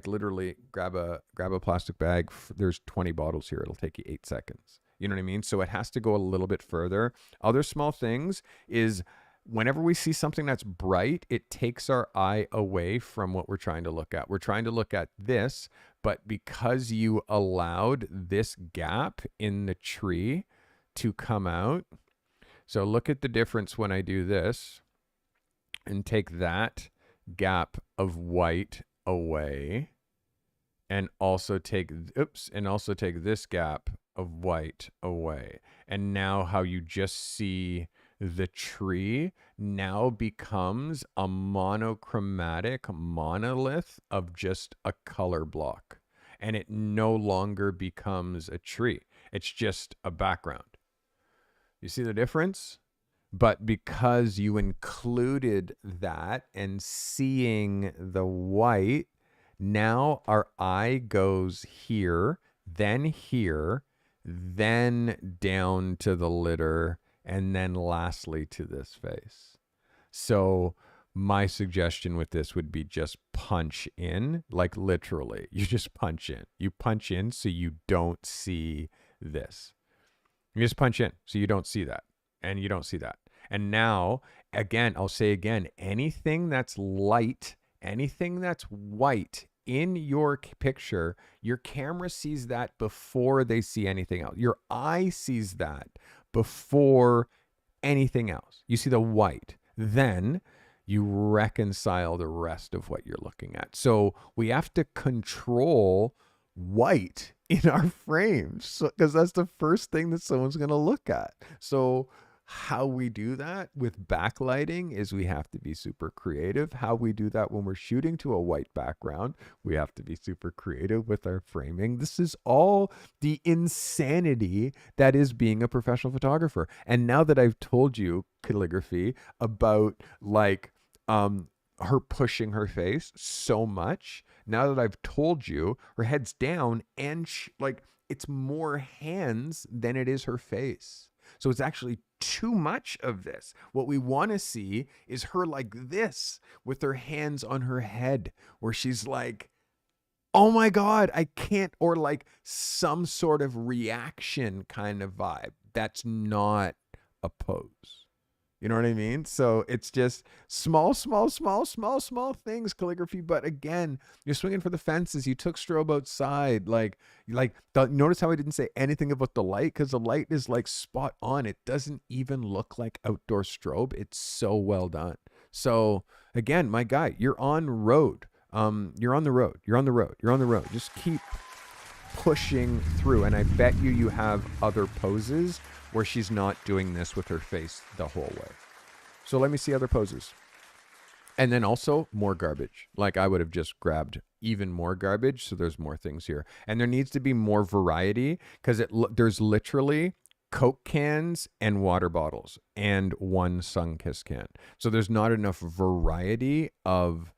literally grab a plastic bag. There's 20 bottles here. It'll take you 8 seconds. You know what I mean? So it has to go a little bit further. Other small things is whenever we see something that's bright, it takes our eye away from what we're trying to look at. We're trying to look at this, but because you allowed this gap in the tree to come out. So look at the difference when I do this and take that gap of white away, and also take this gap of white away. And now how you just see the tree now becomes a monochromatic monolith of just a color block. And it no longer becomes a tree. It's just a background. You see the difference? But because you included that and seeing the white, now our eye goes here, then down to the litter, and then lastly to this face. So my suggestion with this would be just punch in, like literally, you just punch in. You punch in so you don't see this. You just punch in so you don't see that. And you don't see that. And now, again, I'll say again, anything that's light, anything that's white in your picture, your camera sees that before they see anything else. Your eye sees that before anything else. You see the white. Then you reconcile the rest of what you're looking at. So we have to control white in our frames, because that's the first thing that someone's going to look at. So how we do that with backlighting is we have to be super creative. How we do that when we're shooting to a white background, we have to be super creative with our framing. This is all the insanity that is being a professional photographer. And now that I've told you, calligraphy, about like her pushing her face so much, now that I've told you her head's down and like it's more hands than it is her face. So it's actually too much of this. What we want to see is her like this with her hands on her head, where she's like, oh my God, I can't, or like some sort of reaction kind of vibe. That's not a pose. You know what I mean? So it's just small things, calligraphy. But again, you're swinging for the fences. You took strobe outside. Notice how I didn't say anything about the light, because the light is like spot on. It doesn't even look like outdoor strobe. It's so well done. So again, my guy, you're on road. You're on the road. You're on the road. You're on the road. Just keep pushing through. And I bet you have other poses where she's not doing this with her face the whole way. So let me see other poses. And then also more garbage. Like I would have just grabbed even more garbage. So there's more things here. And there needs to be more variety, because there's literally Coke cans and water bottles and one Sunkist can. So there's not enough variety of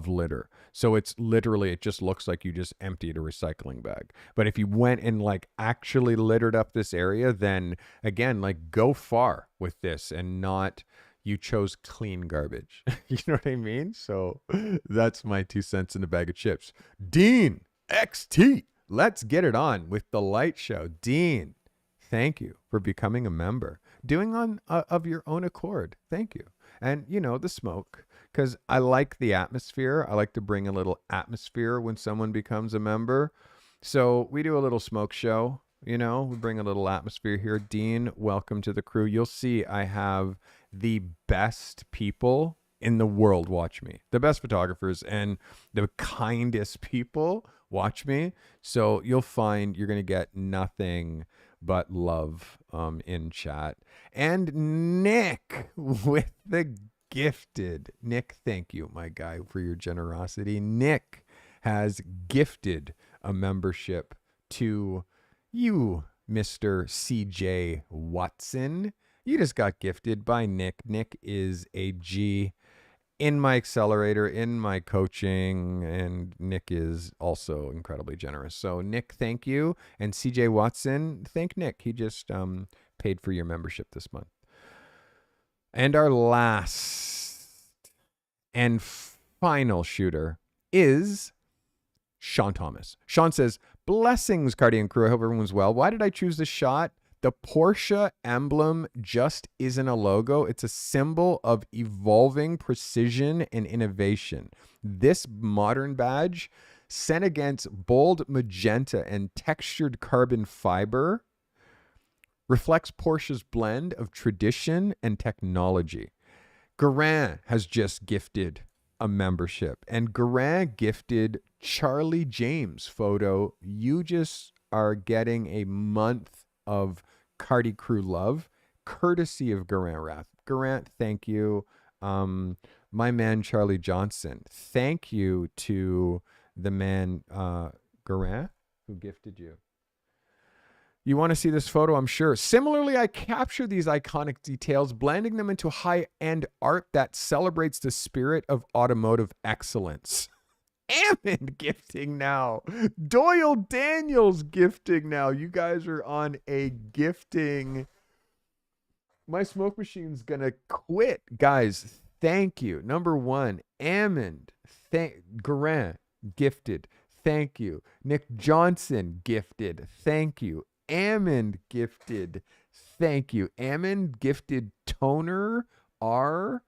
litter. So it's literally, it just looks like you just emptied a recycling bag. But if you went and like actually littered up this area, then again, like go far with this and not, you chose clean garbage. You know what I mean? So that's my 2 cents in a bag of chips. Dean XT, let's get it on with the light show. Dean, thank you for becoming a member, doing on of your own accord. Thank you. And you know, the smoke, because I like the atmosphere. I like to bring a little atmosphere when someone becomes a member. So we do a little smoke show, you know, we bring a little atmosphere here. Dean, welcome to the crew. You'll see I have the best people in the world watch me. The best photographers and the kindest people watch me. So you'll find you're going to get nothing but love in chat. And Nick with the gifted. Nick, thank you, my guy, for your generosity. Nick has gifted a membership to you, Mr. CJ Watson. You just got gifted by Nick. Nick is a G in my accelerator, in my coaching, and Nick is also incredibly generous. So Nick, thank you. And CJ Watson, thank Nick. He just paid for your membership this month. And our last and final shooter is Sean Thomas. Sean says, blessings, Carty and crew. I hope everyone's well. Why did I choose this shot? The Porsche emblem just isn't a logo. It's a symbol of evolving precision and innovation. This modern badge, set against bold magenta and textured carbon fiber, reflects Porsche's blend of tradition and technology. Guerin has just gifted a membership, and Guerin gifted Charlie James photo. You just are getting a month of Carty crew love, courtesy of Guerin Rath. Guerin, thank you. My man Charlie Johnson, thank you to the man Guerin who gifted you. You want to see this photo, I'm sure. Similarly, I capture these iconic details, blending them into high-end art that celebrates the spirit of automotive excellence. Ammon gifting now. Doyle Daniels gifting now. You guys are on a gifting. My smoke machine's going to quit. Guys, thank you. Number one, Ammon, Guerin, gifted. Thank you. Nick Johnson, gifted. Thank you. Ammon gifted. Thank you. Ammon gifted Toner R.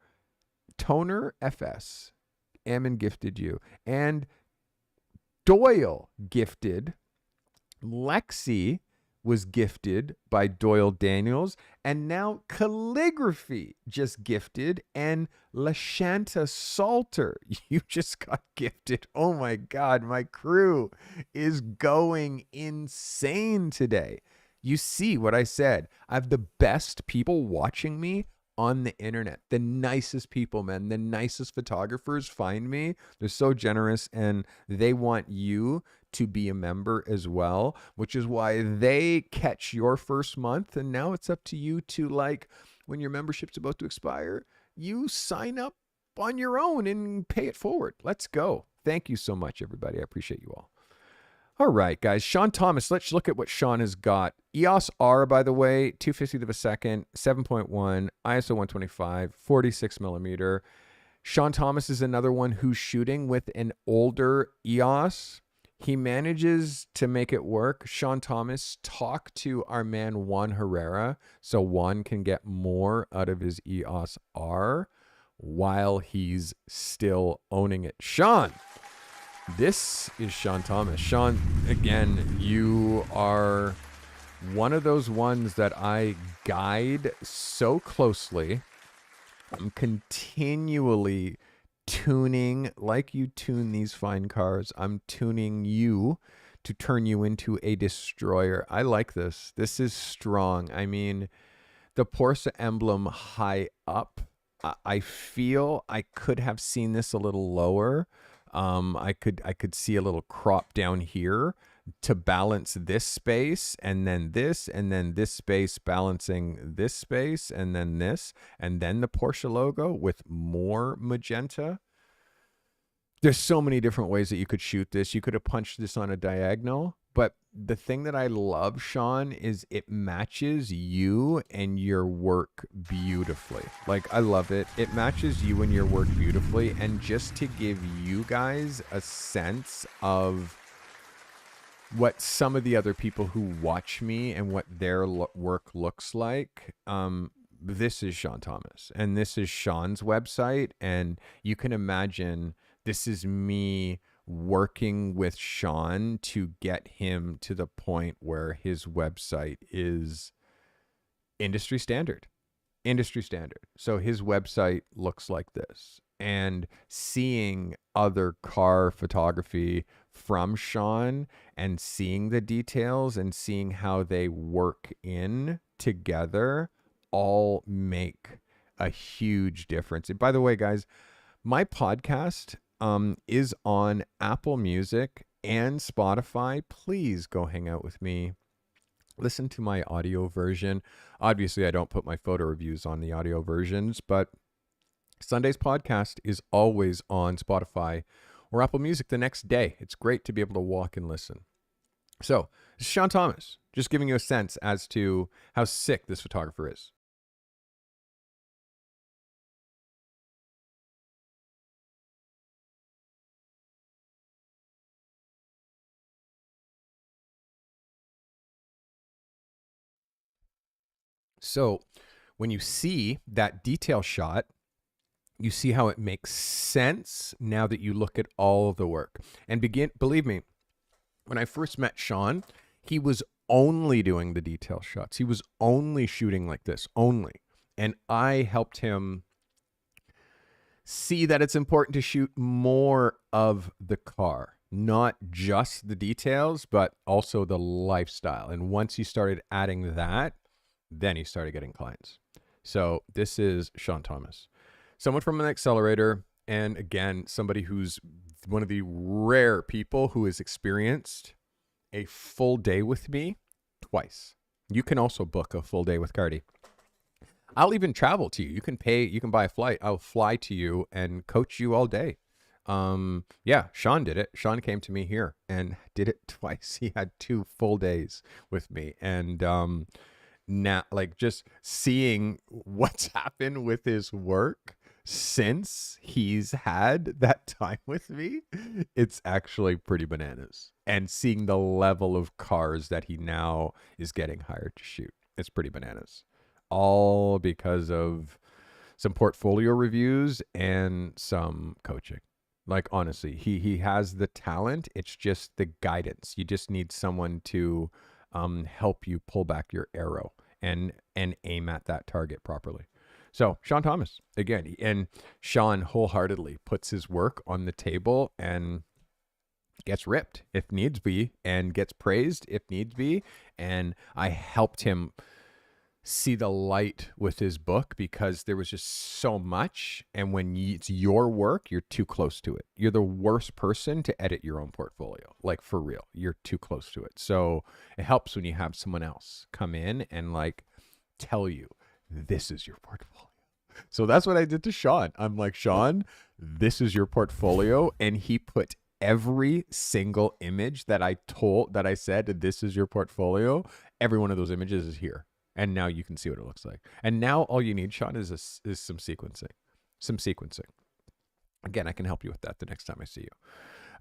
Toner FS. Ammon gifted you. And Doyle gifted. Lexi was gifted by Doyle Daniels. And now Calligraphy just gifted. And LaShanta Salter, you just got gifted. Oh my God, my crew is going insane today. You see what I said. I have the best people watching me on the internet. The nicest people, man. The nicest photographers find me. They're so generous, and they want you to be a member as well, which is why they catch your first month. And now it's up to you to, like, when your membership's about to expire, you sign up on your own and pay it forward. Let's go. Thank you so much, everybody. I appreciate you all. All right, guys. Sean Thomas, let's look at what Sean has got. EOS R, by the way, 2/50th of a second, 7.1, ISO 125, 46 millimeter. Sean Thomas is another one who's shooting with an older EOS. He manages to make it work. Sean Thomas, talk to our man Juan Herrera so Juan can get more out of his EOS R while he's still owning it. Sean, this is Sean Thomas. Sean, again, you are one of those ones that I guide so closely. I'm continually tuning, like you tune these fine cars. I'm tuning you to turn you into a destroyer. I like this. This is strong. I mean, the Porsche emblem high up, I feel I could have seen this a little lower. I could see a little crop down here to balance this space, and then this space balancing this space, and then this, and then the Porsche logo with more magenta. There's so many different ways that you could shoot this. You could have punched this on a diagonal, but the thing that I love, Sean, is it matches you and your work beautifully. Like, I love it. It matches you and your work beautifully. And just to give you guys a sense of what some of the other people who watch me and what their work looks like, this is Sean Thomas, and this is Sean's website. And you can imagine this is me working with Sean to get him to the point where his website is industry standard. So his website looks like this. And seeing other car photography from Sean and seeing the details and seeing how they work in together all make a huge difference. And by the way, guys, my podcast, is on Apple Music and Spotify. Please go hang out with me. Listen to my audio version. Obviously, I don't put my photo reviews on the audio versions, but Sunday's podcast is always on Spotify or Apple Music the next day. It's great to be able to walk and listen. So, this is Sean Thomas, just giving you a sense as to how sick this photographer is. So, when you see that detail shot, you see how it makes sense now that you look at all of the work. And believe me, when I first met Sean, he was only doing the detail shots. He was only shooting like this, only. And I helped him see that it's important to shoot more of the car, not just the details, but also the lifestyle. And once he started adding that, then he started getting clients. So this is Sean Thomas, someone from an accelerator. And again, somebody who's one of the rare people who has experienced a full day with me twice. You can also book a full day with Carty. I'll even travel to you. You can buy a flight. I'll fly to you and coach you all day. Yeah, Sean did it. Sean came to me here and did it twice. He had 2 full days with me. And, now, like, just seeing what's happened with his work since he's had that time with me, it's actually pretty bananas. And seeing the level of cars that he now is getting hired to shoot, it's pretty bananas. All because of some portfolio reviews and some coaching. Like, honestly, he has the talent. It's just the guidance. You just need someone to help you pull back your arrow and aim at that target properly. So Sean Thomas, again, and Sean wholeheartedly puts his work on the table and gets ripped if needs be and gets praised if needs be. And I helped him see the light with his book because there was just so much. And when it's your work, you're too close to it. You're the worst person to edit your own portfolio. Like, for real, you're too close to it. So it helps when you have someone else come in and like tell you, this is your portfolio. So that's what I did to Sean. I'm like, Sean, this is your portfolio. And he put every single image that I said, this is your portfolio. Every one of those images is here. And now you can see what it looks like. And now all you need, Sean, is some sequencing. Again, I can help you with that the next time I see you.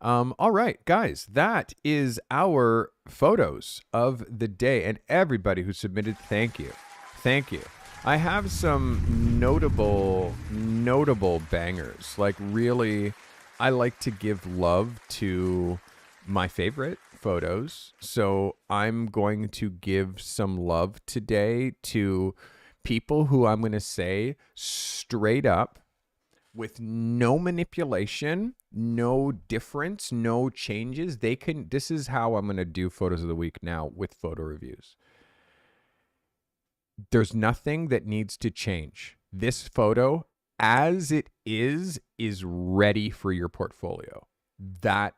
All right, guys, that is our photos of the day. And everybody who submitted, thank you. Thank you. I have some notable bangers. Like, really, I like to give love to my favorite photos. So I'm going to give some love today to people who I'm going to say straight up, with no manipulation, no difference, no changes. This is how I'm going to do photos of the week now with photo reviews. There's nothing that needs to change. This photo, as it is ready for your portfolio. That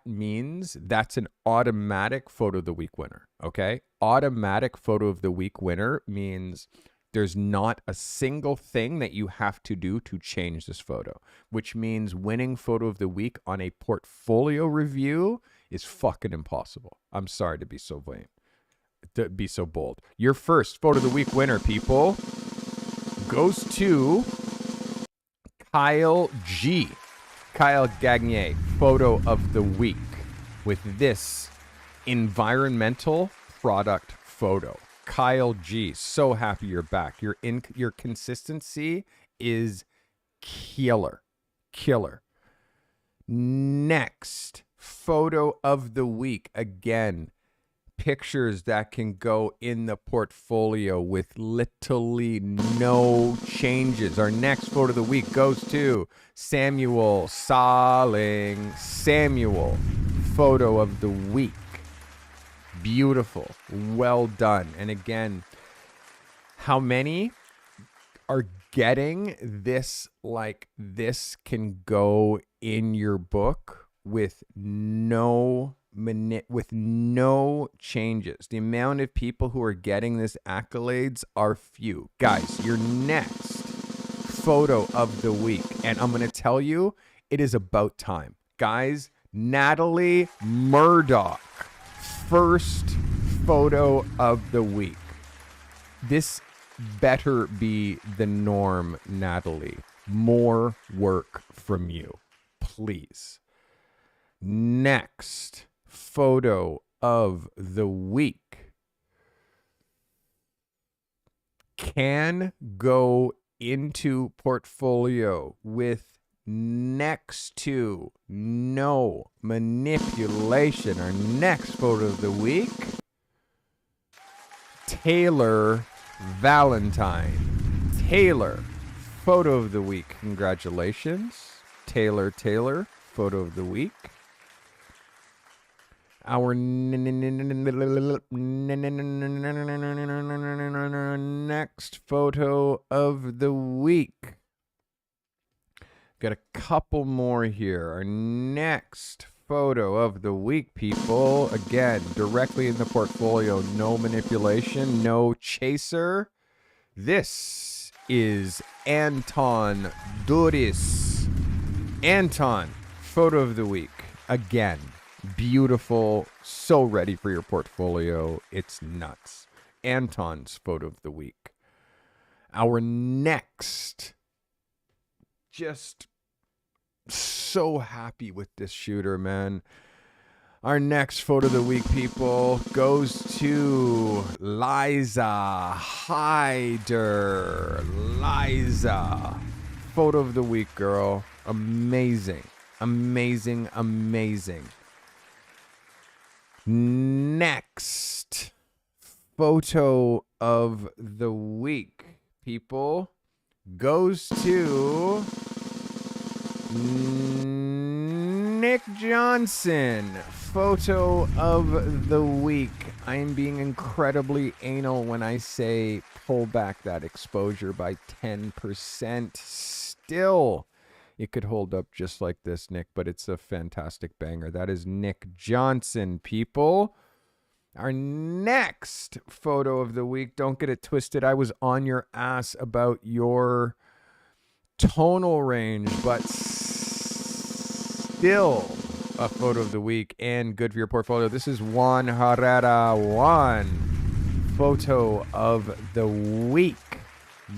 means that's an automatic photo of the week winner. Okay. Automatic photo of the week winner means there's not a single thing that you have to do to change this photo, which means winning photo of the week on a portfolio review is fucking impossible. I'm sorry to be so vain, to be so bold. Your first photo of the week winner, people, goes to Kyle G. Kyle Gagnier, photo of the week with this environmental product photo. Kyle G, so happy you're back. Your consistency is killer. Next photo of the week, again, pictures that can go in the portfolio with literally no changes. Our next photo of the week goes to Samuel Saling. Samuel, photo of the week. Beautiful. Well done. And again, how many are getting this, like, this can go in your book with no changes. The amount of people who are getting this accolades are few. Guys, your next photo of the week, and I'm going to tell you, it is about time. Guys, Natalie Murdoch, first photo of the week. This better be the norm, Natalie. More work from you, please. Next photo of the week can go into portfolio with next to no manipulation. Our next photo of the week, Taylor Valentine. Taylor, photo of the week. Congratulations. Taylor, photo of the week. Our next photo of the week. Got a couple more here. Our next photo of the week, people. Again, directly in the portfolio. No manipulation, no chaser. This is Anton Duris. Anton, photo of the week. Again, beautiful. So ready for your portfolio. It's nuts. Anton's photo of the week. Our next, just so happy with this shooter, man. Our next photo of the week, people, goes to Liza Hyder. Liza, photo of the week, girl. Amazing, amazing, amazing. Next photo of the week, people, goes to Nick Johnson, photo of the week. I am being incredibly anal when I say pull back that exposure by 10%. Still, it could hold up just like this, Nick, but it's a fantastic banger. That is Nick Johnson, people. Our next photo of the week, don't get it twisted. I was on your ass about your tonal range, but still a photo of the week and good for your portfolio. This is Juan Herrera. Juan, photo of the week.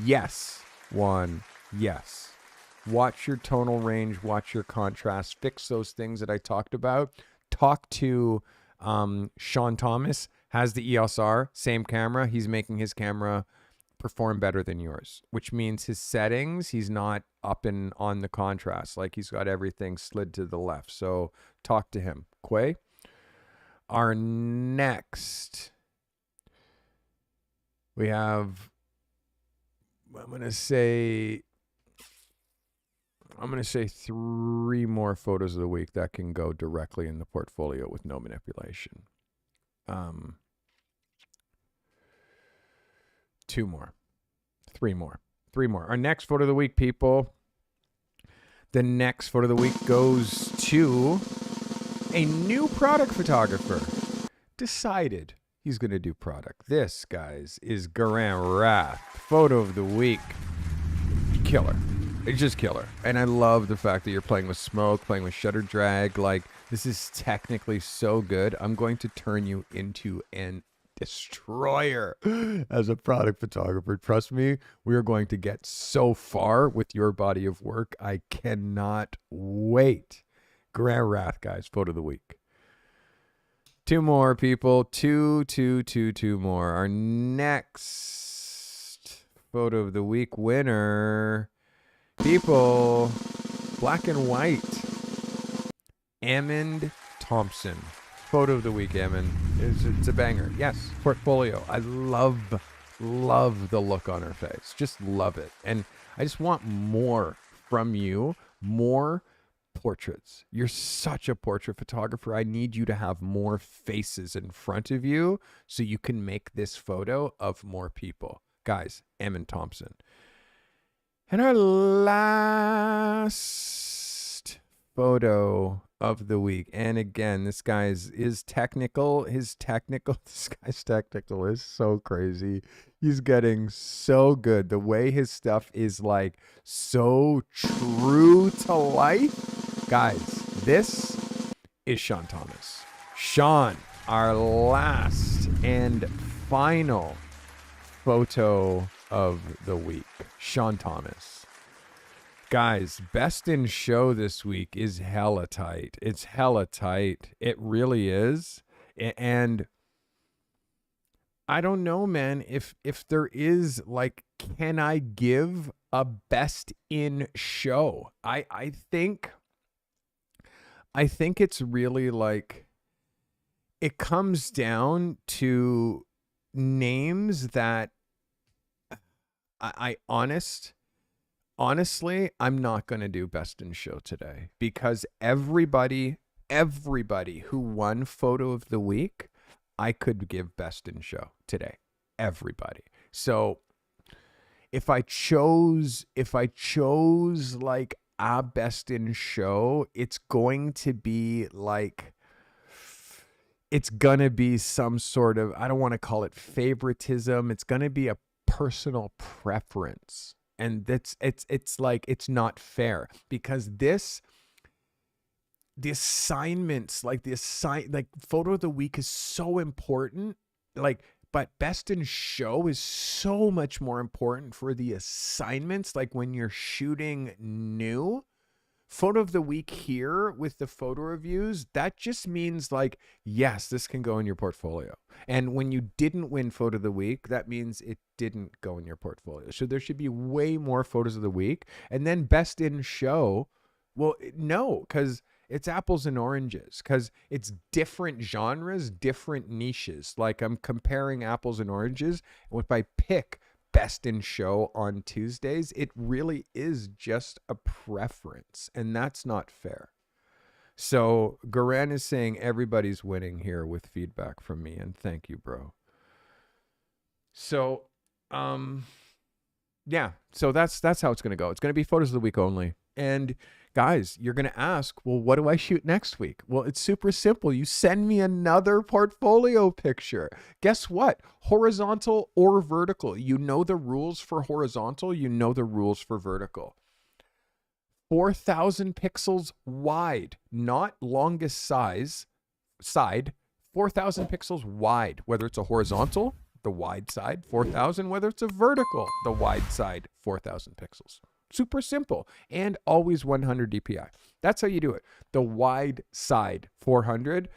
Yes, Juan, yes. Watch your tonal range, watch your contrast, fix those things that I talked about. Talk to Sean Thomas, has the EOS R, same camera. He's making his camera perform better than yours, which means his settings, he's not up and on the contrast. Like, he's got everything slid to the left. So talk to him. Quay. Our next, we have, I'm going to say 3 more photos of the week that can go directly in the portfolio with no manipulation. 2 more. 3 more. Our next photo of the week, people. The next photo of the week goes to a new product photographer. Decided he's going to do product. This, guys, is Garan Rath. Photo of the week. Killer. It's just killer. And I love the fact that you're playing with smoke, playing with shutter drag. Like, this is technically so good. I'm going to turn you into an destroyer as a product photographer. Trust me, we are going to get so far with your body of work. I cannot wait. Garan Rath, guys, photo of the week. 2 more, people. 2 more. Our next photo of the week winner, people, black and white, Amond Thompson. Photo of the week, Amond. It's a banger. Yes, portfolio. I love the look on her face. Just love it. And I just want more from you, more portraits. You're such a portrait photographer. I need you to have more faces in front of you so you can make this photo of more people. Guys, Amond Thompson. And our last photo of the week. And again, this guy's is technical. This guy's technical is so crazy. He's getting so good. The way his stuff is like so true to life. Guys, this is Sean Thomas. Sean, our last and final photo of the week. Sean Thomas. Guys, best in show this week is hella tight. It's hella tight. It really is. And I don't know, man, if there is like, can I give a best in show? I think it's really like, it comes down to names that honestly, I'm not going to do best in show today because everybody who won photo of the week, I could give best in show today. Everybody. So if I chose like a best in show, it's going to be like, it's going to be some sort of, I don't want to call it favoritism. It's going to be a personal preference. And it's like, it's not fair because the assignments, like photo of the week is so important. Like, but best in show is so much more important for the assignments. Like when you're shooting new, photo of the week here with the photo reviews, that just means like, yes, this can go in your portfolio. And when you didn't win photo of the week, that means it didn't go in your portfolio. So there should be way more photos of the week. And then best in show, well, no, because it's apples and oranges, because it's different genres, different niches. Like I'm comparing apples and oranges. And if I pick best in show on Tuesdays, it really is just a preference, and that's not fair. So Garan is saying everybody's winning here with feedback from me, and thank you, bro. So yeah, so that's how it's gonna go. It's gonna be photos of the week only. And guys, you're going to ask, well, what do I shoot next week? Well, it's super simple. You send me another portfolio picture. Guess what? Horizontal or vertical. You know the rules for horizontal. You know the rules for vertical. 4,000 pixels wide, not longest side, 4,000 pixels wide, whether it's a horizontal, the wide side, 4,000, whether it's a vertical, the wide side, 4,000 pixels. Super simple, and always 100 DPI. That's how you do it. The wide side, 400.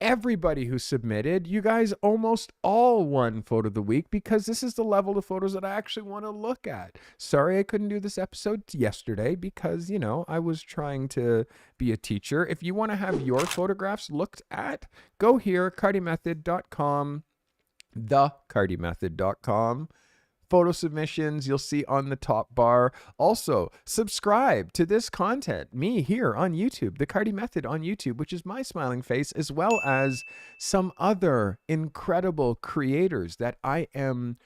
Everybody who submitted, you guys almost all won photo of the week because this is the level of photos that I actually want to look at. Sorry I couldn't do this episode yesterday because, you know, I was trying to be a teacher. If you want to have your photographs looked at, go here, cartymethod.com, thecartymethod.com. Photo submissions you'll see on the top bar. Also, subscribe to this content, me here on YouTube, the Carty Method on YouTube, which is my smiling face, as well as some other incredible creators that I am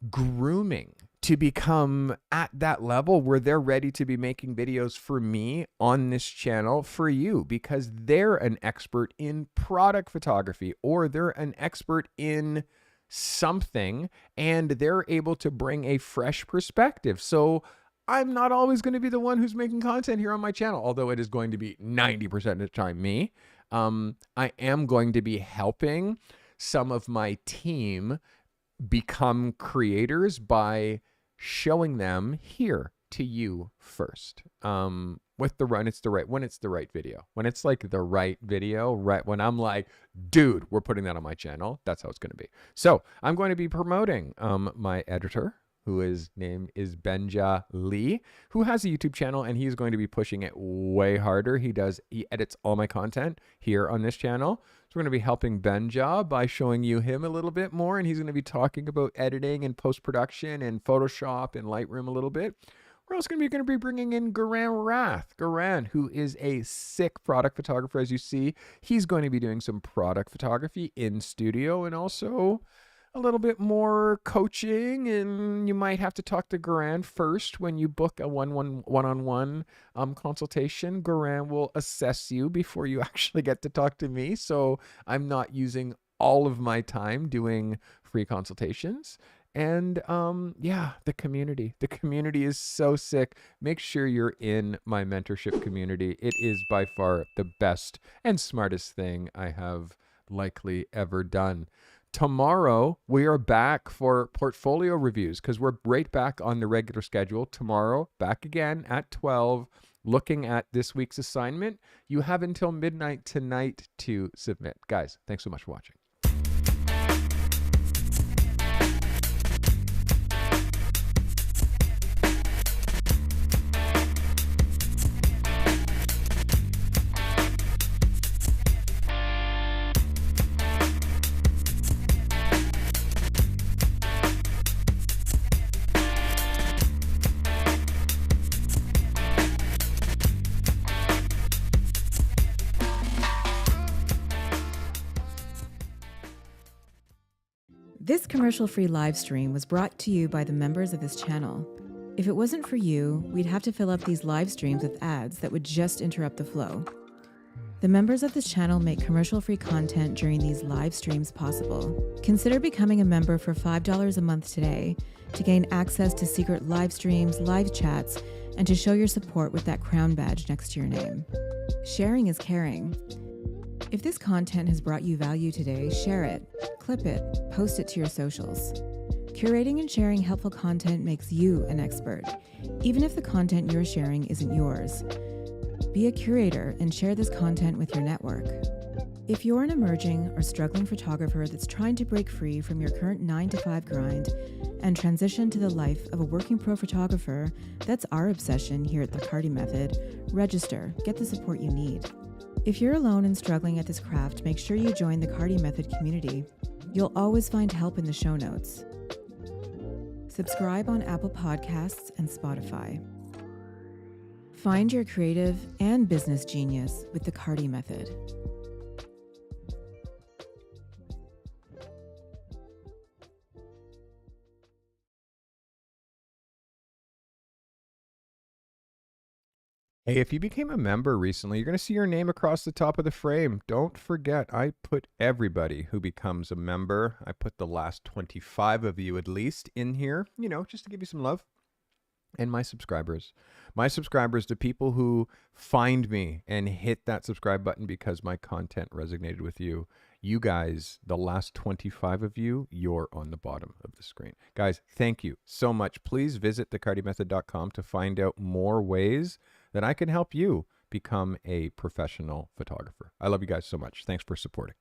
grooming to become at that level where they're ready to be making videos for me on this channel for you, because they're an expert in product photography or they're an expert in something and they're able to bring a fresh perspective. So I'm not always going to be the one who's making content here on my channel, although it is going to be 90% of the time me. I am going to be helping some of my team become creators by showing them here to you first. With the run, when it's the right video, when it's like the right video, right when I'm like, dude, we're putting that on my channel, that's how it's going to be. So I'm going to be promoting my editor, whose name is Benja Lee, who has a YouTube channel, and he's going to be pushing it way harder. He edits all my content here on this channel. So we're going to be helping Benja by showing you him a little bit more, and he's going to be talking about editing and post-production and Photoshop and Lightroom a little bit. We're also going to be bringing in Garan, who is a sick product photographer, as you see. He's going to be doing some product photography in studio, and also a little bit more coaching, and you might have to talk to Garan first when you book a one-on-one consultation. Garan will assess you before you actually get to talk to me. So I'm not using all of my time doing free consultations. And yeah, the community. The community is so sick. Make sure you're in my mentorship community. It is by far the best and smartest thing I have likely ever done. Tomorrow, we are back for portfolio reviews because we're right back on the regular schedule. Tomorrow, back again at 12, looking at this week's assignment. You have until midnight tonight to submit. Guys, thanks so much for watching. This commercial-free live stream was brought to you by the members of this channel. If it wasn't for you, we'd have to fill up these live streams with ads that would just interrupt the flow. The members of this channel make commercial-free content during these live streams possible. Consider becoming a member for $5 a month today to gain access to secret live streams, live chats, and to show your support with that crown badge next to your name. Sharing is caring. If this content has brought you value today, share it, clip it, post it to your socials. Curating and sharing helpful content makes you an expert, even if the content you're sharing isn't yours. Be a curator and share this content with your network. If you're an emerging or struggling photographer that's trying to break free from your current 9-to-5 grind and transition to the life of a working pro photographer, that's our obsession here at the Carty Method. Register, get the support you need. If you're alone and struggling at this craft, make sure you join the Carty Method community. You'll always find help in the show notes. Subscribe on Apple Podcasts and Spotify. Find your creative and business genius with the Carty Method. Hey, if you became a member recently, you're going to see your name across the top of the frame. Don't forget, I put everybody who becomes a member, I put the last 25 of you at least in here, just to give you some love. And my subscribers, the people who find me and hit that subscribe button because my content resonated with you. You guys, the last 25 of you, you're on the bottom of the screen. Guys, thank you so much. Please visit thecartymethod.com to find out more ways that I can help you become a professional photographer. I love you guys so much. Thanks for supporting.